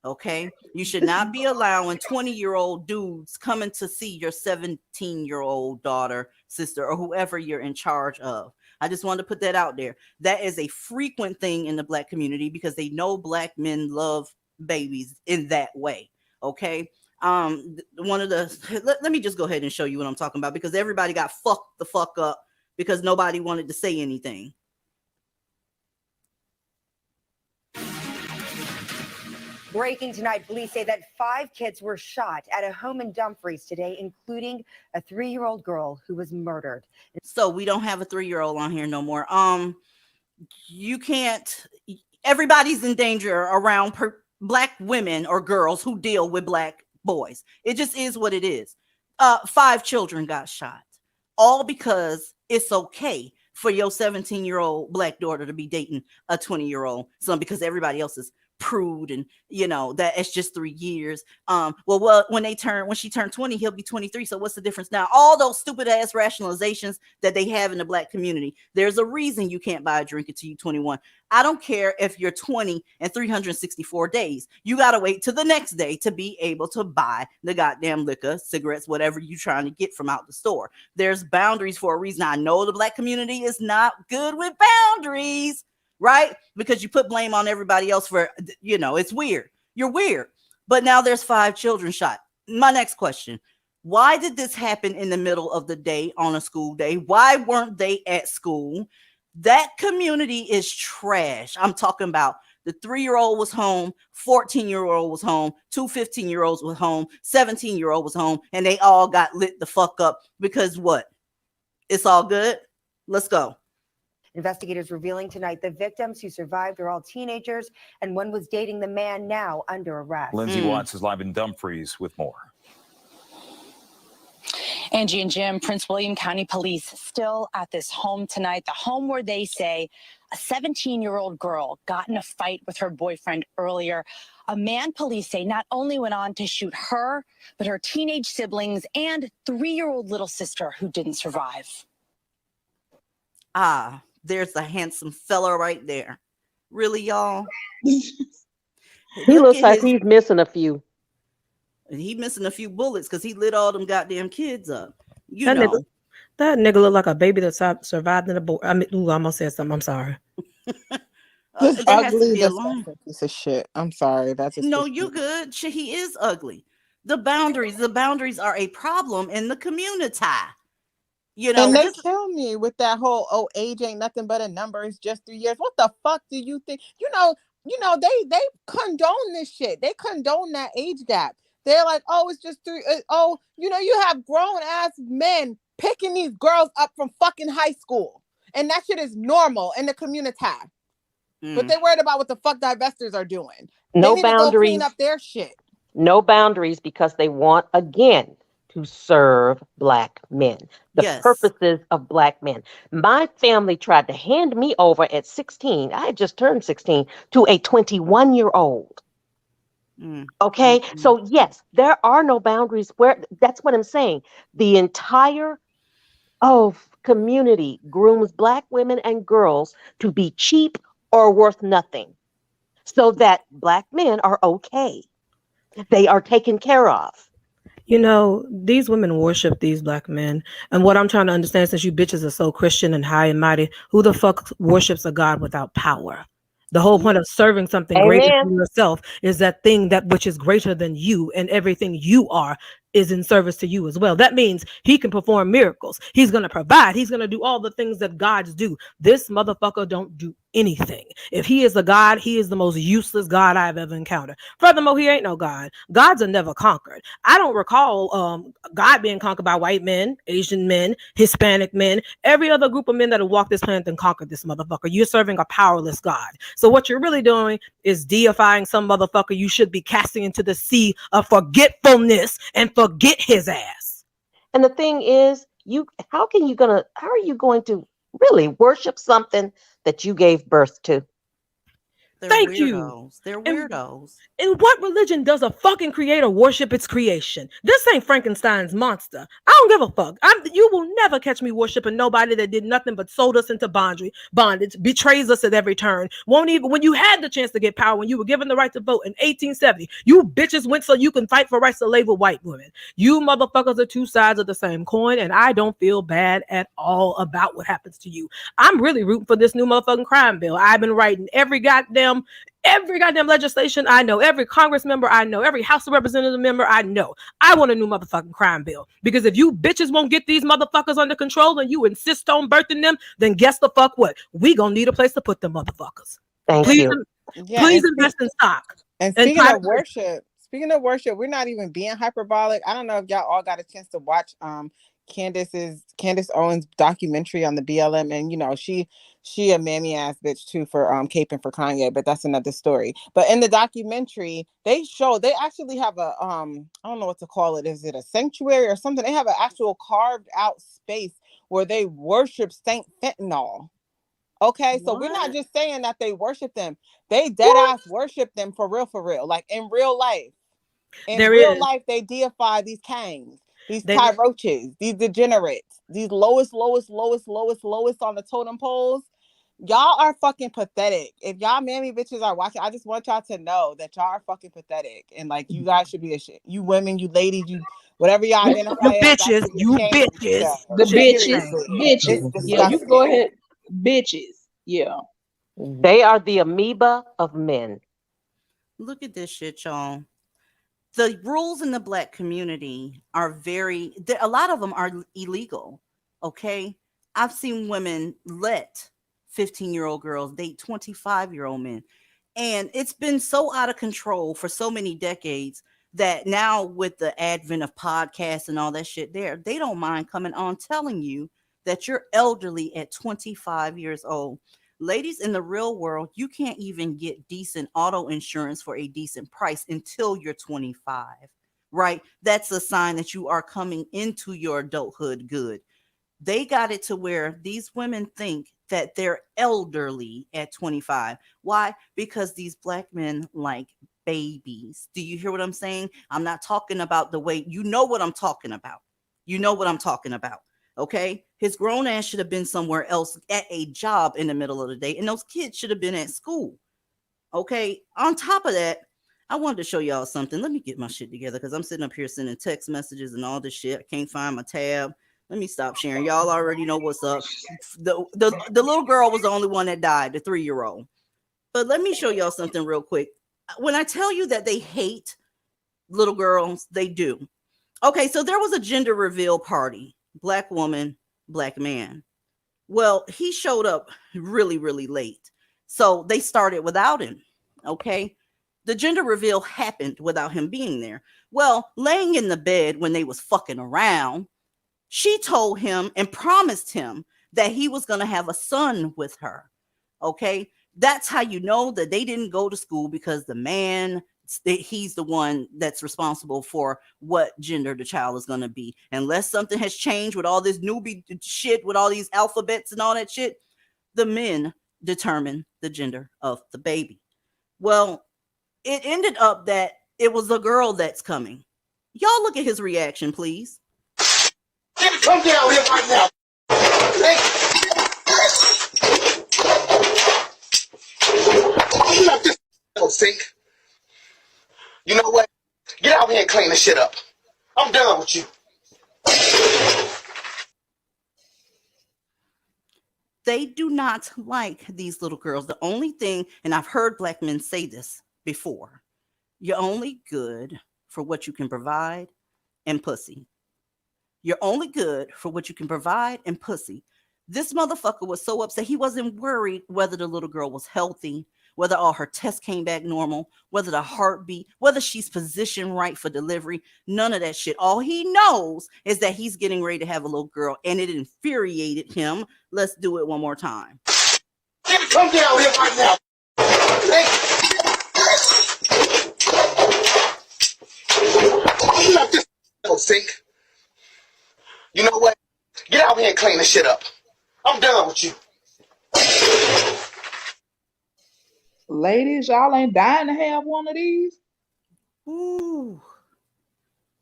Okay, you should not be allowing 20-year-old dudes coming to see your 17-year-old daughter, sister, or whoever you're in charge of. I just wanted to put that out there. That is a frequent thing in the black community because they know black men love babies in that way. Okay. One of the let me just go ahead and show you what I'm talking about because everybody got fucked the fuck up because nobody wanted to say anything. Breaking tonight, police say that 5 kids were shot at a home in Dumfries today, including a 3-year-old girl who was murdered. So we don't have a 3-year-old on here no more. You can't. Everybody's in danger around black women or girls who deal with black boys. It just is what it is. 5 children got shot, all because it's okay for your 17-year-old black daughter to be dating a 20-year-old son because everybody else is prude and that it's just 3 years. Well when she turned 20, he'll be 23, so what's the difference now? All those stupid ass rationalizations that they have in the black community. There's a reason you can't buy a drink until you're 21. I don't care if you're 20 and 364 days, you gotta wait till the next day to be able to buy the goddamn liquor, cigarettes, whatever you're trying to get from out the store. There's boundaries for a reason. I know the black community is not good with boundaries, right? Because you put blame on everybody else for, it's weird. You're weird. But now there's 5 children shot. My next question, why did this happen in the middle of the day on a school day? Why weren't they at school? That community is trash. I'm talking about the 3-year-old was home, 14-year-old was home, 2 15-year-olds was home, 17-year-old was home, and they all got lit the fuck up because what? It's all good. Let's go. Investigators revealing tonight the victims who survived are all teenagers, and one was dating the man now under arrest. Lindsay Watts is live in Dumfries with more. Angie and Jim, Prince William County Police still at this home tonight, the home where they say a 17-year-old girl got in a fight with her boyfriend earlier. A man, police say, not only went on to shoot her, but her teenage siblings and 3-year-old little sister who didn't survive. There's a handsome fella right there. Really, y'all? He looks like he's missing a few. He missing a few bullets because he lit all them goddamn kids up. That nigga look like a baby that survived in a boat. I almost said something. I'm sorry. Just there has to ugly, be a line. piece of shit. I'm sorry. That's just No, you're good. He is ugly. The boundaries are a problem in the community. And they kill me with that whole age ain't nothing but a number. It's just 3 years. What the fuck do you think? They condone this shit. They condone that age gap. They're like, oh, it's just 3. You have grown ass men picking these girls up from fucking high school, and that shit is normal in the community. But they worried about what the fuck divestors are doing. No they need to go boundaries. clean up their shit. No boundaries because they want, again, to serve Black men. The Yes. purposes of Black men. My family tried to hand me over at 16. I had just turned 16 to a 21-year-old. Okay, so yes, there are no boundaries where that's what I'm saying. The entire community grooms Black women and girls to be cheap or worth nothing so that Black men are okay. They are taken care of. You know, these women worship these Black men. And what I'm trying to understand, since you bitches are so Christian and high and mighty, who the fuck worships a God without power? The whole point of serving something greater than yourself is that thing that which is greater than you, and everything you are is in service to you as well. That means he can perform miracles. He's going to provide. He's going to do all the things that gods do. This motherfucker don't do anything. If he is a God, he is the most useless God I've ever encountered. Furthermore, he ain't no God. Gods are never conquered. I don't recall God being conquered by white men, Asian men, Hispanic men, every other group of men that have walked this planet and conquered this motherfucker. You're serving a powerless God. So what you're really doing is deifying some motherfucker you should be casting into the sea of forgetfulness and forget his ass. And the thing is, how are you going to really worship something that you gave birth to? They're Thank weirdos. you. They're weirdos. In what religion does a fucking creator worship its creation? This ain't Frankenstein's monster. I don't give a fuck. You will never catch me worshiping nobody that did nothing but sold us into bondage, betrays us at every turn. Won't even, when you had the chance to get power, when you were given the right to vote in 1870, you bitches went so you can fight for rights to label white women. You motherfuckers are two sides of the same coin, and I don't feel bad at all about what happens to you. I'm really rooting for this new motherfucking crime bill. I've been writing every goddamn legislation I know, every Congress member I know, every House of Representative member I know. I want a new motherfucking crime bill, because if you bitches won't get these motherfuckers under control and you insist on birthing them, then guess the fuck what? We gonna need a place to put them motherfuckers. Please invest in stock. And speaking of worship, we're not even being hyperbolic. I don't know if y'all all got a chance to watch Candace Owens' documentary on the BLM, and you know she a mammy ass bitch too for caping for Kanye, but that's another story. But in the documentary, they actually have a I don't know what to call it. Is it a sanctuary or something? They have an actual carved out space where they worship Saint Fentanyl. Okay, so we're not just saying that they worship them. They dead ass worship them for real, like in real life. In real life, they deify these Kangs, these Ty Roaches, these degenerates, these lowest on the totem poles. Y'all are fucking pathetic. If y'all mammy bitches are watching, I just want y'all to know that y'all are fucking pathetic. And like, you guys should be ashamed. You women, you ladies, you whatever y'all identify as. Bitches, you bitches. The bitches. It's Yeah, you go ahead. Bitches. Yeah. They are the amoeba of men. Look at this shit, y'all. The rules in the Black community are a lot of them are illegal. Okay. I've seen women let 15-year-old girls date 25-year-old men. And it's been so out of control for so many decades that now with the advent of podcasts and all that shit they don't mind coming on telling you that you're elderly at 25 years old. Ladies, in the real world, you can't even get decent auto insurance for a decent price until you're 25, right? That's a sign that you are coming into your adulthood good. They got it to where these women think that they're elderly at 25. Why? Because these Black men like babies. Do you hear what I'm saying? I'm not talking about the way, you know what I'm talking about. You know what I'm talking about. Okay, his grown ass should have been somewhere else at a job in the middle of the day, and those kids should have been at school. Okay, on top of that, I wanted to show y'all something. Let me get my shit together because I'm sitting up here sending text messages and all this shit. I can't find my tab. Let me stop sharing. Y'all already know what's up. The little girl was the only one that died, the 3-year-old. But let me show y'all something real quick. When I tell you that they hate little girls, they do. Okay, so there was a gender reveal party. Black woman, Black man. Well, he showed up really, really late. So they started without him. Okay. The gender reveal happened without him being there. Well, laying in the bed when they was fucking around, she told him and promised him that he was going to have a son with her. Okay. That's how you know that they didn't go to school, because the man he's the one that's responsible for what gender the child is going to be. Unless something has changed with all this newbie shit, with all these alphabets and all that shit, the men determine the gender of the baby. Well, it ended up that it was a girl that's coming. Y'all look at his reaction, please. Come down here right now. Hey. You left this sink. You know what? Get out here and clean this shit up. I'm done with you. They do not like these little girls. The only thing, and I've heard black men say this before, you're only good for what you can provide and pussy. You're only good for what you can provide and pussy. This motherfucker was so upset. He wasn't worried whether the little girl was healthy, whether all her tests came back normal, whether the heartbeat, whether she's positioned right for delivery. None of that shit. All he knows is that he's getting ready to have a little girl, and it infuriated him. Let's do it one more time. Come down here right now. Hey. You left this sink. You know what? Get out here and clean this shit up. I'm done with you. Ladies, y'all ain't dying to have one of these? Ooh,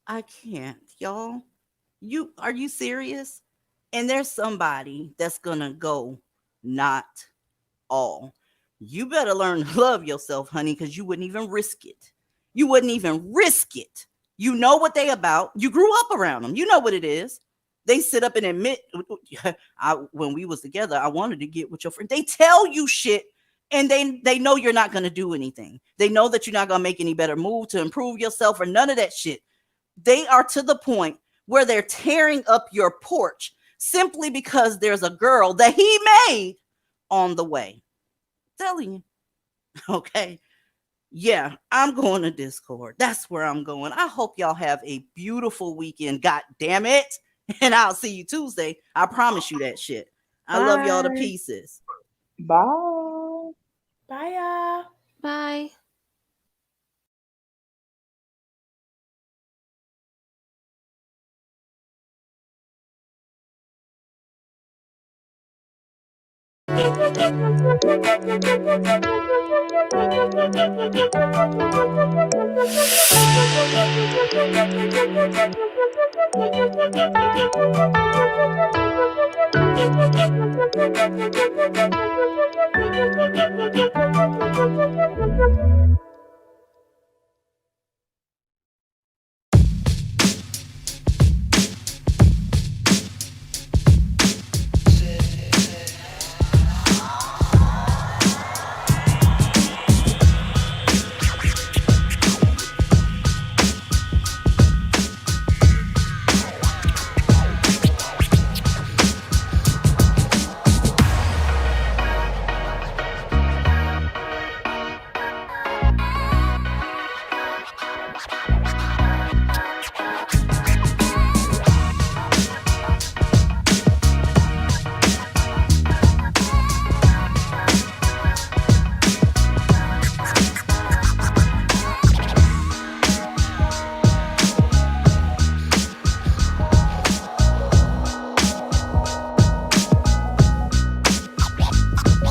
I can't, y'all. Are you serious? And there's somebody that's gonna go, not all. You better learn to love yourself, honey, because you wouldn't even risk it. You wouldn't even risk it. You know what they about. You grew up around them. You know what it is. They sit up and admit, when we was together, I wanted to get with your friend. They tell you shit, and they know you're not going to do anything. They know that you're not going to make any better move to improve yourself or none of that shit. They are to the point where they're tearing up your porch simply because there's a girl that he made on the way. Telling you. Okay. Yeah, I'm going to Discord. That's where I'm going. I hope y'all have a beautiful weekend. God damn it. And I'll see you Tuesday. I promise you that shit. I love y'all to pieces. Bye. Bye, y'all. Bye.